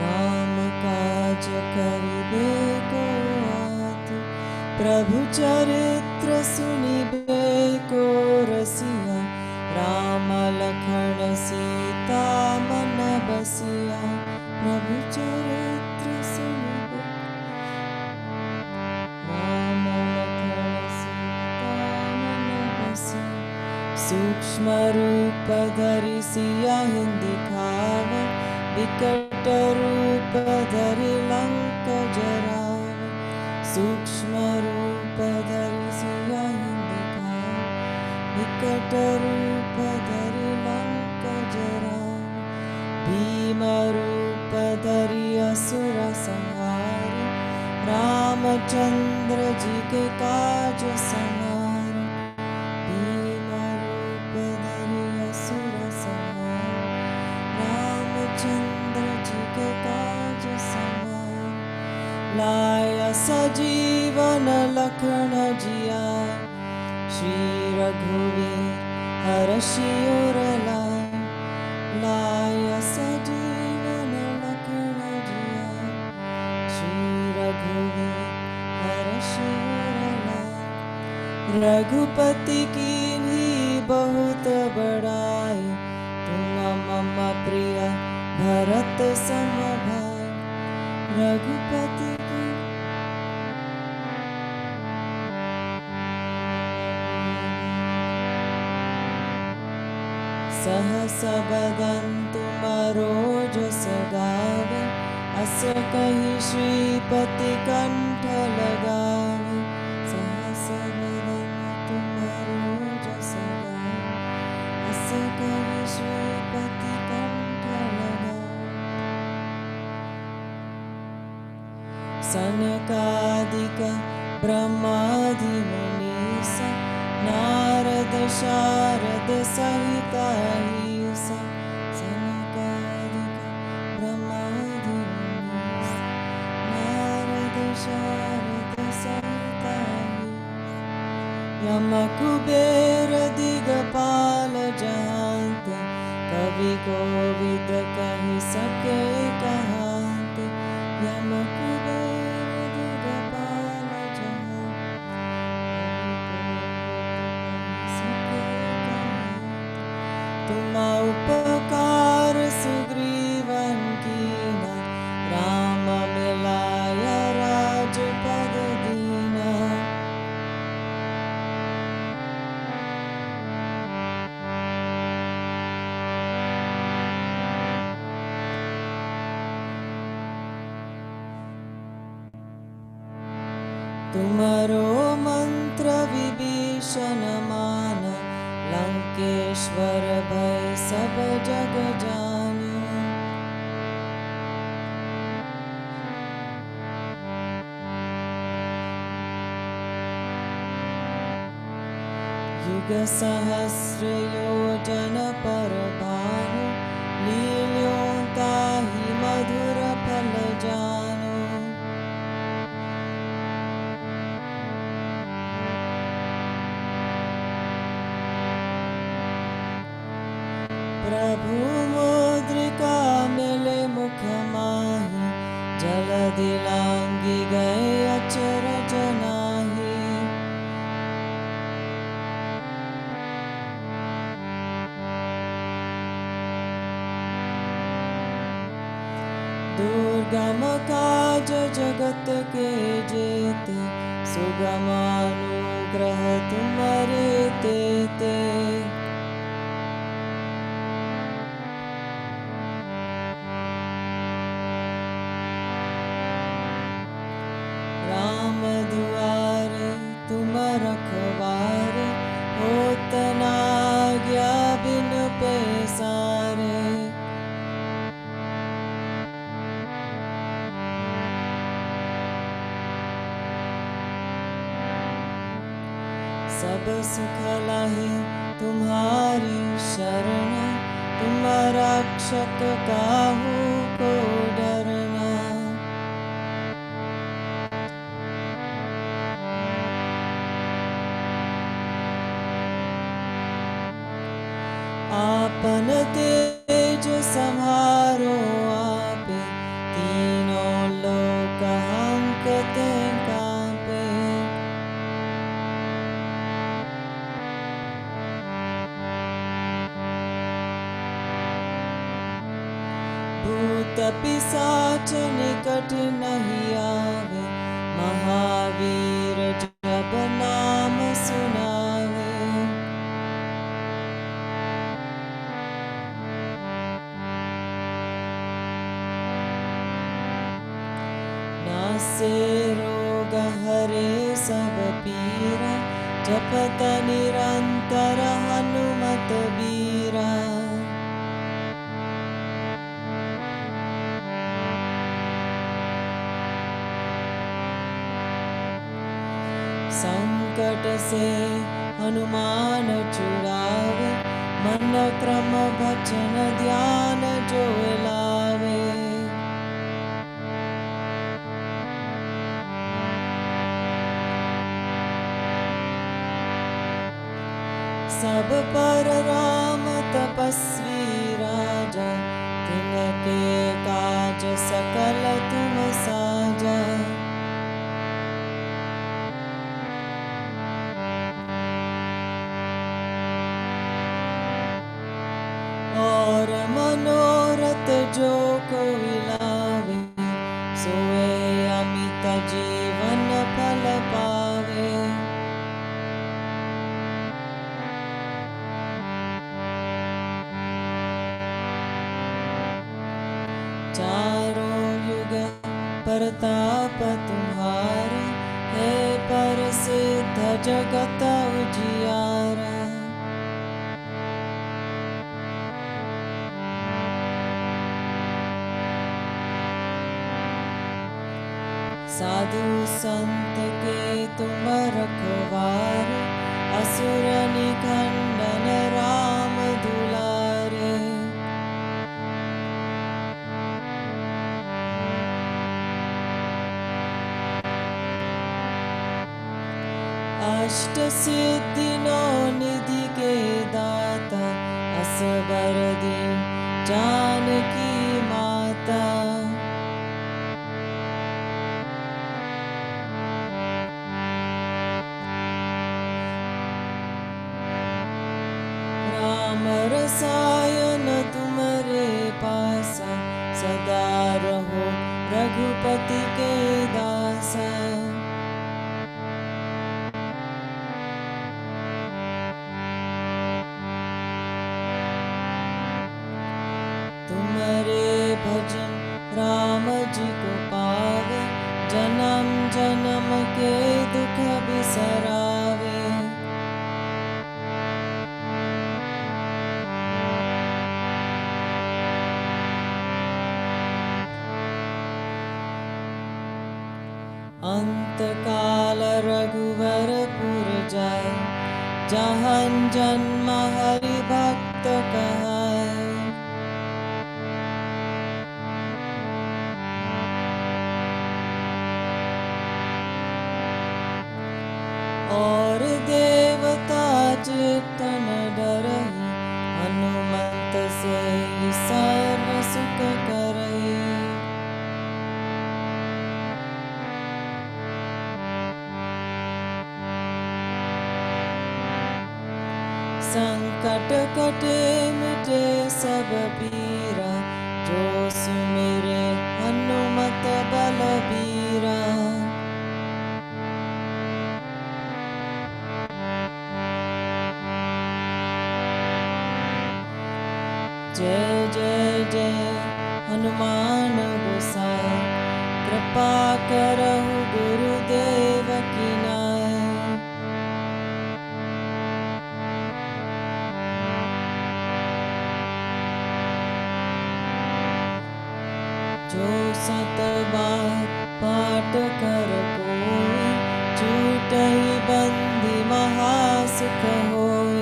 राम काज करिबे को आतु प्रभु चरित्र सुनिबे को रसिया राम लखन सीता मन बसिया प्रभु चरित्र सुनिबे राम लखन सीता मन बसिया सूक्ष्म रूप धरि सिया हिंदी खाव विकट रूप धरि लंक जराव सूक्ष्म रूप धरि सिया हिंदी खाव विकट रूप धरि लंक जराव भीम रूप धरि असुर संहार रामचंद्र जी के काज संहार भीम रूप धरि असुर संहार रामचंद्र जी के काज संहार लाया सजीवन लखन जिया श्री रघुवीर हर्षि उर लाय लाया सजीवन लखन जिया श्री रघुवीर हर्षि उर लाय रघुपति कीन्ही बहुत बड़ाई तुम मम प्रिय भरत सम भाई रघुपति सहस बदन तुम रोज सगावे अस कहि श्रीपति कंठ लगावे सहस बदन तुम रोज सगावे अस कहि श्रीपति कंठ लगावे सनकादिक ब्रह्मादि मुनीसा नारद शारद सहित अहिसा सनकादिक ब्रह्मादि मुनीसा नारद शारद सहित अहिसा यम कुबेर दिगपाल जहांत कवि कोविद कहि सके कहांत यम कुबेर दिगपाल जहांत तुम उपकार सुग्रीवन कीना राम मिलाया राजपद दीना तुमरो मंत्र विभीषण मान लंकेश्वर भय सब जग जाने युग सहस्र योजन पर भानु लील्यों ताहि मधुर फल जानो प्रभु मुद्रिका मिले मुख माही जलधि लांगी गए अचरज नाही दुर्गम काज जगत के जेते सुगम अनुग्रह तुम्हारे तेते राम दुआरे तुम रखवारे होत न आज्ञा बिन पैसारे सब सुख लाहे तुम्हारी शरण तुम रक्षक काहू को डरना आपन तेज संहारो आपे तीनों लोक हंकते कांपे भूत पिशाच निकट नहीं आवे महावीर जब नाम सुनावे नासे रोग हरे सब पीरा जपत निरंतर हनुमत बीरा संकट से हनुमान छुड़ावे मन क्रम भजन ध्यान जो लावे सब पर राम तपस्वी राजा तिनके काज सकल तुम साजा और मनोरथ जो कोई लावे सोए अमित जीवन फल पावे चारों युग प्रताप तुम्हारा है पर सिद्ध जगत उजियारा साधु संत के तुम रखवार असुर निखंडन राम दुलारे अष्ट सिद्धि नौ निधि के दाता असबर दीन जानकी माता राम रसायन तुम्हारे पासा सदा रहो रघुपति के दासा तुम्हारे भजन राम जी को पावे जन्म जन्म के दुख बिसरावे अंत काल रघुवरपुर जाए जहाँ जन्म हरि भक्त कहाए और देवता चित्त न डरहि हनुमंत से संकट कटे मिटे सब पीरा, जो सुमिरे हनुमत बलबीरा। जय जय जय हनुमान गोसाई, कृपा करहु गुरुदेव की नाय। जो सत बार पाठ कर कोई, छूटहि बंदी महासुख होय।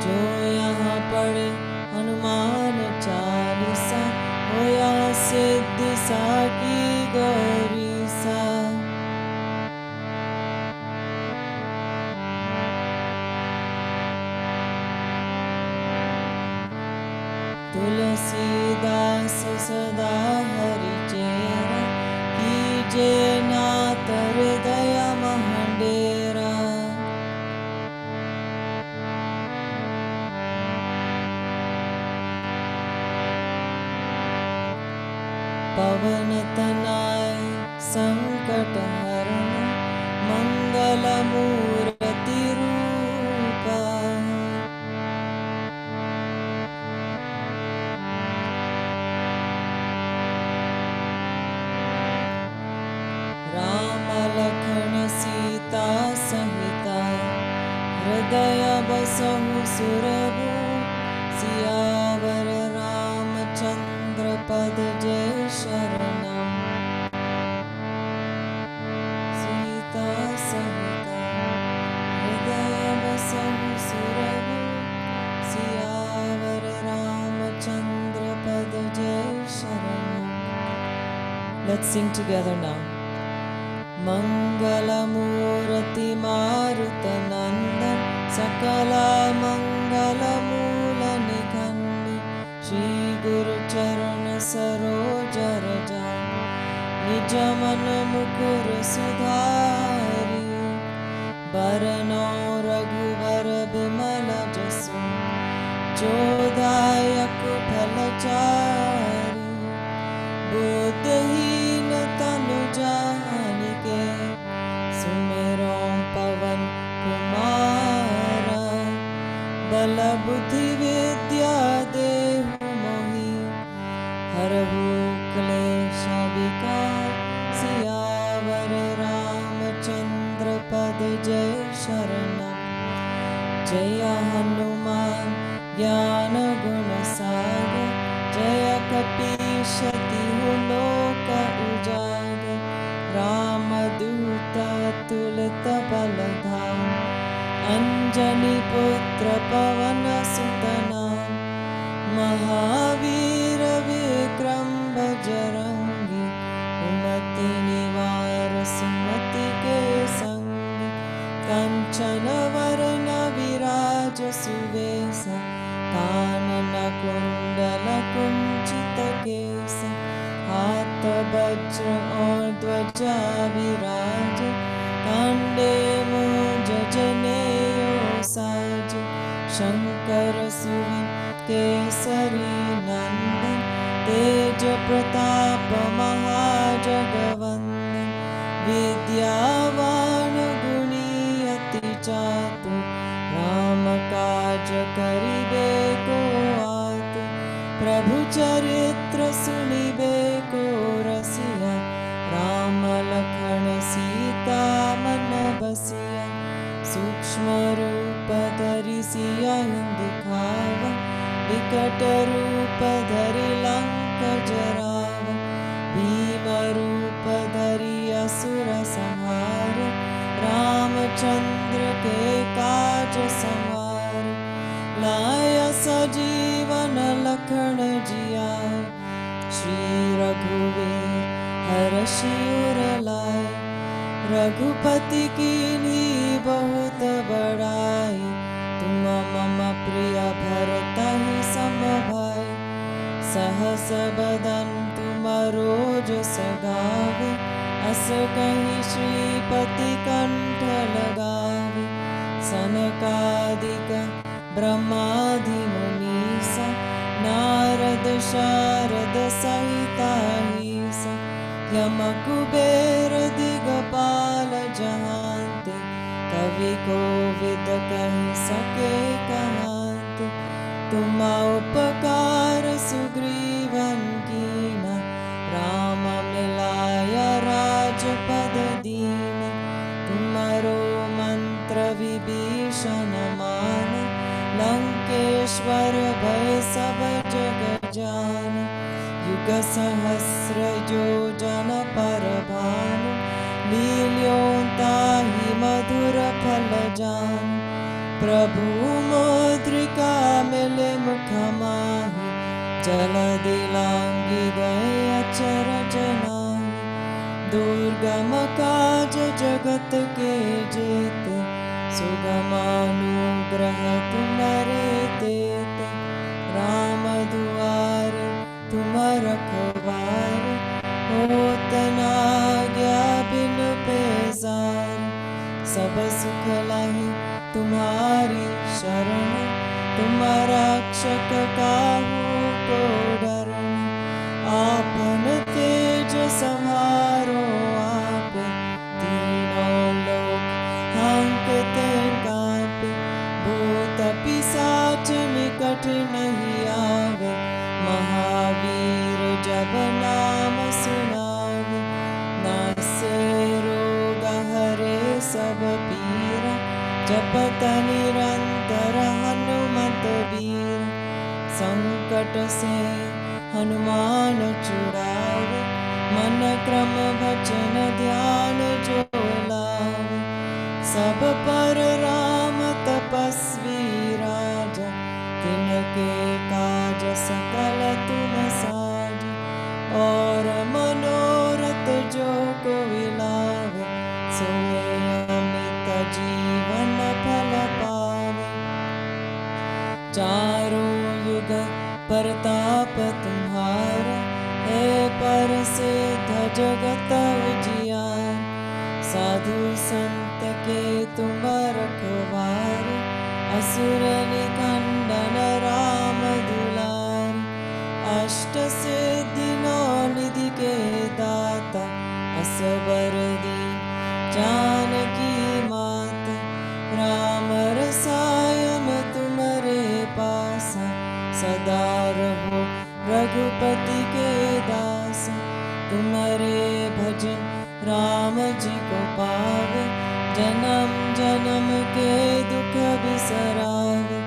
जो यहाँ पढ़े हनुमान चालीसा, होया सिद्धि साकी गौरीसा। तुलसीदास सदा हरि चेरा, कीजे नाथ हृदय महडेरा। पवन तनाय संकट हरण, मंगल मूर्ति रूपा। राम लखन सीता सहिता, हृदय बसहु सुरभु। सियावर रामचंद्र पद जय शरणम। सीता सहिता हृदय बसहु सुरभु, सियावर रामचंद्र पद जय शरणम। Let's sing together now. मंगलमूर्ति मारुत नंदन, सकला मंगल मूल निखंड। श्री गुरु चरण सरोज रज, निज मन मुकुर सुधारि। बरनौ रघुवर बिमल जसु, जोदायक फलचारि। बुद्धिहीन तनु जानिके, सुमिरो पवन कुमारा। बल बुद्धि विद्या देहु मोहि, हरहु क्लेश विकार। सियावर रामचंद्र पद जय शरणम। जय हनुमान ज्ञान गुण सागर, जय कपीश तिहु लोक उजागर। रामदूत अतुलित बल धाम, अंजनी पुत्र पवन सुत नाम। महावीर विक्रम बजरंगी, कुमति निवार सुमति के संग। कंचन वरण विराज सुवेश, कानन कुंडल कुंचित केस। हाथ वज्र और ध्वजा विराज, कांडे मूंज जनेऊ साज। शंकर सुवन केसरी नंदन, तेज प्रताप महाजगवंदन। विद्यावान गुणी अति चातुर, राम काज करिबे को आतुर। प्रभु चरित्र सुनिबे को रसिया, राम लखन सीता मन बसिया। सूक्ष्म रूप धरि सियहि दिखावा, विकट रूप धरि लंक जरावा। भीम रूप धरि असुर संहार, रामचंद्र के काज संवार। लाय सजीवन लखन जियाय, श्री रघुवीर हरषि उर लाय। रघुपति कीन्ही बहुत बड़ाई, तुम मम प्रिय भरतहि सम भाई। सहस बदन तुम रोज सगावे अस कहीं श्रीपति कंठ लगावे सनकादिक ब्रह्मादि मुनीसा नारद शारद सहिताहीसा यम कुबेर दिगपाल जहांते कवि कोविद कह सके कहांते तुम उपकार सुग्रीवन कीना राम मिलाया राजपद दीना तुम्हारो मंत्र विभीषण मान लंकेश्वर भय सब जग जान युग सहस्र जो जन पर भानु लील्योता ही मधुर फल जान प्रभु मुद्रिका मिले मुख माहि जल दिलांगी गए अचरज नाही दुर्गम काज जगत के जेते सुगमानुग्रह तुम्हारे तेते राम दुआरे तुम रखवारे होत न आज्ञा बिन पैसार सब सुख लाहि तुम्हारी शरण तुम रक्षक काहू को डरन आपन तेज संहारो आपे तीनों लोक हांकते कांपे भूत पिशाच निकट नहीं आवे महावीर जब नाम सुनावे नासे रोग हरे सब पीरा जपत निरंतर हनुमत वीर संकट से हनुमान छुड़ावे मन क्रम भजन ध्यान जो लावे सब पर राम तपस्वी राजा तिनके काज सकल तुम साज और मनोरथ जो कोई लावे सोए अमित जीवन फल पावे चारों युग परताप तुम्हारा है पर सिद्ध जगत उजियार साधु संत के तुम रखवारे असुर निकंदन राम दुलार अष्ट सिद्धि नौ निधि के दाता असबर दीन जानकी माता राम रसायन तुम्हारे पासा सदा रहो रघुपति के दास तुम्हारे भजन राम जी को पावे जन्म जन्म के दुख बिसरावे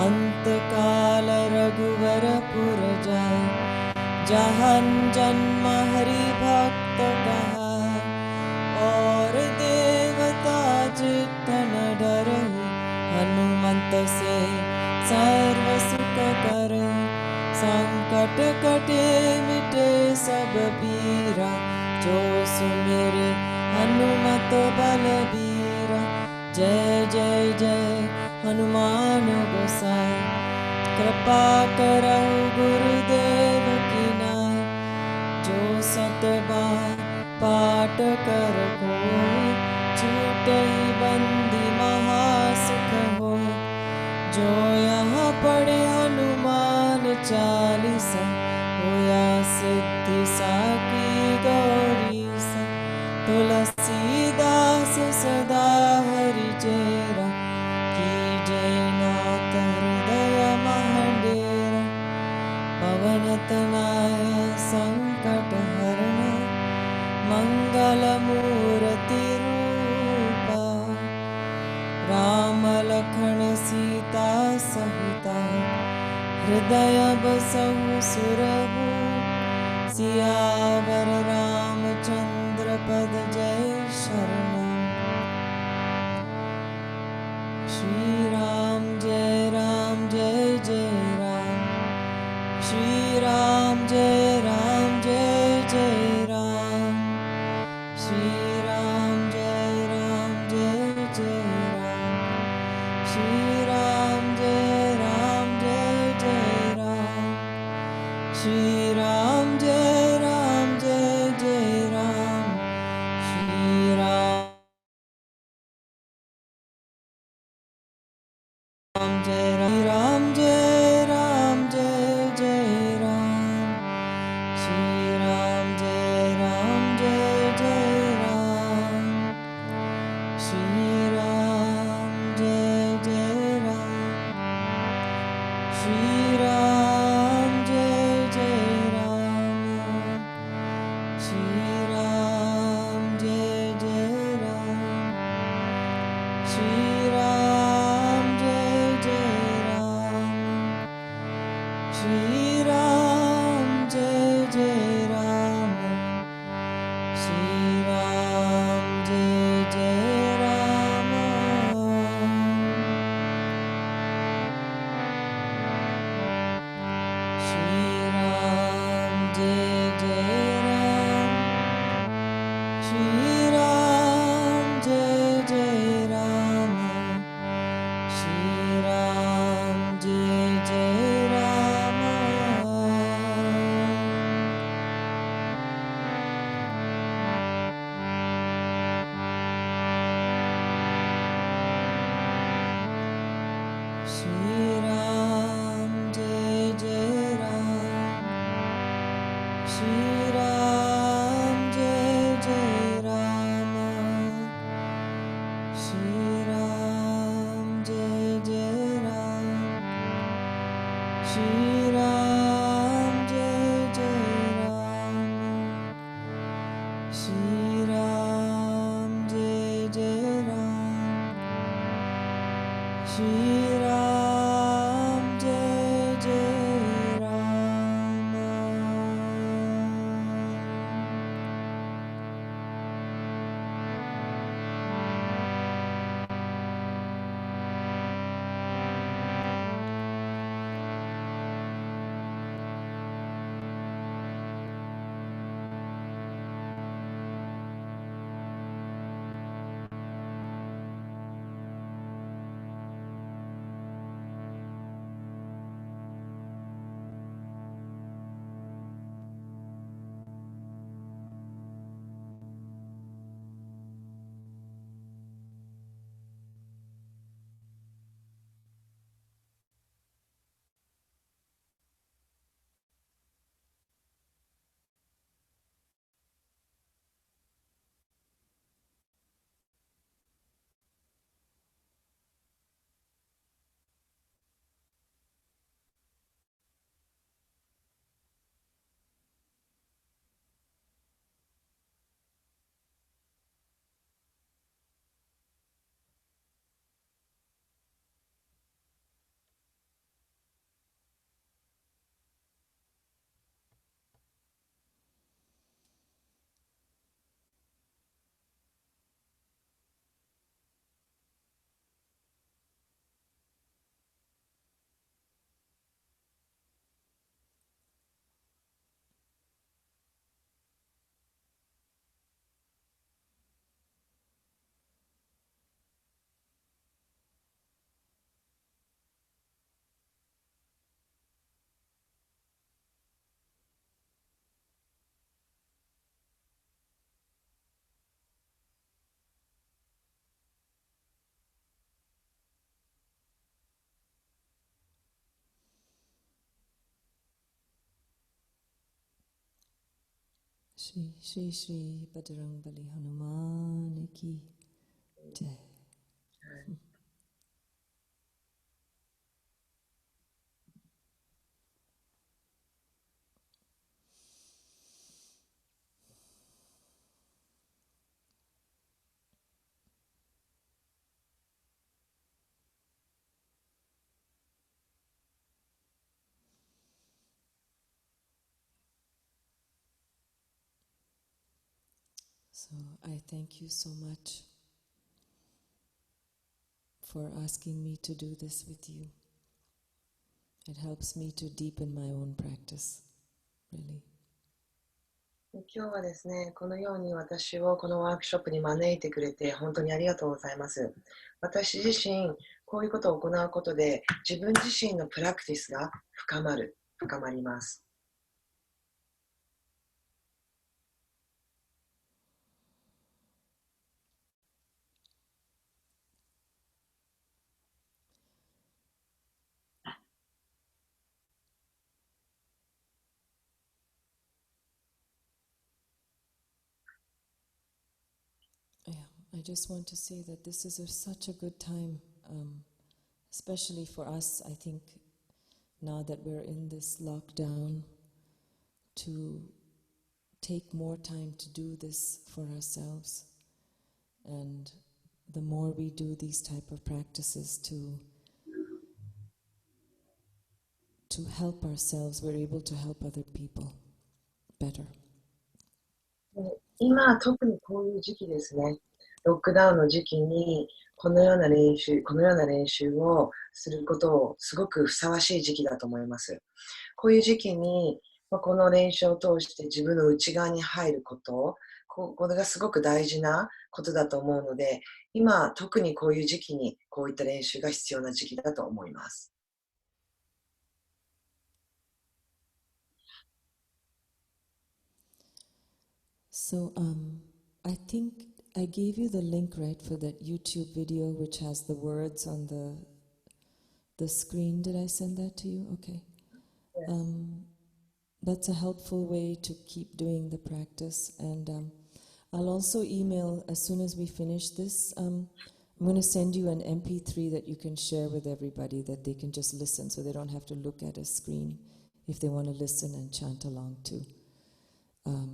अंत काल रघुवर पुर जाए जहन जन्म हरि भक्त कहाए और देवता चित्तन डरहि हनुमंत से सर्व सुख करे संकट कटे मिटे सब पीरा जो सुमेरे हनुमत बलबीरा जय जय जय हनुमान गोसाई कृपा करहु गुरुदेव की नाय जो सतबार पाठ कर कोई छूटहि बंदी महासुख हो जो यहाँ पढ़े हनुमान चालीसा होया सिद्धि साकी गौरीसा तुलसीदास सदा हरि चेरा कीजे नाथ हृदय महडेरा पवन तनय संकट हरण मंगल मूर्ति रूपा राम लखन सीता सहिता हृदय बसहु सुरभु सियावर रामचंद्र पद जय शरणम श्री राम जय जय राम श्री राम जय जय राम श्री राम जय जय राम श्री राम जय जय राम श्री राम जय Shri Ram Jai Jai Ram, Shri Ram Jai Jai Ram, Shri Ram Jai Jai Ram, Shri Ram Jai Jai Ram, Shri Ram Jai Jai Ram. Shri Ram Jai Jai Ram, Shri Ram Jai Jai Ram, Shri Ram Jai Jai Ram. Shri Ram Jai Jai Ram, Shri Ram Jai Jai Ram, Shri Ram Jai Jai Ram, Shri Ram Jai Jai Ram, Shri Ram Jai Jai Ram, Shri Ram Jai Jai Ram. Shri Shri Shri Bajrangbali Hanuman Ki Jai. So I thank you so much for asking me to do this with you. It helps me to deepen my own practice, really. 今日はですね、このように私をこのワークショップに招いてくれて本当にありがとうございます。私自身、こういうことを行うことで自分自身のプラクティスが深まります。Yeah, I just want to say that this is such a good time, especially for us, I think, now that we're in this lockdown, to take more time to do this for ourselves. And the more we do these type of practices to help ourselves, we're able to help other people better. 今、特にこういう時期ですね。ロックダウンの時期に、このような練習をすることをすごくふさわしい時期だと思います。こういう時期に、この練習を通して自分の内側に入ること、これがすごく大事なことだと思うので、今、特にこういう時期にこういった練習が必要な時期だと思います。So I think I gave you the link, right, for that YouTube video which has the words on the screen. Did I send that to you? Okay. Yes. That's a helpful way to keep doing the practice. And I'll also email, as soon as we finish this, I'm going to send you an MP3 that you can share with everybody, that they can just listen, so they don't have to look at a screen if they want to listen and chant along too.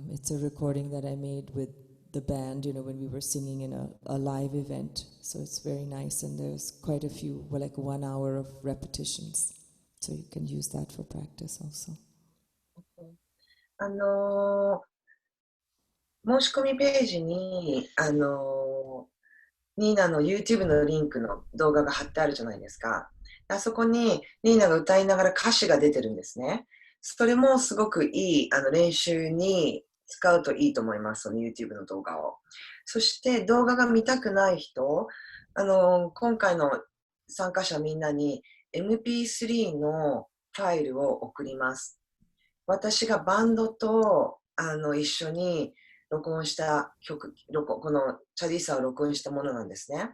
It's a recording that I made with the band, when we were singing in a live event. So it's very nice, and there's quite a few, like 1 hour of repetitions. So you can use that for practice also. 申し込みページに、ニーナの YouTube のリンクの動画が貼ってあるじゃないですか。あそこにニーナが歌いながら歌詞が出てるんですね。それもすごくいい練習に使うといいと思います、その YouTube の動画を。そして動画が見たくない人、今回の参加者みんなに MP3 のファイルを送ります。私がバンドと一緒に録音した曲、このチャディーサを録音したものなんですね。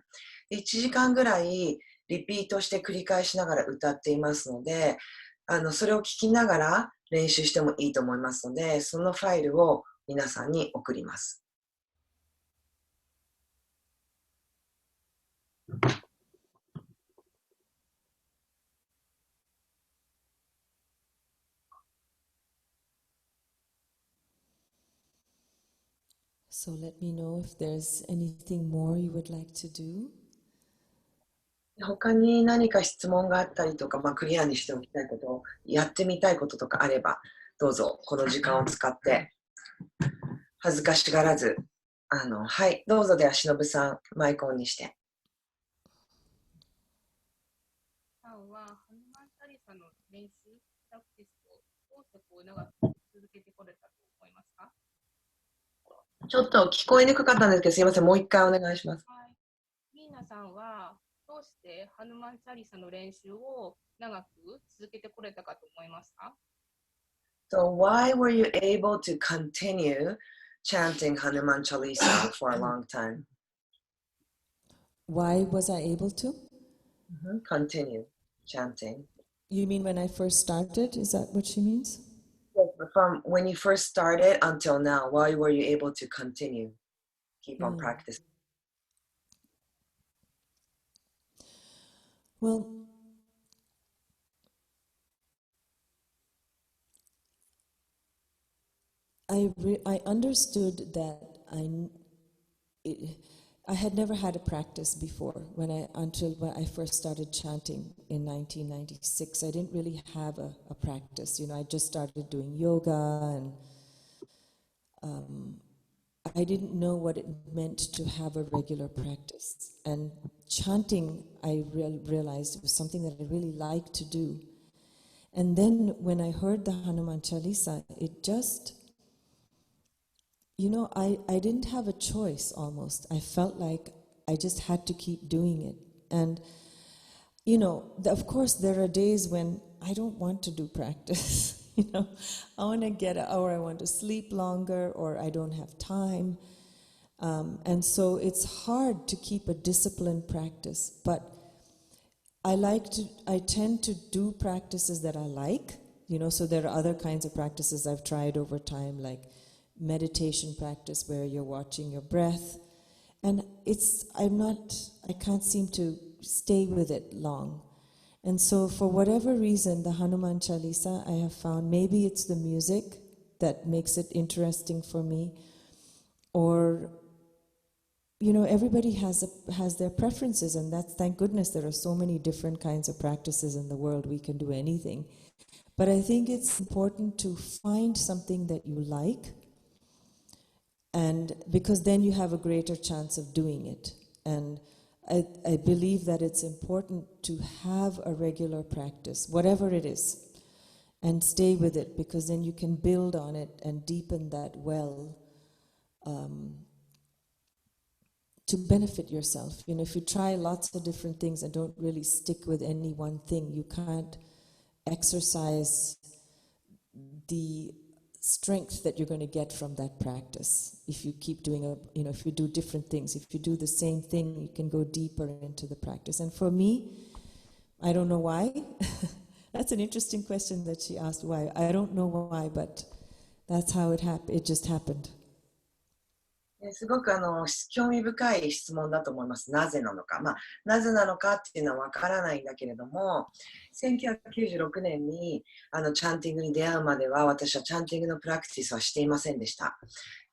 1時間ぐらいリピートして繰り返しながら歌っていますので、それを聞きながら練習してもいいと思いますので、そのファイルを皆さんに送ります。So let me know if there's anything more you would like to do. 他に何か質問があったりとか、クリアにしておきたいこと、やってみたいこととかあれば、どうぞこの時間を使って恥ずかしがらず、はい、どうぞ。では、しのぶさん、マイクオンにして。さんはハヌマンチャリサの練習、プラクティスをどうして長く続けてこれたと思いますか？ちょっと聞こえにくかったんですけど、すいません、もう一回お願いします。はい。ミーナさんはどうしてハヌマンチャリサの練習を長く続けてこれたかと思いますか？ So why were you able to continue chanting Hanuman Chalisa for a long time? Why was I able to? Continue chanting. You mean when I first started? Is that what she means? Yes, but from when you first started until now, why were you able to continue? Keep on practicing. Well, I understood that I had never had a practice before until when I first started chanting in 1996. I didn't really have a practice. I just started doing yoga, and I didn't know what it meant to have a regular practice. And chanting, I realized it was something that I really liked to do. And then when I heard the Hanuman Chalisa, it just, I didn't have a choice almost. I felt like I just had to keep doing it. And, of course, there are days when I don't want to do practice. I want to get out, or I want to sleep longer, or I don't have time. And so it's hard to keep a disciplined practice. But I tend to do practices that I like, so there are other kinds of practices I've tried over time, like meditation practice where you're watching your breath. And I can't seem to stay with it long. And so for whatever reason, the Hanuman Chalisa, I have found, maybe it's the music that makes it interesting for me, or you know, everybody has their preferences, and that's, thank goodness there are so many different kinds of practices in the world. We can do anything. But I think it's important to find something that you like, and because then you have a greater chance of doing it. And I believe that it's important to have a regular practice, whatever it is, and stay with it, because then you can build on it and deepen that well, to benefit yourself. You know, if you try lots of different things and don't really stick with any one thing, you can't exercise the strength that you're going to get from that practice. If you keep doing if you do different things, if you do the same thing, you can go deeper into the practice. And for me, I don't know why. That's an interesting question that she asked, why. I don't know why, but that's how it happened. It just happened. すごく興味深い質問だと思います。なぜなのか。なぜなのかっていうのはわからないんだけれども、1996年にチャンティングに出会うまでは、私はチャンティングのプラクティスはしていませんでした。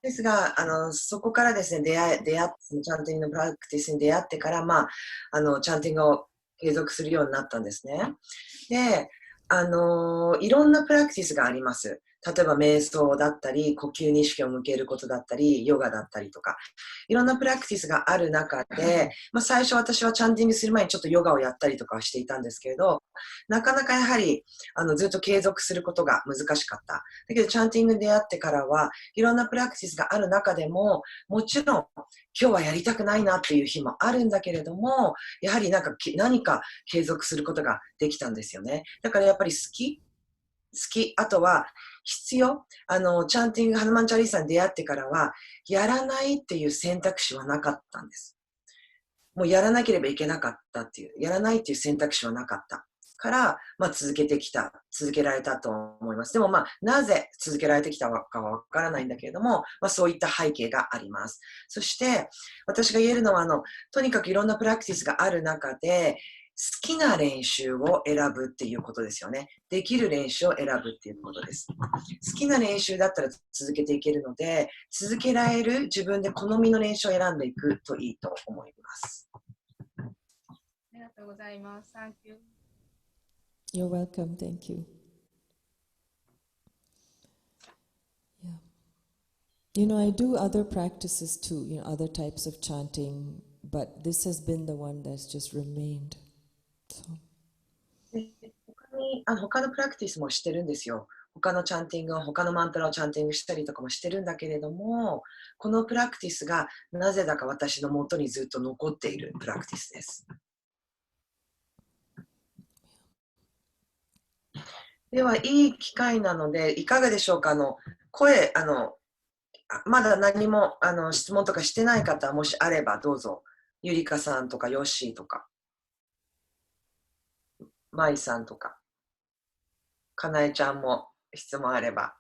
ですが、そこからですね、出会って、チャンティングのプラクティスに出会ってから、チャンティングを継続するようになったんですね。で、いろんなプラクティスがあります。例えば瞑想だったり、呼吸に意識を向けることだったり、ヨガだったりとか、いろんなプラクティスがある中で、最初私はチャンティングする前にちょっとヨガをやったりとかしていたんですけれど、なかなかやはりずっと継続することが難しかった。だけどチャンティングに出会ってからはいろんなプラクティスがある中でも、もちろん今日はやりたくないなっていう日もあるんだけれども、やはり何か継続することができたんですよね。だからやっぱり好き、あとは必要。チャンティング、ハヌマンチャリーサに出会ってからは、やらないっていう選択肢はなかったんです。もうやらなければいけなかったっていう、やらないっていう選択肢はなかったから、続けられたと思います。でもなぜ続けられてきたかはわからないんだけれども、そういった背景があります。そして、私が言えるのは、とにかくいろんなプラクティスがある中で、好きな練習を選ぶっていうことですよね。できる練習を選ぶっていうことです。好きな練習だったら続けていけるので、続けられる自分で好みの練習を選んでいくといいと思います。ありがとうございます。Thank you. You're welcome. Thank you. Yeah. You know, I do other practices too, other types of chanting, but this has been the one that's just remained. So. 他のプラクティスもしてるんですよ。他のチャンティング、他のマントラをチャンティングしたりとかもしてるんだけれども、このプラクティスがなぜだか私の元にずっと残っているプラクティスです。では、いい機会なので、いかがでしょうか。声、まだ何も質問とかしてない方、もしあればどうぞ。ゆりかさんとかヨッシーとか、まいさんとか、かなえちゃんも質問あれば。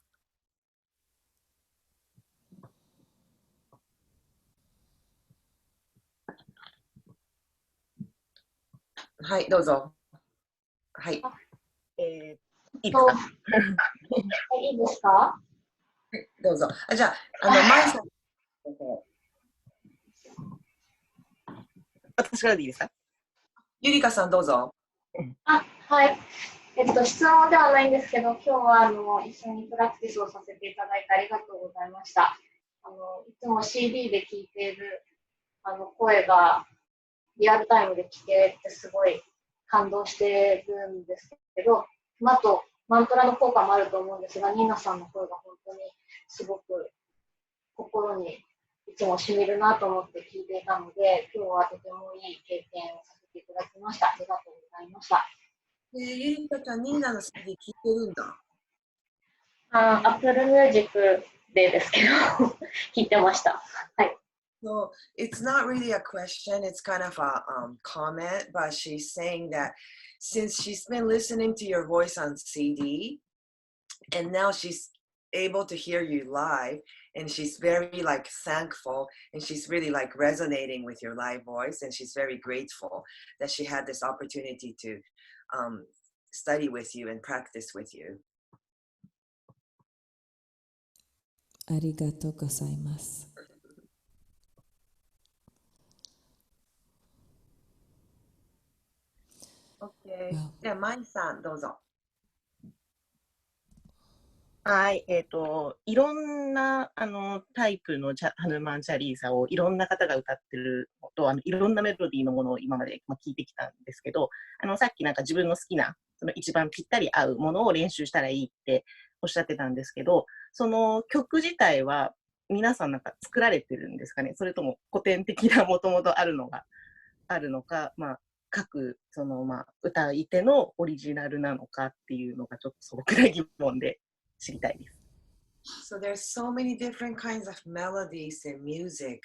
はい、どうぞ。はい。いいですか？いいですか？どうぞ。じゃあ、まいさん。私からでいいですか？ゆりかさんどうぞ。はい。質問ではないんですけど、今日は一緒にプラクティスをさせていただいてありがとうございました。いつも CD で聴いている声がリアルタイムで聞けてすごい感動してるんですけど、あとマントラの効果もあると思うんですが、ニーナさんの声が本当にすごく心にいつもしみるなと思って聞いていたので、今日はとてもいい経験をさせていただきました。ありがとうございました。ゆりかちゃん、ニーナの CD 聞いてるんだ。Apple Music でですけど、聞いてました。はい。So it's not really a question, it's kind of a comment, but she's saying that since she's been listening to your voice on CD, and now she's able to hear you live, and she's very thankful, and she's really resonating with your live voice, and she's very grateful that she had this opportunity to study with you and practice with you. ありがとうございます。OK。では、マイさん、どうぞ。はい、いろんなタイプのハヌマンチャリーサをいろんな方が歌ってるのと、いろんなメロディーのものを今まで、聞いてきたんですけど、さっきなんか自分の好きな、その一番ぴったり合うものを練習したらいいっておっしゃってたんですけど、その曲自体は皆さんなんか作られてるんですかね、それとも古典的なもともとあるのか、各その歌い手のオリジナルなのかっていうのがちょっと素朴な疑問で知りたいです。So there's so many different kinds of melodies and music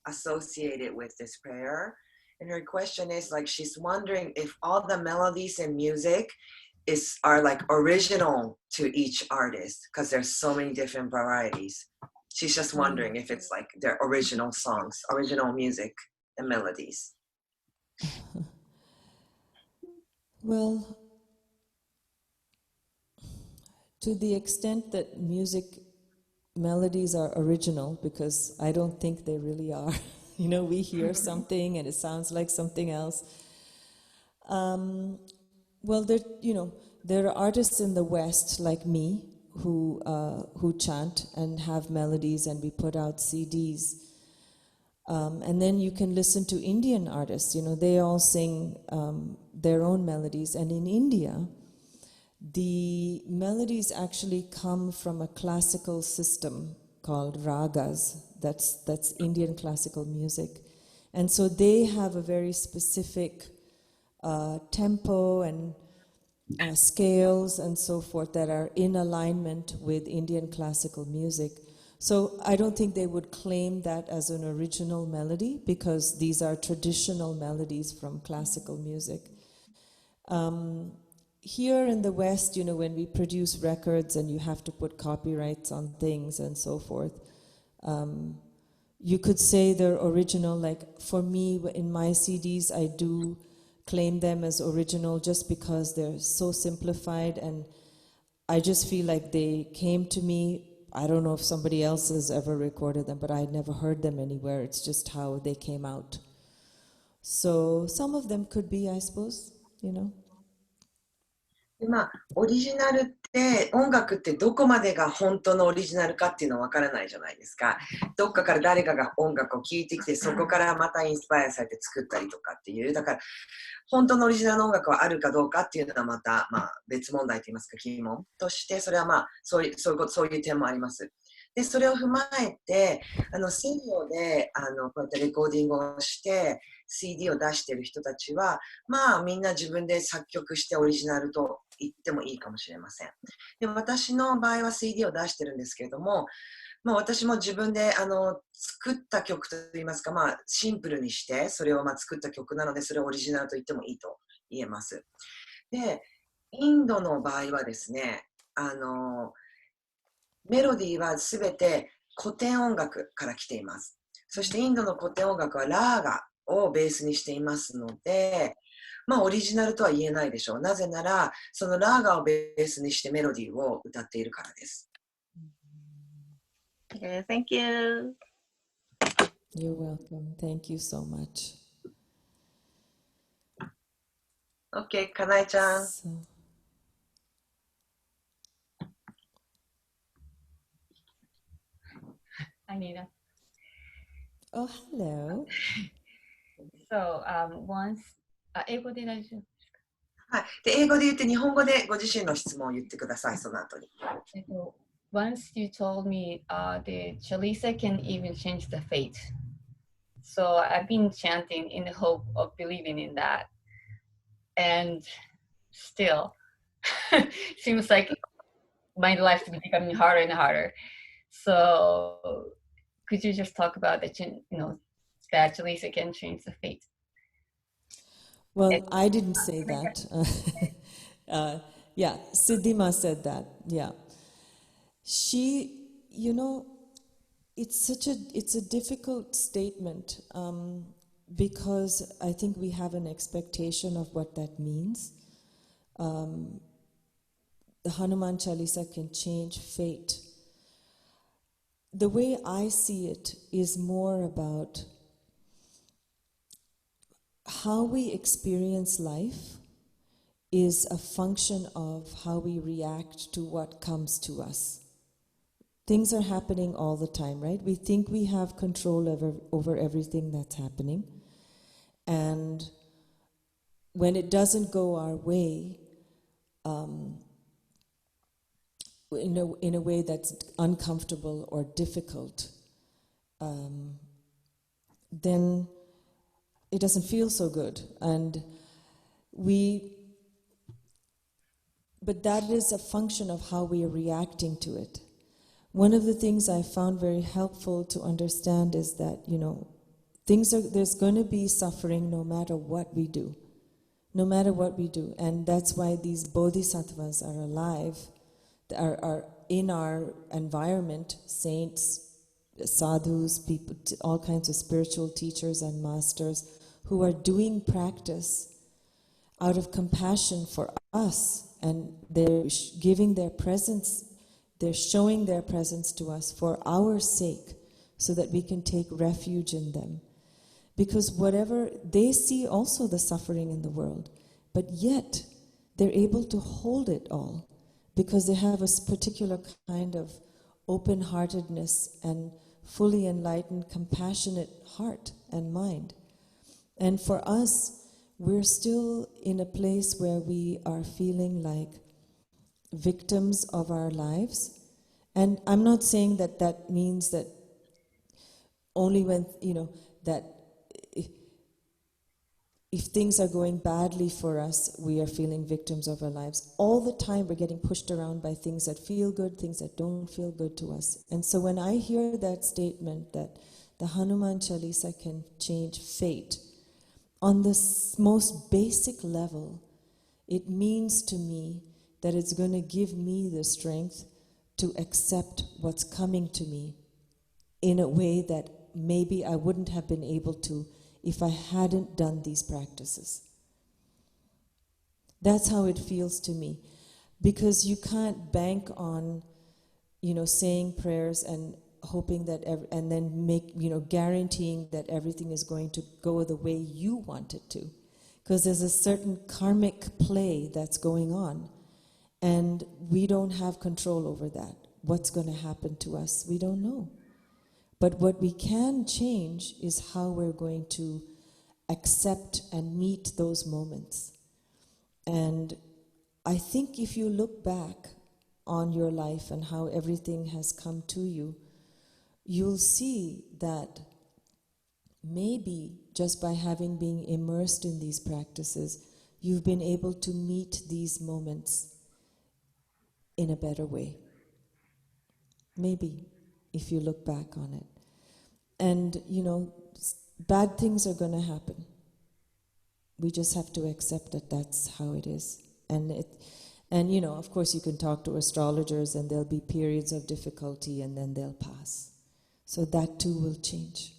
associated with this prayer. And her question is like she's wondering if all the melodies and music are like original to each artist because there's so many different varieties. She's just wondering if it's like their original songs, original music and melodies. Well, to the extent that music melodies are original, because I don't think they really are. You know, we hear something and it sounds like something else. Well, there are artists in the West like me who chant and have melodies, and we put out CDs. And then you can listen to Indian artists. You know, they all sing their own melodies, and in India, the melodies actually come from a classical system called ragas. That's Indian classical music. And so they have a very specific tempo and scales and so forth that are in alignment with Indian classical music. So I don't think they would claim that as an original melody because these are traditional melodies from classical music. Here in the West, you know, when we produce records and you have to put copyrights on things and so forth, you could say they're original. Like for me, in my CDs, I do claim them as original just because they're so simplified, and I just feel like they came to me. I don't know if somebody else has ever recorded them, but I had never heard them anywhere. It's just how they came out. So some of them could be, I suppose, you know. オリジナルって音楽ってどこまでが本当のオリジナルかっていうのはわからないじゃないですか。どっかから誰かが音楽を聴いてきてそこからまたインスパイアされて作ったりとかっていう、だから本当のオリジナルの音楽はあるかどうかっていうのはまた、別問題といいますか疑問としてそれはそういう点もあります。でそれを踏まえて西洋でこうやってレコーディングをして CD を出している人たちはみんな自分で作曲してオリジナルと言ってもいいかもしれません。で私の場合は CD を出してるんですけれども、私も自分で作った曲といいますか、シンプルにしてそれを作った曲なのでそれをオリジナルと言ってもいいと言えます。でインドの場合はですねメロディーはすべて古典音楽から来ています。そしてインドの古典音楽はラーガをベースにしていますので、オリジナルとは言えないでしょう。なぜなら、そのラーガをベースにしてメロディーを歌っているからです。Okay, thank you. You're welcome. Thank you so much. OK、かなえちゃん。Anita. Oh, hello. So, once, 英語で大丈夫ですか？はい。で、英語で言って日本語でご自身の質問を言ってください、その後に。Once you told me the Chalisa can even change the fate. So I've been chanting in the hope of believing in that. And still, seems like my life is becoming harder and harder. So could you just talk about that Chalisa can change the fate? Well, I didn't say that. Yeah, Siddhima said that. Yeah. She, it's a difficult statement because I think we have an expectation of what that means. the Hanuman Chalisa can change fate. The way I see it is more about how we experience life is a function of how we react to what comes to us. Things are happening all the time, right? We think we have control over everything that's happening. And when it doesn't go our way, in a way that's uncomfortable or difficult, then it doesn't feel so good. But that is a function of how we are reacting to it. One of the things I found very helpful to understand is that, there's going to be suffering no matter what we do. No matter what we do. And that's why these bodhisattvas are alive, are in our environment, saints, sadhus, people, all kinds of spiritual teachers and masters who are doing practice out of compassion for us, and they're giving their presence, they're showing their presence to us for our sake, so that we can take refuge in them. Because whatever, they see also the suffering in the world, but yet they're able to hold it all, because they have a particular kind of open-heartedness and fully enlightened, compassionate heart and mind. And for us, we're still in a place where we are feeling like victims of our lives. And I'm not saying that that means that only when, that if things are going badly for us, we are feeling victims of our lives. All the time we're getting pushed around by things that feel good, things that don't feel good to us. And so when I hear that statement that the Hanuman Chalisa can change fate, on the most basic level, it means to me that it's going to give me the strength to accept what's coming to me in a way that maybe I wouldn't have been able to if I hadn't done these practices. That's how it feels to me. Because you can't bank on, saying prayers and hoping that, and then guaranteeing that everything is going to go the way you want it to. Because there's a certain karmic play that's going on, and we don't have control over that. What's going to happen to us, we don't know. But what we can change is how we're going to accept and meet those moments. And I think if you look back on your life and how everything has come to you, you'll see that maybe just by being immersed in these practices, you've been able to meet these moments in a better way. Maybe, if you look back on it. And, bad things are going to happen. We just have to accept that that's how it is. And of course you can talk to astrologers and there'll be periods of difficulty and then they'll pass. So that too will change.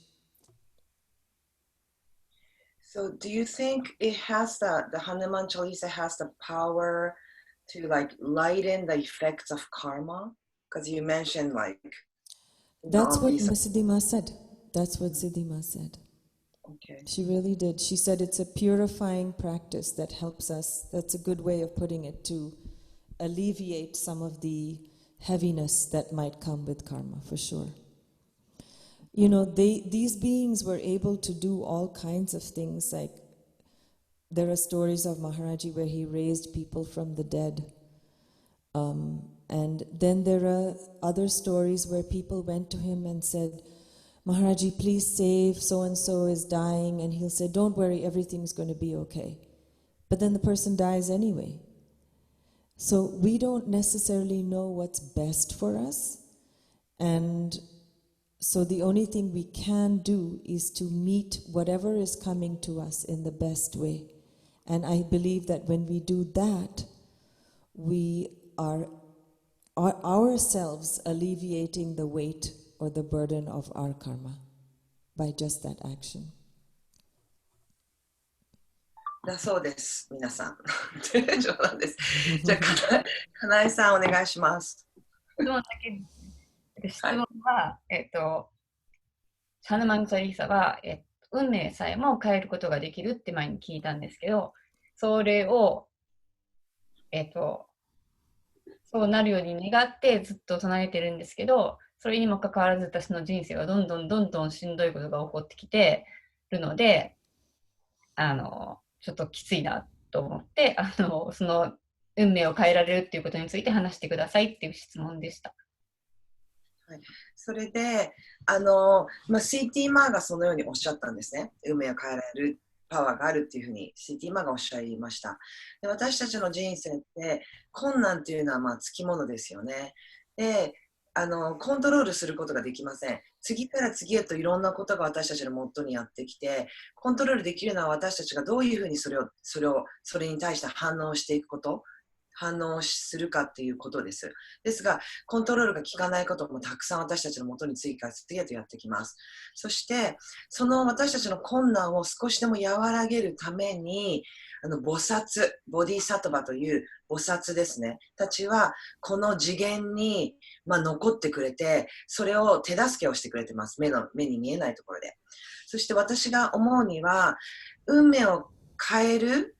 So do you think it has the Hanuman Chalisa has the power to lighten the effects of karma? Because you mentioned That's what Siddhima said. That's what Siddhima said. Okay. She really did. She said it's a purifying practice that helps us. That's a good way of putting it, to alleviate some of the heaviness that might come with karma, for sure. These beings were able to do all kinds of things. Like, there are stories of Maharaji where he raised people from the dead. And then there are other stories where people went to him and said, Maharaji, please save, so-and-so is dying. And he'll say, don't worry, everything's going to be okay. But then the person dies anyway. So we don't necessarily know what's best for us. And so the only thing we can do is to meet whatever is coming to us in the best way. And I believe that when we do that, we are ourselves alleviating the weight or the burden of our karma by just that action. だそうです、皆さん。冗談です。じゃあ、かなえさん、お願いします。質問だけです。質問は、ハヌマンチャリーサは、運命さえも変えることができるって前に聞いたんですけど、それを、そうなるように願ってずっと唱えてるんですけど、それにもかかわらず私の人生はどんどんしんどいことが起こってきてるので、ちょっときついなと思って、その運命を変えられるっていうことについて話してくださいっていう質問でした。はい、それで、CT マーがそのようにおっしゃったんですね。運命を変えられるパワーがあるっていうふうに CT マーがおっしゃいました。で、私たちの人生って困難っていうのはつきものですよね。で、コントロールすることができません。次から次へといろんなことが私たちのもとにやってきて、コントロールできるのは私たちがどういうふうにそれに対して反応していくこと、反応するかっていうことです。ですが、コントロールが効かないこともたくさん私たちのもとに次から次へとやってきます。そして、その私たちの困難を少しでも和らげるために、菩薩、ボディサトバという菩薩ですね、たちは、この次元に、残ってくれて、それを手助けをしてくれてます。目に見えないところで。そして私が思うには、運命を変える、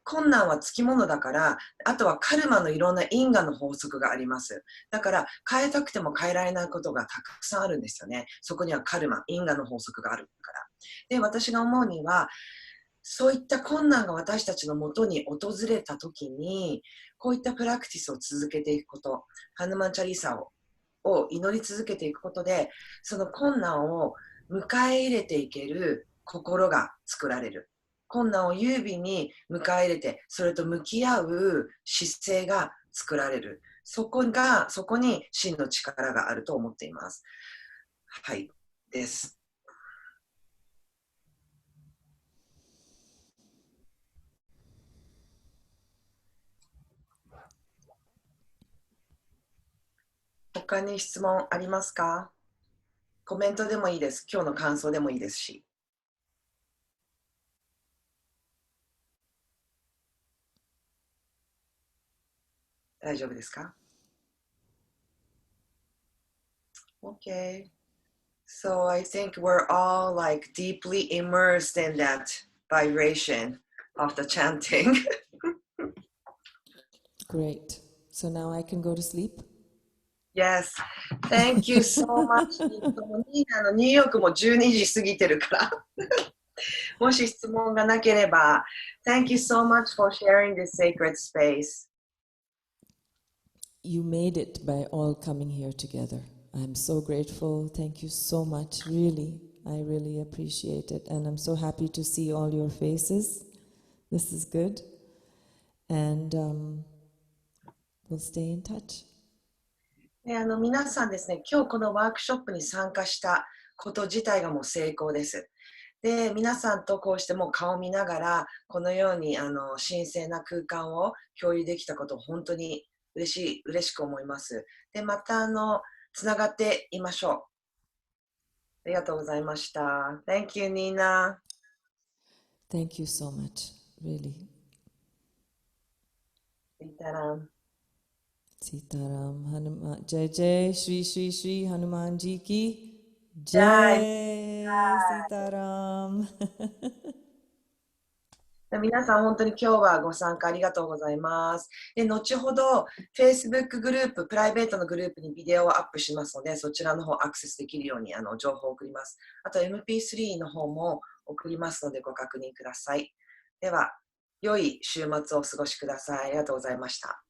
困難はつきものだから、あとはカルマのいろんな因果の法則があります。だから変えたくても変えられないことがたくさんあるんですよね。そこにはカルマ、因果の法則があるから。で、私が思うには、そういった困難が私たちのもとに訪れたときに、こういったプラクティスを続けていくこと、ハヌマンチャリーサを祈り続けていくことで、その困難を迎え入れていける心が作られる。困難を優美に迎え入れて、それと向き合う姿勢が作られる。そこに真の力があると思っています。はい、です。他に質問ありますか？コメントでもいいです。今日の感想でもいいですし。大丈夫ですか？ Okay. So I think we're all like deeply immersed in that vibration of the chanting. Great. So now I can go to sleep? Yes. Thank you so much. ニューヨークも12時過ぎてるから。もし質問がなければ、Thank you so much for sharing this sacred space. You made it by all coming here together. I'm so grateful. Thank you so much. Really, I really appreciate it. And I'm so happy to see all your faces. This is good. And we'll stay in touch. で、皆さんですね、今日このワークショップに参加したこと自体がもう成功です。で、皆さんとこうしてもう顔を見ながら、このように神聖な空間を共有できたことを本当に嬉しく思います。で、またつながっていましょう。ありがとうございました。Thank you, Nina. Thank you so much, really. Sitaram. Sitaram, Hanuman, Jai Jai, Shri Shri Shri Hanuman Ji ki Jai. Sitaram. 皆さん本当に今日はご参加ありがとうございます。で、後ほど Facebook グループ、プライベートのグループにビデオをアップしますので、そちらの方アクセスできるように情報を送ります。あと MP3 の方も送りますのでご確認ください。では、良い週末をお過ごしください。ありがとうございました。